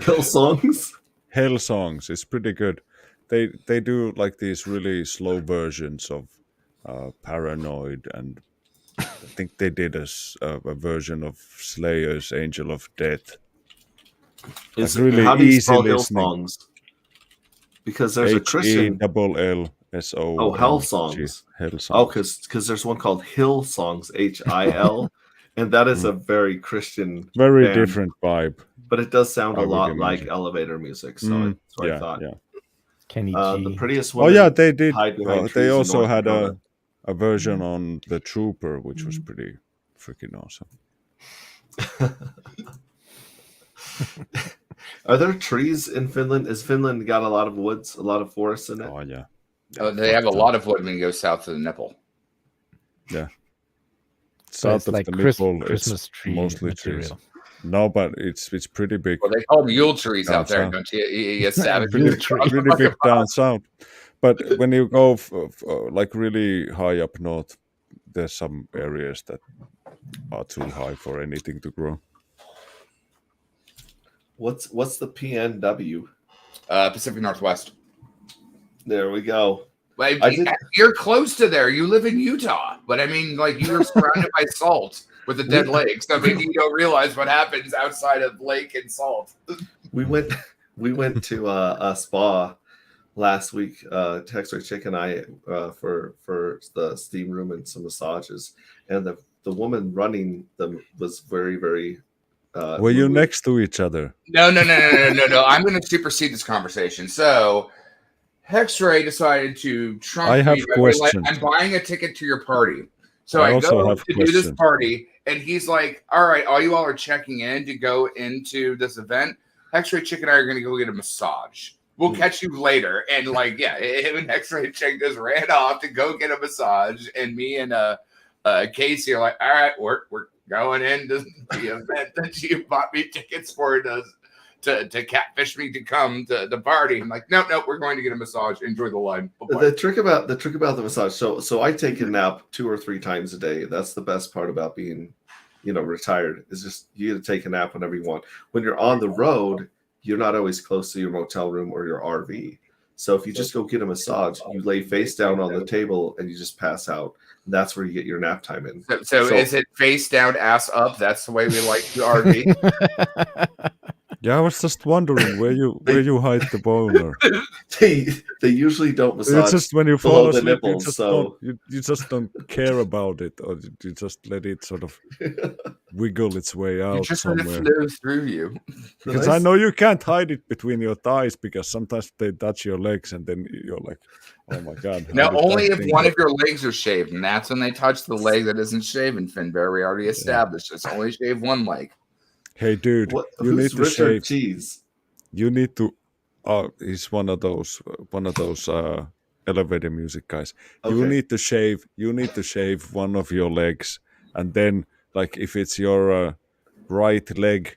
Hell Songs. Hell Songs. It's pretty good. They do like these really slow versions of Paranoid, and I think they did a version of Slayer's Angel of Death. It's really how do you easy spell listening. Hell Songs? Because there's a Christian. HELLSO. Oh, Hell Songs. Hell Songs. Oh, because there's one called Hill Songs, HIL, and that is a very Christian, very different vibe. But it does sound a lot like elevator music. So that's what I thought. Yeah. Kenny G. The prettiest one. Oh yeah, they did. They also had a version on The Trooper, which was pretty freaking awesome. Are there trees in Finland? Has Finland got a lot of woods, a lot of forests in it? Oh yeah. They have a lot of wood when you go south of the nipple. Yeah. South of like the nipple, Christmas tree mostly material. trees. No, but it's pretty big. Well, they call them Yule trees out there, don't you? You savage. pretty big down south. But when you go like really high up north, there's some areas that are too high for anything to grow. What's the PNW? Pacific Northwest. There we go. Well, you're close to there. You live in Utah, but I mean, like you're surrounded by salt with a dead lake. So maybe you don't realize what happens outside of lake and salt. We went to a spa last week. Texas Chick and I for the steam room and some massages, and the woman running them was very, very. Were you next to each other? No. I'm going to supersede this conversation. So, Hexray decided to trump. I have questions. I'm buying a ticket to your party. So I go have to do this party, and he's like, all right, all you all are checking in to go into this event. X-Ray Chick and I are going to go get a massage. We'll catch you later. And like, yeah, him and X-Ray Chick just ran off to go get a massage. And me and Casey are like, all right, we're going into the event that you bought me tickets for to catfish me to come to the party. I'm like, no, we're going to get a massage. Enjoy the line. Bye-bye. The trick about the massage. So I take a nap 2 or 3 times a day. That's the best part about being, retired. Is just you get to take a nap whenever you want. When you're on the road, you're not always close to your motel room or your RV. So if you just go get a massage, you lay face down on the table and you just pass out. And that's where you get your nap time in. So is it face down, ass up? That's the way we like the RV. Yeah, I was just wondering where you hide the boner. They usually don't massage. It's just when you fall asleep, nipples, you just don't care about it, or you just let it sort of wiggle its way out you just somewhere. Let it flow through you. Because I know you can't hide it between your thighs, because sometimes they touch your legs, and then you're like, oh my god. Now only if one of your legs are shaved, and that's when they touch the leg that isn't shaven. Finbear, we already established it's only shave one leg. Hey, dude, you need to shave. Cheese? You need to. Oh, he's one of those elevator music guys. Okay. You need to shave. You need to shave one of your legs, and then, like, if it's your right leg,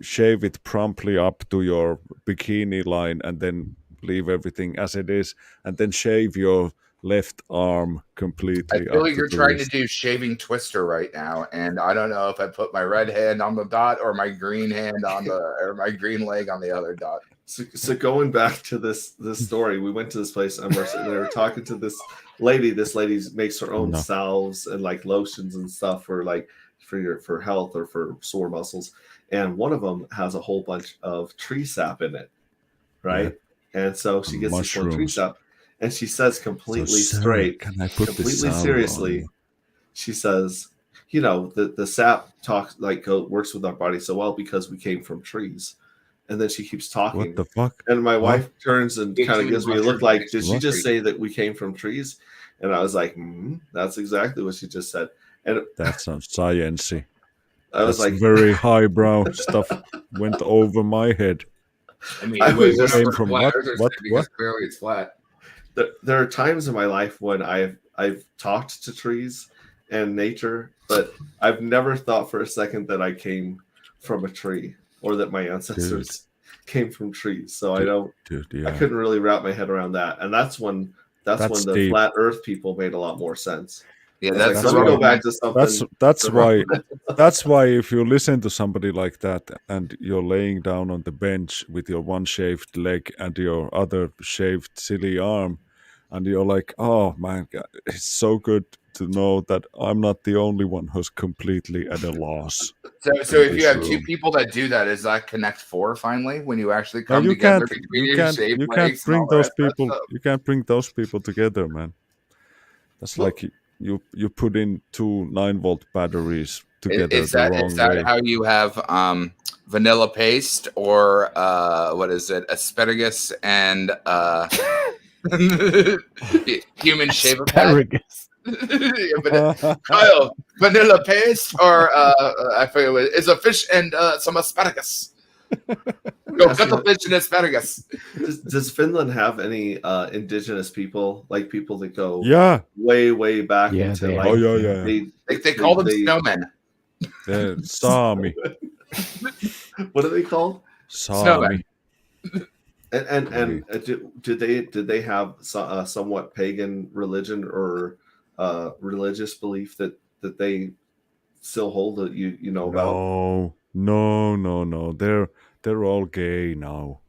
shave it promptly up to your bikini line, and then leave everything as it is, and then shave your left arm completely. I feel like you're trying to do shaving Twister right now, and I don't know if I put my red hand on the dot or my green hand on or my green leg on the other dot. So going back to this story, we went to this place and they were talking to this lady. This lady makes her own salves and like lotions and stuff for health or for sore muscles. And one of them has a whole bunch of tree sap in it, right? Yeah. And so she gets this one tree sap. And she says completely straight, completely seriously, she says, the sap works with our body so well because we came from trees. And then she keeps talking. What the fuck? And my wife turns and kind of gives me a look like, did she just say that we came from trees? And I was like, that's exactly what she just said. And that sounds sciencey. I was like, very highbrow stuff went over my head. I mean, it came from what? Clearly it's flat. There are times in my life when I've talked to trees and nature, but I've never thought for a second that I came from a tree or that my ancestors came from trees. So I couldn't really wrap my head around that. And that's when the deep. flat Earth people made a lot more sense. Yeah, that's let me go back to something. That's why if you listen to somebody like that and you're laying down on the bench with your one shaved leg and your other shaved silly arm, and you're like, oh my God, it's so good to know that I'm not the only one who's completely at a loss. So if you have two people that do that, is that Connect 4 finally when you actually come together? You can't bring those people. You can't bring those people together, man. That's like you put in 2 9-volt batteries together. Is that way. How you have vanilla paste or what is it, asparagus and human shaver pad? Kyle, vanilla paste or I forget what is a fish and some asparagus. Go cut the fish and asparagus. Does Finland have any indigenous people, like people that go way back into they call them snowmen. Sami. What are they called? Snowmen. And did they have somewhat pagan religion or religious belief that they still hold that you know about? No. They're all gay now.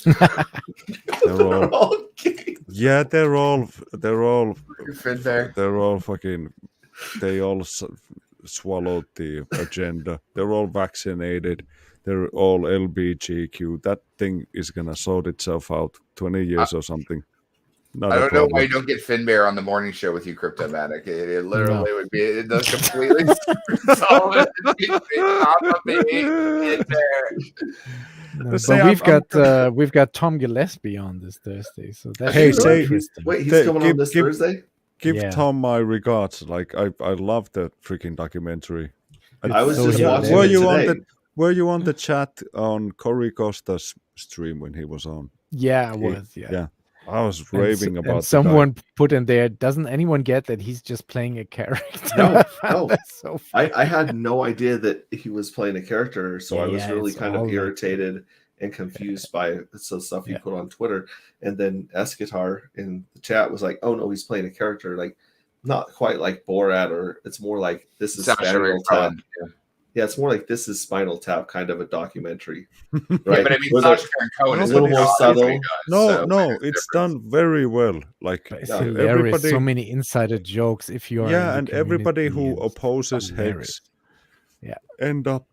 They're all gay. Yeah, they're all fucking. They all swallowed the agenda. They're all vaccinated. They're all LGBTQ. That thing is gonna sort itself out. 20 years or something. I don't know why you don't get Finbear on the morning show with you, Cryptomatic. It literally would be the completely solid. But we've got Tom Gillespie on this Thursday, so that's interesting. Wait, he's coming on this Thursday. give Tom my regards. Like I love the freaking documentary. I was just watching it today. Were you on the chat on Cory Costa's stream when he was on? Yeah, I was. Yeah. I was raving about and someone put in there, doesn't anyone get that he's just playing a character? No. So I had no idea that he was playing a character, so I was really kind of irritated and confused by some stuff he put on Twitter. And then Escatar in the chat was like, "Oh no, he's playing a character, like not quite like Borat, or it's more like this is Spinal Tap." Yeah, it's more like this is Spinal Tap kind of a documentary, right? Yeah, but I mean, Sacha Baron Cohen is a little more subtle. No, it's done very well. Like everybody, so many insider jokes. If you are, and everybody who opposes Hex, end up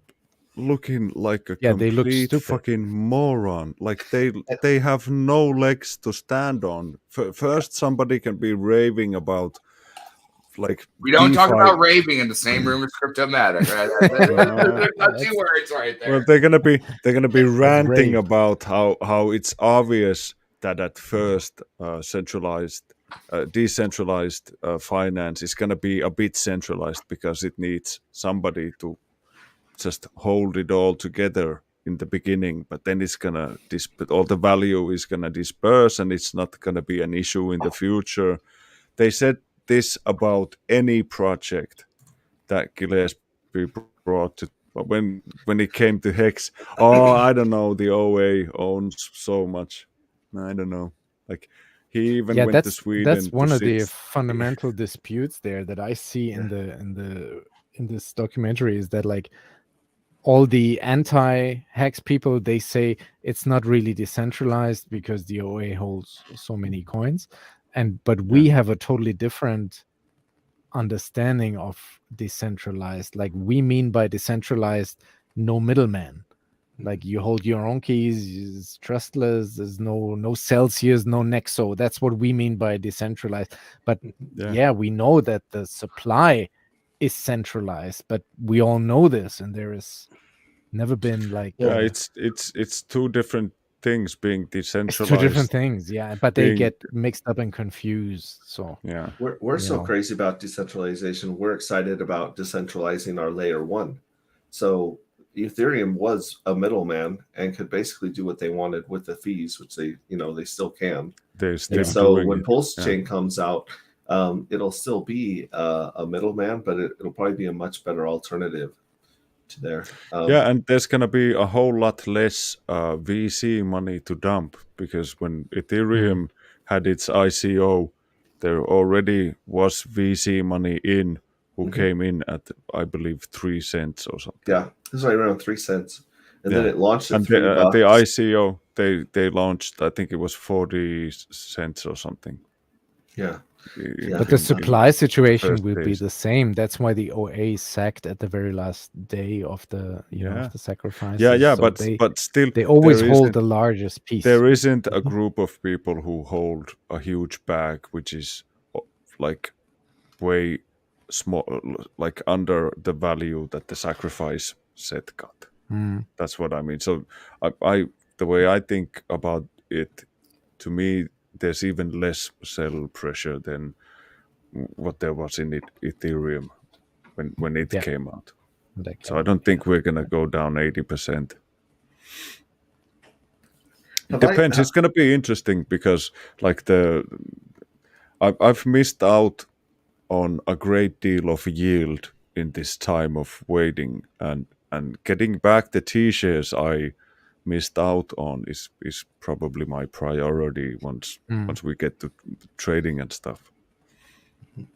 looking like a complete fucking moron. Like they have no legs to stand on. First, somebody can be raving about. Like we don't talk about raving in the same room as Cryptomatic, right? There's 2 words right there. Well, they're gonna be ranting about how it's obvious that at first decentralized finance is gonna be a bit centralized because it needs somebody to just hold it all together in the beginning, but then it's gonna all the value is gonna disperse and it's not gonna be an issue in the future. They said this about any project that Gillespie brought to when it came to Hex. I don't know, the OA owns so much. I don't know. Like he even went to Sweden. That's one of the fundamental disputes there that I see in this documentary is that like all the anti-Hex people, they say it's not really decentralized because the OA holds so many coins. But we have a totally different understanding of decentralized. Like we mean by decentralized, no middleman. Like you hold your own keys, it's trustless, there's no Celsius, no Nexo. That's what we mean by decentralized. But we know that the supply is centralized, but we all know this, and there is never been like it's 2 different things being decentralized. It's 2 different things, but they get mixed up and confused. So we're so crazy about decentralization. We're excited about decentralizing our layer 1. So Ethereum was a middleman and could basically do what they wanted with the fees, which they still can. So when Pulse Chain comes out, it'll still be a middleman, but it'll probably be a much better alternative to there. And there's gonna be a whole lot less VC money to dump, because when Ethereum had its ICO, there already was VC money in who came in at, I believe, 3 cents or something. Yeah, it was right around 3 cents, and then it launched at $3. The ICO they launched, I think it was 40 cents or something. Yeah. But the supply situation will be the same. That's why the OA sacked at the very last day of the of the sacrifice. But still they always hold the largest piece. There isn't a group of people who hold a huge bag, which is like way small, like under the value that the sacrifice set got. That's what I mean. So I the way I think about it, to me, there's even less sell pressure than what there was in Ethereum when it came out. So I don't think we're gonna go down 80%. It depends. It's gonna be interesting because like I've missed out on a great deal of yield in this time of waiting, and getting back the T-shares I missed out on is probably my priority once we get to trading and stuff.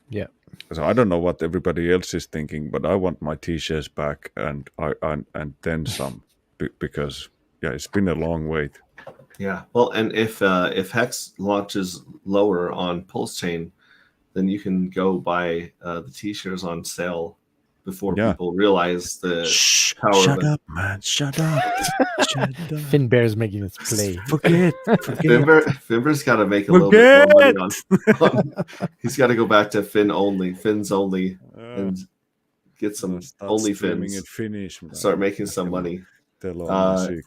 Yeah. So I don't know what everybody else is thinking, but I want my T-shares back and then some, because it's been a long wait. Yeah. Well, and if Hex launches lower on Pulse Chain, then you can go buy the T-shares on sale before people realize the power. Shut up, man! Shut up! Finn Bear's making his play. Forget. Finbear's got to make a little bit more money on. He's got to go back to Fins only, and get some only Fins. Start making some money. Escatar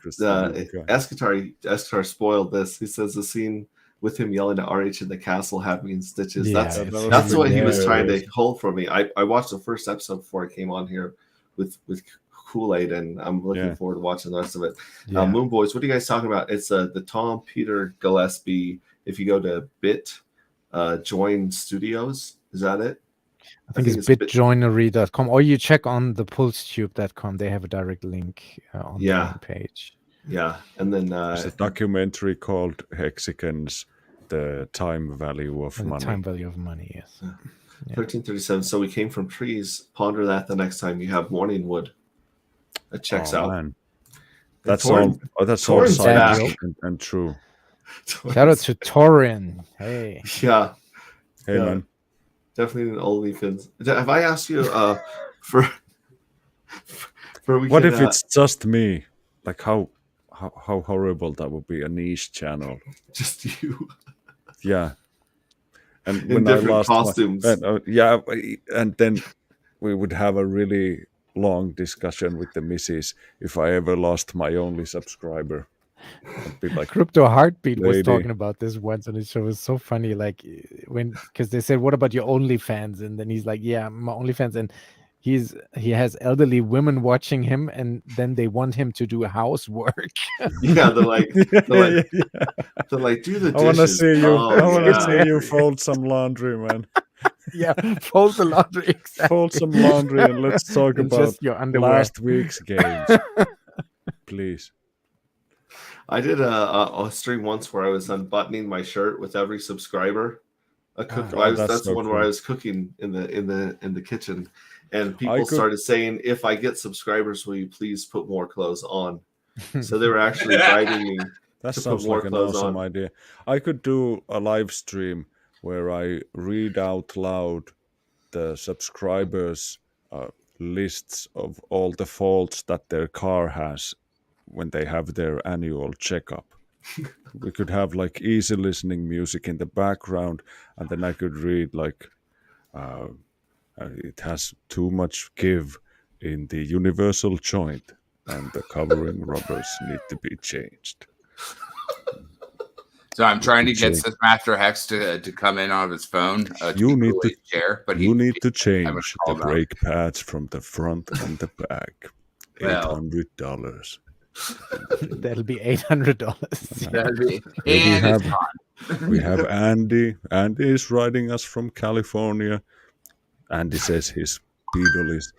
spoiled this. He says the scene with him yelling at RH in the castle, happy in stitches. Yeah, That's it's that's what he was trying to hilarious. hold for me. I watched the first episode before I came on here with Kool-Aid, and I'm looking forward to watching the rest of it. Yeah. Moon Boys, what are you guys talking about? It's the Tom Peter Gillespie. If you go to join studios, is that it? I think it's bitjoinery.com, or you check on the pulsetube.com. They have a direct link on the main page. Yeah, and then there's a documentary called Hexicans, the time value of money. Time value of money, yes. 1337. So we came from trees. Ponder that the next time you have morning wood. That checks out. Man. That's all. Oh, that's all scientific and true. Shout out to Torin. Hey. Yeah. Hey, man. Definitely an OnlyFans. Have I asked you for what if it's just me? Like how horrible that would be, a niche channel. Just you. Yeah. And in different costumes. And then we would have a really long discussion with the missus if I ever lost my only subscriber. I'd be like, Crypto Heartbeat lady. was talking about this once on his show. It was so funny, like because they said, "What about your OnlyFans?" And then he's like, "Yeah, my OnlyFans." And he has elderly women watching him, and then they want him to do housework. Yeah, they're like, do the dishes. I want to see you. I want to see you fold some laundry, man. Yeah, fold the laundry. Exactly. Fold some laundry, and let's talk about just your underwear. Last week's games, please. I did a stream once where I was unbuttoning my shirt with every subscriber. That's the one where I was cooking in the kitchen, and people started saying, "If I get subscribers, will you please put more clothes on?" So they were actually bribing me that to sounds put more like an clothes awesome on. idea. I could do a live stream where I read out loud the subscribers' lists of all the faults that their car has when they have their annual checkup. We could have like easy listening music in the background, and then I could read like it has too much give in the universal joint, and the covering rubbers need to be changed. So I'm trying to get Master Hex to come in on his phone. You need to share, but you need to change the brake pads from the front and the back. $800. That'll be $800. That'll be. We have Andy. Andy is writing us from California. Andy says his Beetle is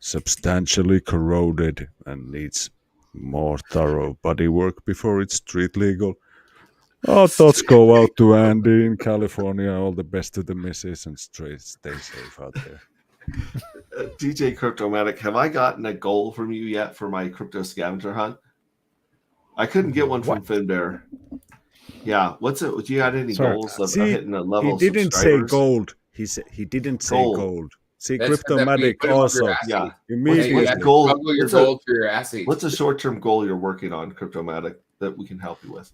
substantially corroded and needs more thorough bodywork before it's street legal. Our thoughts go out to Andy in California. All the best to the missus, and stay safe out there. DJ Cryptomatic, have I gotten a goal from you yet for my crypto scavenger hunt? I couldn't get one from Finbear. Yeah, what's it? Do you had any goals of hitting a level? He didn't say gold. He didn't say gold. See, Cryptomatic also. Yeah. Immediately. What's a short-term goal you're working on, Cryptomatic, that we can help you with?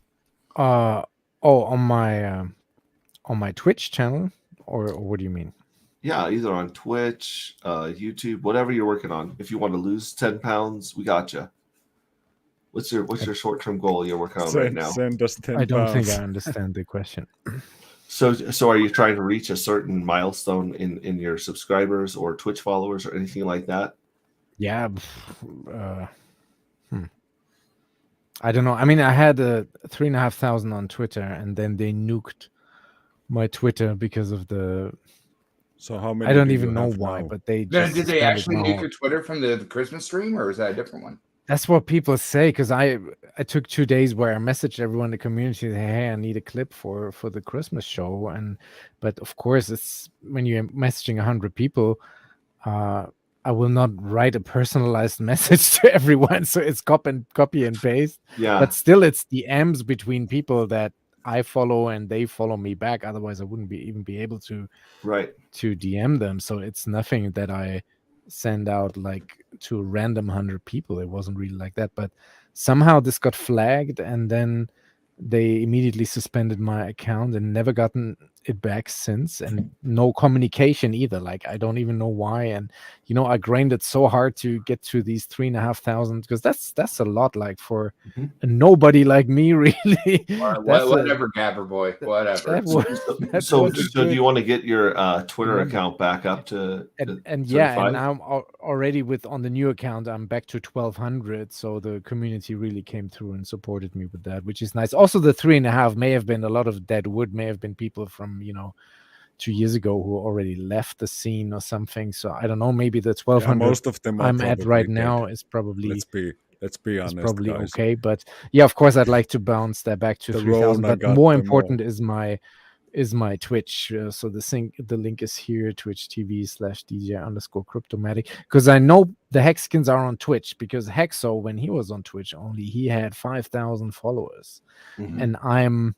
On my Twitch channel, or what do you mean? Yeah, either on Twitch, YouTube, whatever you're working on. If you want to lose 10 pounds, we got you. What's your short-term goal you're working on right now? Send us 10 I don't pounds. think I understand the question. So are you trying to reach a certain milestone in your subscribers or Twitch followers or anything like that? Yeah. I don't know. I mean, I had 3,500 on Twitter, and then they nuked my Twitter because of the. So how many? I don't even know why, but they. Did they actually nuke your Twitter from the Christmas stream, or is that a different one? That's what people say, because I took 2 days where I messaged everyone in the community, hey, I need a clip for the Christmas show, but of course it's when you're messaging 100 people, I will not write a personalized message to everyone, so it's copy and paste. Yeah. But still, it's DMs between people that I follow and they follow me back. Otherwise, I wouldn't even be able to DM them. So it's nothing that I send out like to a random 100 people. It wasn't really like that. But somehow this got flagged, and then they immediately suspended my account and never gotten it back since, and no communication either. Like, I don't even know why. And I grinded so hard to get to these 3,500, because that's a lot, like, for a nobody like me, really. Whatever, Gabber boy, whatever. So do you want to get your Twitter account back up to and 35? now I'm already on the new account, I'm back to 1,200. So the community really came through and supported me with that, which is nice. Also, the 3.5 may have been a lot of dead wood, may have been people from 2 years ago who already left the scene or something. So I don't know, maybe the 1,200 most of them I'm at right dead. now is probably, let's be honest, probably guys. okay. But yeah, of course I'd like to bounce that back to 3,000. But more important is my Twitch. So the link is here, Twitch TV/DJ_Cryptomatic, because I know the Hexkins are on Twitch, because Hexo, when he was on Twitch, he had 5,000 followers, and I'm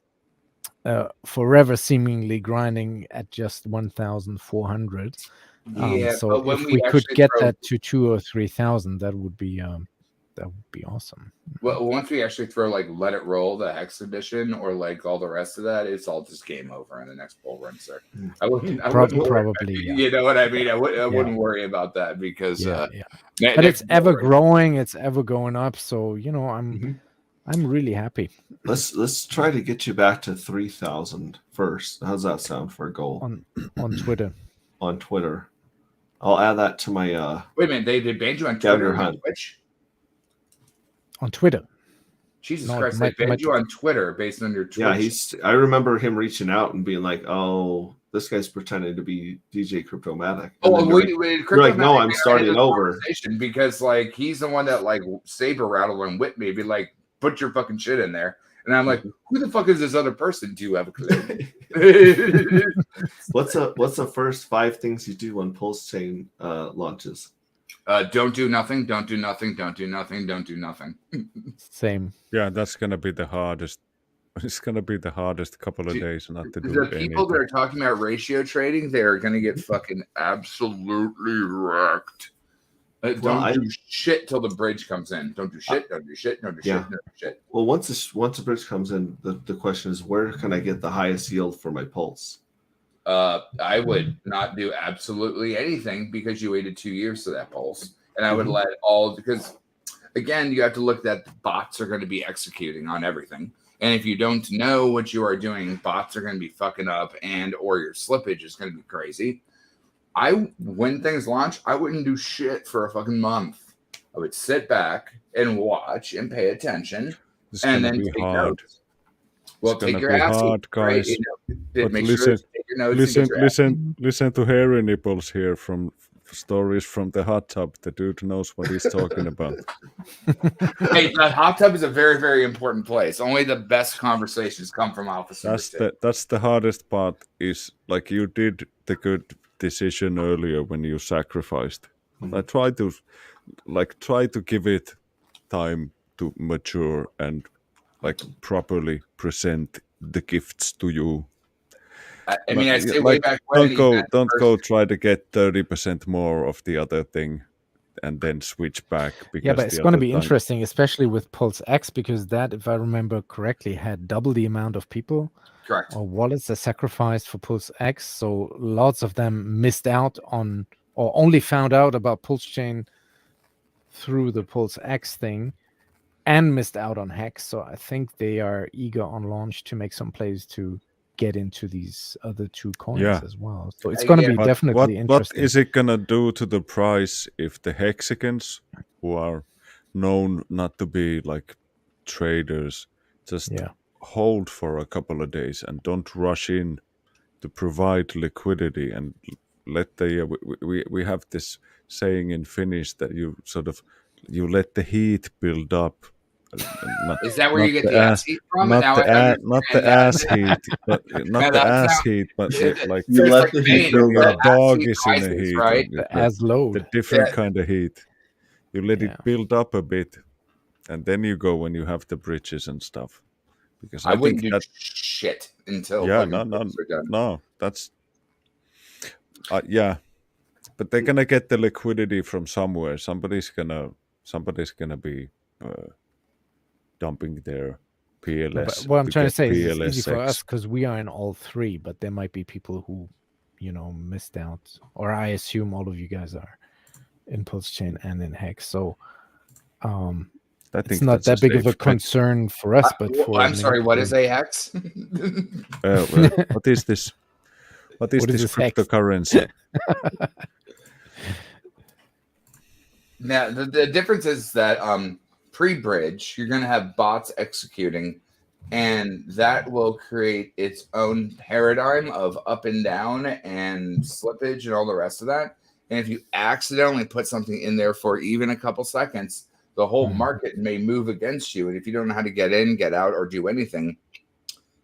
forever seemingly grinding at just 1,400. So if we could get that to 2,000 or 3,000, that would be awesome. Well, once we actually throw like Let It Roll, the Hex edition, or like all the rest of that, it's all just game over in the next bull run, sir. I wouldn't probably. Yeah. You know what I mean? I wouldn't worry about that, because but it's ever growing, it's ever going up. So I'm really happy. Let's try to get you back to 3,000 first. How's that sound for a goal? On Twitter. On Twitter. I'll add that to my Wait a minute, they banned you on Twitter and Twitch? On Twitter. Jesus Christ, they banned you on Twitter based on your Twitch. Yeah, I remember him reaching out and being like, "Oh, this guy's pretending to be DJ Cryptomatic." You're like, "No, I'm starting over." Because like he's the one that like saber rattled and whipped me, be like, "Put your fucking shit in there." And I'm like, "Who the fuck is this other person? Do you have a clue?" What's the first 5 things you do when Pulse Chain launches? Don't do nothing. Don't do nothing. Don't do nothing. Don't do nothing. Same. Yeah, that's gonna be the hardest. It's gonna be the hardest couple of days not to do the people that are talking about ratio trading, they're gonna get fucking absolutely wrecked. Don't do shit till the bridge comes in. Don't do shit. Don't do shit. Don't do shit. Don't do shit. Well, once the bridge comes in, the question is, where can I get the highest yield for my pulse? I would not do absolutely anything, because you waited 2 years for that pulse, and I would let because again, you have to look that the bots are going to be executing on everything, and if you don't know what you are doing, bots are going to be fucking up, or your slippage is going to be crazy. When things launch, I wouldn't do shit for a fucking month. I would sit back and watch and pay attention, and then take notes. Well, take your ass, guys. Right? But listen to hairy nipples here from stories from the hot tub. The dude knows what he's talking about. Hey, the hot tub is a very, very important place. Only the best conversations come from officers. That's the hardest part. Is like you did the good decision earlier when you sacrificed. I try to give it time to mature and like properly present the gifts to you. I mean, I say way back when. Don't go try to get 30% more of the other thing and then switch back. Yeah, but it's going to be interesting, especially with Pulse X, because that, if I remember correctly, had double the amount of people. Correct. Or wallets that sacrificed for Pulse X. So lots of them missed out on, or only found out about Pulse Chain through the Pulse X thing, and missed out on Hex. So I think they are eager on launch to make some plays to get into these other 2 coins as well. So it's going to be definitely interesting. What is it going to do to the price if the Hexicans, who are known not to be like traders, just hold for a couple of days and don't rush in to provide liquidity and let we have this saying in Finnish that you let the heat build up. Is that where you get the ass heat from? Not the ass heat, but like you let the heat build your up. dog is in the heat, right? The ass load, the different kind of heat. You let it build up a bit, and then you go when you have the bridges and stuff. Because I wouldn't do shit until no, that's but they're gonna get the liquidity from somewhere. Somebody's gonna be dumping their PLS. But what I'm trying to say is it's easy for PLSX. us because we are in all three, but there might be people who, missed out. Or I assume all of you guys are in Pulse Chain and in Hex. So I think it's not that big of a concern for us, but for I'm sorry, what is a hex? what is this? What is this Hex? cryptocurrency? Now the difference is that pre-bridge, you're going to have bots executing, and that will create its own paradigm of up and down and slippage and all the rest of that. And if you accidentally put something in there for even a couple seconds, the whole market may move against you. And if you don't know how to get in, get out, or do anything,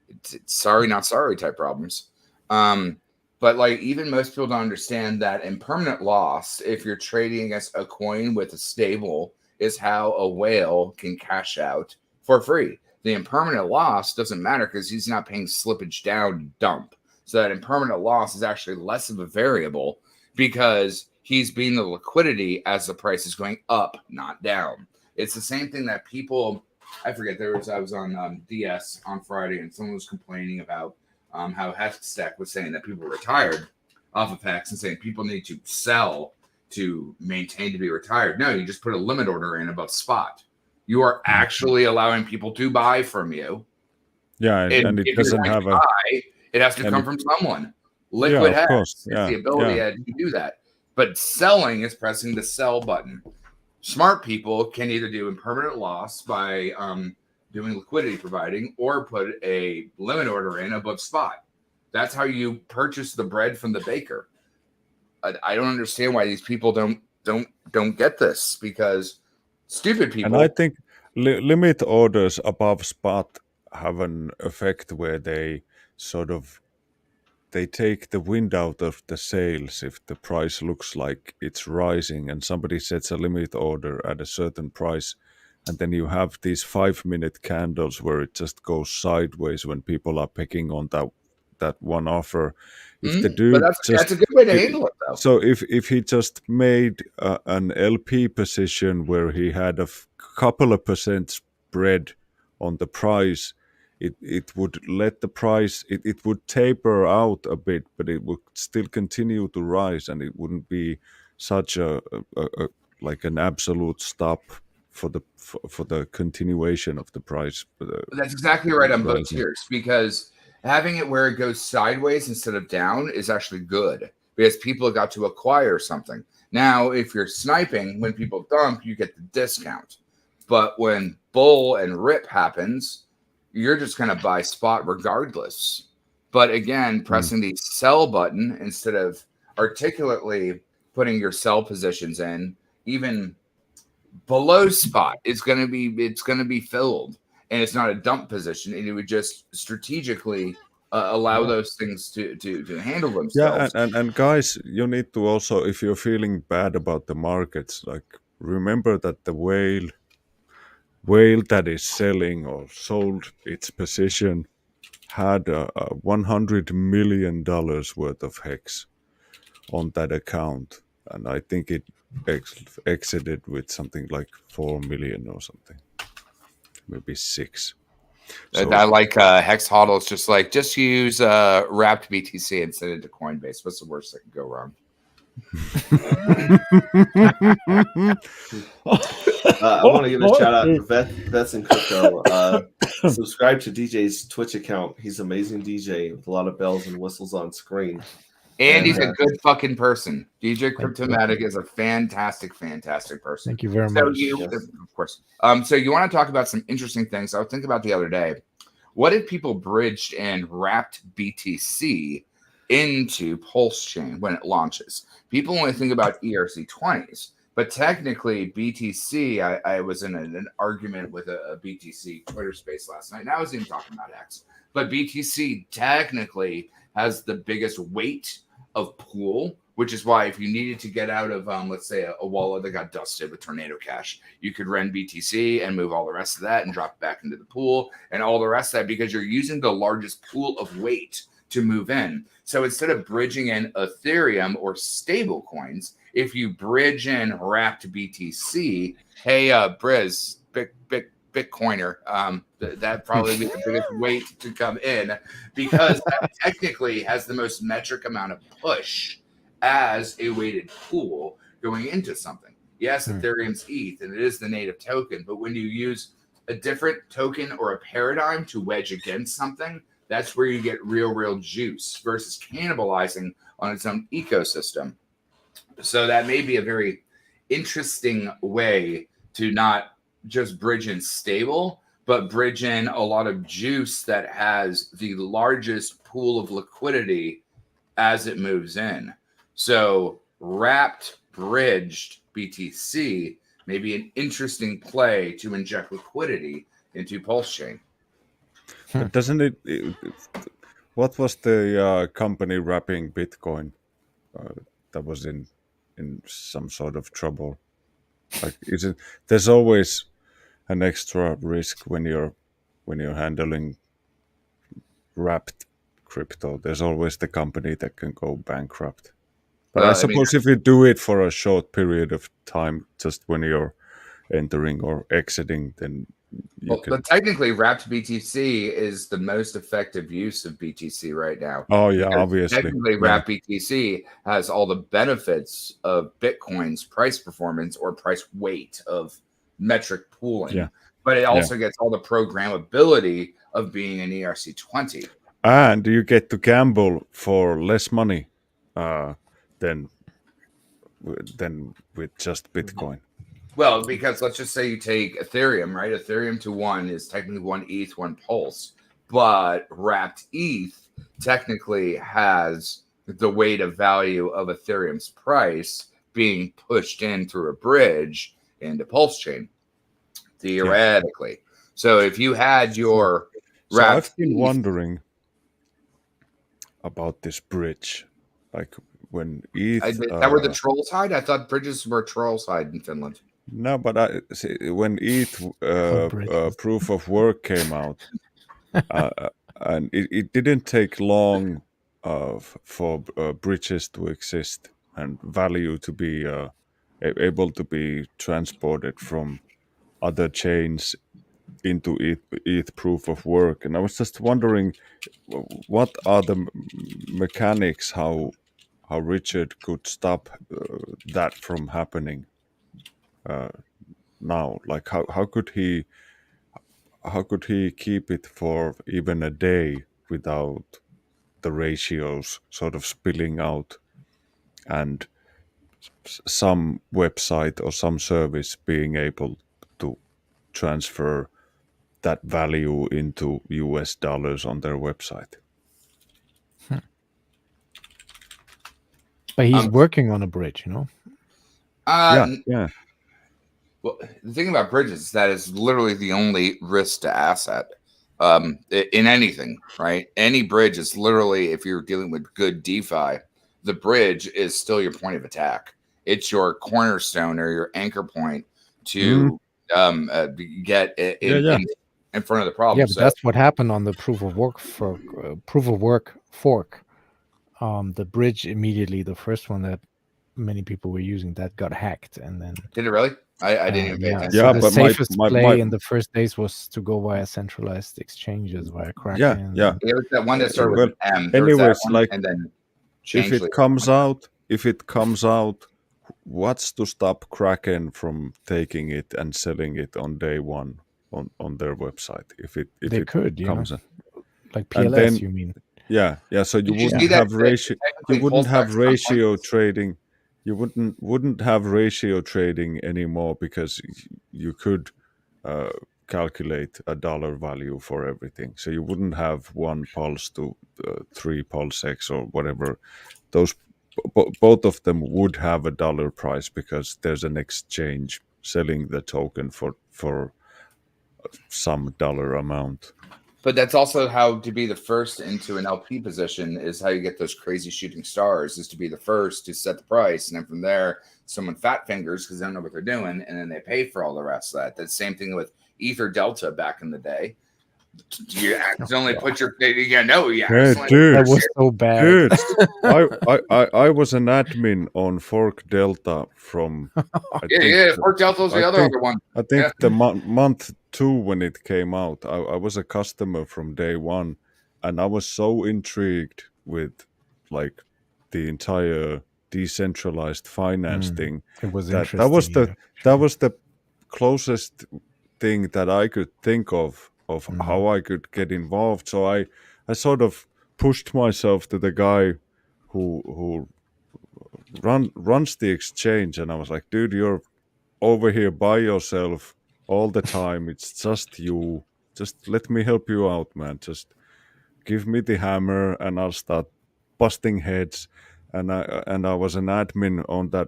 it's sorry, not sorry type problems. But like even most people don't understand that impermanent loss, if you're trading against a coin with a stable, is how a whale can cash out for free. The impermanent loss doesn't matter because he's not paying slippage down dump. So that impermanent loss is actually less of a variable because he's being the liquidity as the price is going up, not down. It's the same thing that people, I forget, I was on DS on Friday and someone was complaining about how Hextech was saying that people retired off of Hex and saying people need to sell to maintain to be retired. No, you just put a limit order in above spot. You are actually allowing people to buy from you. Yeah, and it doesn't have a... buy, it has to come from someone. Liquid has the ability to do that. But selling is pressing the sell button. Smart people can either do impermanent loss by doing liquidity providing or put a limit order in above spot. That's how you purchase the bread from the baker. I don't understand why these people don't get this because stupid people. And I think limit orders above spot have an effect where they take the wind out of the sails if the price looks like it's rising and somebody sets a limit order at a certain price, and then you have these 5-minute candles where it just goes sideways when people are picking on that one offer. If the dude that's a good way to handle it, though. So if he just made an LP position where he had a couple of percent spread on the price, it would let the price, it would taper out a bit, but it would still continue to rise, and it wouldn't be such a like an absolute stop for the continuation of the price. That's exactly right on both tiers, because having it where it goes sideways instead of down is actually good because people got to acquire something. Now, if you're sniping, when people dump, you get the discount. But when bull and rip happens, you're just going to buy spot regardless. But again, pressing the sell button instead of articulately putting your sell positions in, even below spot, it's going to be filled. And it's not a dump position, and it would just strategically allow those things to handle themselves. Yeah, and guys, you need to also, if you're feeling bad about the markets, like remember that the whale that is selling or sold its position had $100 million worth of hex on that account, and I think it exited with something like 4 million or something. Maybe 6. So, I like Hex Hodl. It's just use wrapped BTC and send it to Coinbase. What's the worst that could go wrong? I want to give a shout out to Vets in Crypto. Subscribe to DJ's Twitch account. He's an amazing DJ with a lot of bells and whistles on screen. And he's a good fucking person. DJ Cryptomatic is a fantastic person. Thank you very much. Of course. So you want to talk about some interesting things I was thinking about the other day. What if people bridged and wrapped BTC into Pulse Chain when it launches? People only think about ERC20s, but technically BTC, I was in an argument with a BTC Twitter space last night, and I was even talking about X. But BTC technically has the biggest weight of pool, which is why if you needed to get out of, let's say, a wallet that got dusted with Tornado Cash, you could rent BTC and move all the rest of that and drop it back into the pool and all the rest of that because you're using the largest pool of weight to move in. So instead of bridging in Ethereum or stable coins, if you bridge in wrapped BTC, hey, Briz, big Bitcoiner. That probably be the biggest weight to come in, because that technically has the most metric amount of push as a weighted pool going into something. Yes, Ethereum's ETH, and it is the native token, but when you use a different token or a paradigm to wedge against something, that's where you get real juice versus cannibalizing on its own ecosystem. So that may be a very interesting way to not just bridge in stable, but bridge in a lot of juice that has the largest pool of liquidity as it moves in. So wrapped, bridged BTC may be an interesting play to inject liquidity into Pulse Chain. But doesn't it? What was the company wrapping Bitcoin that was in some sort of trouble? Like, is it? There's always an extra risk when you're handling wrapped crypto. There's always the company that can go bankrupt. But I suppose if you do it for a short period of time, just when you're entering or exiting, then you can. But technically, wrapped BTC is the most effective use of BTC right now. Oh yeah, obviously. Technically, wrapped BTC has all the benefits of Bitcoin's price performance or price weight of metric pooling. Yeah. But it also gets all the programmability of being an ERC20. And you get to gamble for less money than with just Bitcoin. Well, because let's just say you take Ethereum, right? Ethereum to 1 is technically 1 ETH, 1 Pulse. But wrapped ETH technically has the weight of value of Ethereum's price being pushed in through a bridge into Pulse Chain, theoretically. So if you had your wrapped I've been wondering about this bridge. Like when ETH... that were the trolls hide? I thought bridges were trolls hide in Finland. No, but when ETH proof of work came out, and it didn't take long for bridges to exist and value to be able to be transported from other chains into ETH proof of work. And I was just wondering, what are the mechanics how Richard could stop that from happening now? Like how could he keep it for even a day without the ratios sort of spilling out and some website or some service being able to transfer that value into US dollars on their website? But he's working on a bridge, you know? Yeah. Well, the thing about bridges is that it's literally the only risk to asset in anything, right? Any bridge is literally, if you're dealing with good DeFi, the bridge is still your point of attack. It's your cornerstone or your anchor point to get in front of the problem. Yeah, but that's what happened on the proof of work fork. The bridge immediately, the first one that many people were using, that got hacked, and then did it really? I didn't even pay attention. So the but safest play in the first days was to go via centralized exchanges, via Kraken. Yeah. There was that one that started with M. Anyways, like, and then if it comes out, what's to stop Kraken from taking it and selling it on day one on their website? If it comes out, like PLS, you mean? Yeah. So you wouldn't have ratio. You wouldn't have ratio trading. You wouldn't have ratio trading anymore because you could calculate a dollar value for everything. So you wouldn't have 1 pulse to 3 pulse X or whatever. Those both of them would have a dollar price because there's an exchange selling the token for some dollar amount. But that's also how to be the first into an LP position is how you get those crazy shooting stars, is to be the first to set the price. And then from there, someone fat fingers because they don't know what they're doing. And then they pay for all the rest of that. The same thing with Ether Delta back in the day. You accidentally put your, dude, that was so bad. Dude, I was an admin on Fork Delta from Fork Delta was the other one. I think the month 2 when it came out. I was a customer from day one, and I was so intrigued with like the entire decentralized finance thing. It was That interesting. that was the closest thing that I could think of how I could get involved. So I sort of pushed myself to the guy who runs the exchange, and I was like, dude, you're over here by yourself all the time. It's just you. Just let me help you out, man. Just give me the hammer and I'll start busting heads. And I was an admin on that.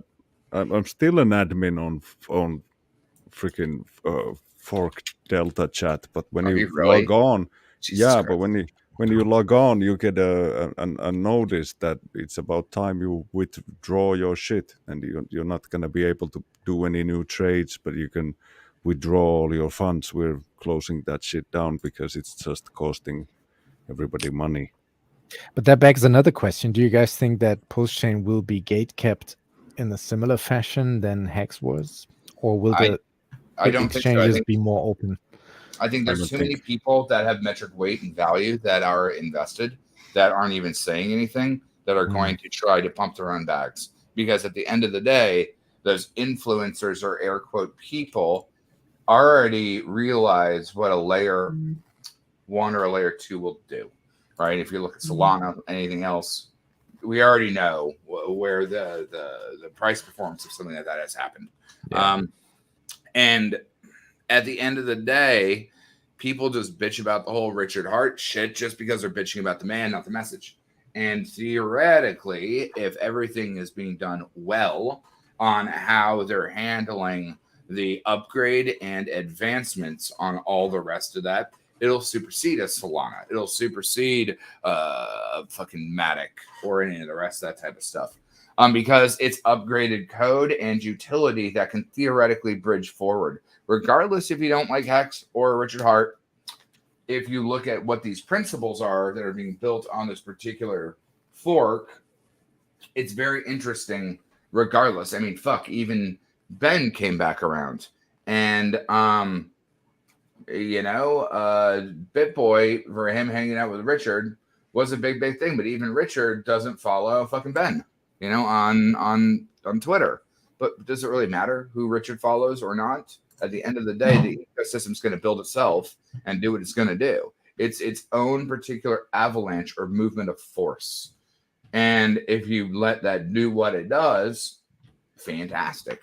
I'm still an admin on freaking Fork Delta chat. But when Are you you really? log on, Jesus yeah. Christ. But when you log on, you get a notice that it's about time you withdraw your shit, and you're not gonna be able to do any new trades, but you can withdraw all your funds. We're closing that shit down because it's just costing everybody money. But that begs another question. Do you guys think that Pulse Chain will be gate kept in a similar fashion than Hex was? Or will the I don't think so. exchanges be more open? I think there's too many people that have metric weight and value that are invested that aren't even saying anything, that are going to try to pump their own bags. Because at the end of the day, those influencers or air quote people already realize what a layer 1 or a layer 2 will do, right? If you look at Solana, anything else, we already know where the price performance of something like that has happened. Yeah. And at the end of the day, people just bitch about the whole Richard Hart shit just because they're bitching about the man, not the message. And theoretically, if everything is being done well on how they're handling the upgrade and advancements on all the rest of that, it'll supersede a Solana. It'll supersede fucking Matic or any of the rest of that type of stuff. Because it's upgraded code and utility that can theoretically bridge forward. Regardless if you don't like Hex or Richard Hart, if you look at what these principles are that are being built on this particular fork, it's very interesting regardless. I mean, fuck, even Ben came back around. And, BitBoy, for him hanging out with Richard, was a big thing. But even Richard doesn't follow fucking Ben, on Twitter. But does it really matter who Richard follows or not? At the end of the day, the ecosystem's going to build itself and do what it's going to do. It's its own particular avalanche or movement of force. And if you let that do what it does, fantastic.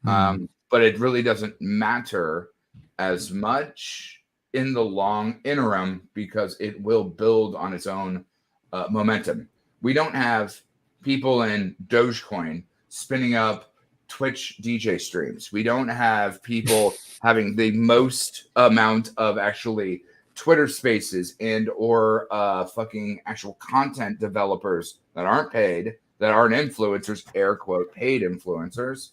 But it really doesn't matter as much in the long interim because it will build on its own momentum. We don't have people in Dogecoin spinning up Twitch DJ streams. We don't have people having the most amount of actually Twitter spaces and or fucking actual content developers that aren't paid, that aren't influencers, air quote, paid influencers,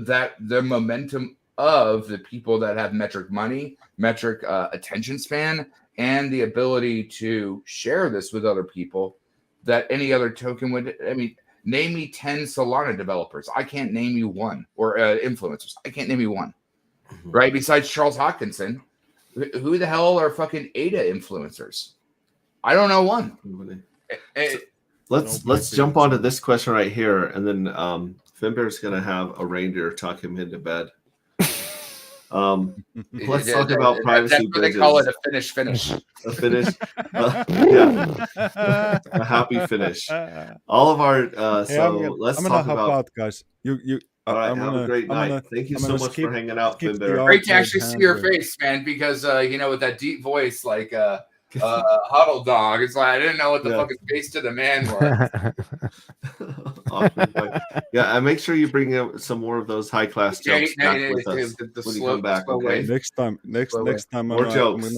that the momentum of the people that have metric money, metric attention span, and the ability to share this with other people that any other token would. I mean, name me 10 Solana developers. I can't name you one. Or influencers. I can't name you one. Right? Besides Charles Hoskinson, who the hell are fucking ADA influencers? I don't know one. Let's jump onto this question right here, and then Finbear's gonna have a reindeer tuck him into bed. Let's talk about privacy. That's what they call it, a finish. A finish. Yeah. A happy finish. All of our let's talk about guys. All right, have a great night. Thank you so much for hanging out, Finbear. Great to actually see your face, man, because with that deep voice, like Huddle Dog, it's like I didn't know what the fucking face to the man was. Awesome. Yeah, and make sure you bring up some more of those high class jokes back with us when you come back. Okay. Next time, more jokes.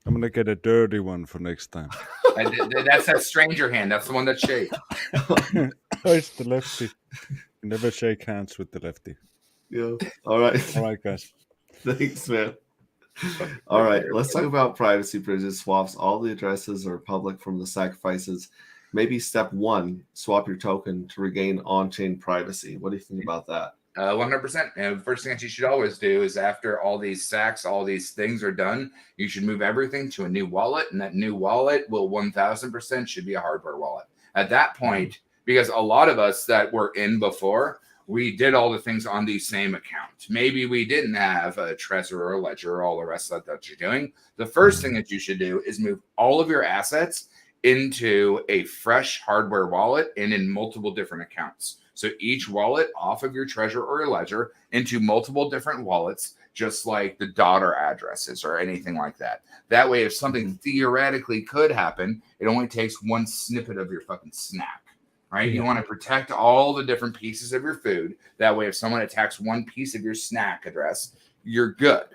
I'm gonna get a dirty one for next time. That's that stranger hand. That's the one that's shaped. It's the lefty. You never shake hands with the lefty. Yeah. All right, guys. Thanks, man. All right, let's talk about privacy bridges, swaps. All the addresses are public from the sacrifices. Maybe step 1, swap your token to regain on-chain privacy. What do you think about that? 100%. And the first thing that you should always do is after all these sacks, all these things are done, you should move everything to a new wallet. And that new wallet will 1000% should be a hardware wallet. At that point, because a lot of us that were in before, we did all the things on the same account. Maybe we didn't have a Trezor or a Ledger or all the rest of that you're doing. The first thing that you should do is move all of your assets into a fresh hardware wallet and in multiple different accounts. So each wallet off of your Trezor or your Ledger into multiple different wallets, just like the daughter addresses or anything like that. That way, if something theoretically could happen, it only takes one snippet of your fucking snack, right? You want to protect all the different pieces of your food. That way, if someone attacks one piece of your snack address, you're good.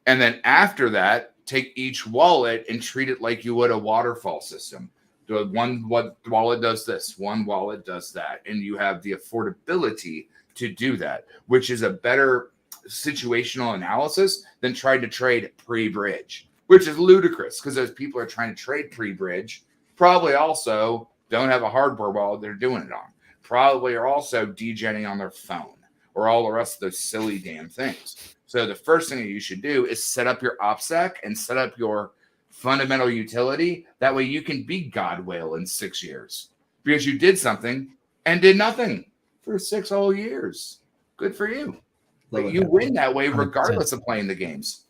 And then after that, take each wallet and treat it like you would a waterfall system. One wallet does this, one wallet does that, and you have the affordability to do that, which is a better situational analysis than trying to trade pre-bridge, which is ludicrous because those people are trying to trade pre-bridge probably also don't have a hardware wallet they're doing it on, probably are also degenning on their phone or all the rest of those silly damn things. So the first thing that you should do is set up your OPSEC and set up your fundamental utility. That way you can be God whale in 6 years because you did something and did nothing for 6 whole years. Good for you. But you win that way regardless of playing the games.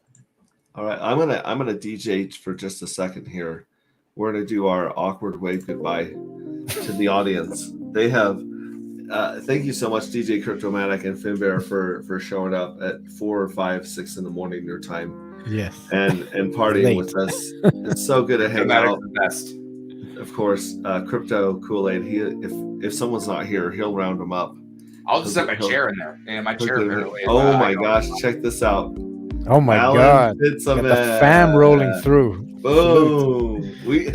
All right, I'm gonna DJ for just a second here. We're gonna do our awkward wave goodbye to the audience. They have thank you so much, DJ Cryptomatic and Finbear, for showing up at 4, 5, 6 in the morning your time. Yes. And partying with us. It's so good to hang out. The best. Of course, KryptoKoolaid. If someone's not here, he'll round them up. I'll just set my chair in there. And my chair. Oh my gosh! Check this out. Oh my God! Got the fam rolling through. Boom! We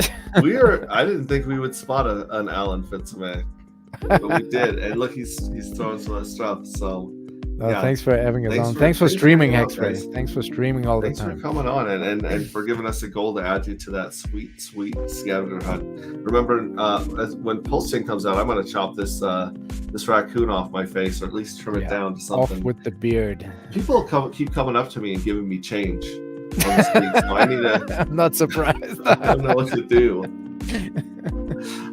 are. I didn't think we would spot an Alan Fitzman, but we did. And look, he's throwing some stuff. So. Yeah. Thanks for having us on. Thanks for streaming, Hexray. Thanks for streaming all the time. Thanks for coming on and for giving us a goal to add you to that sweet scavenger hunt. Remember, when Pulse Chain comes out, I'm going to chop this raccoon off my face, or at least trim it down to something. Off with the beard. People keep coming up to me and giving me change on this week, so I need to. I'm not surprised. I don't know what to do.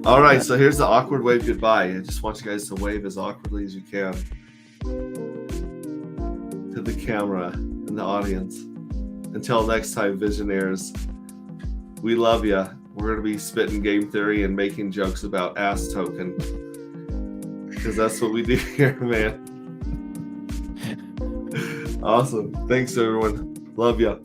All right, so here's the awkward wave goodbye. I just want you guys to wave as awkwardly as you can to the camera and the audience. Until next time, Visionaires, we love you. We're going to be spitting game theory and making jokes about ass token because that's what we do here, man. Awesome. Thanks, everyone. Love you.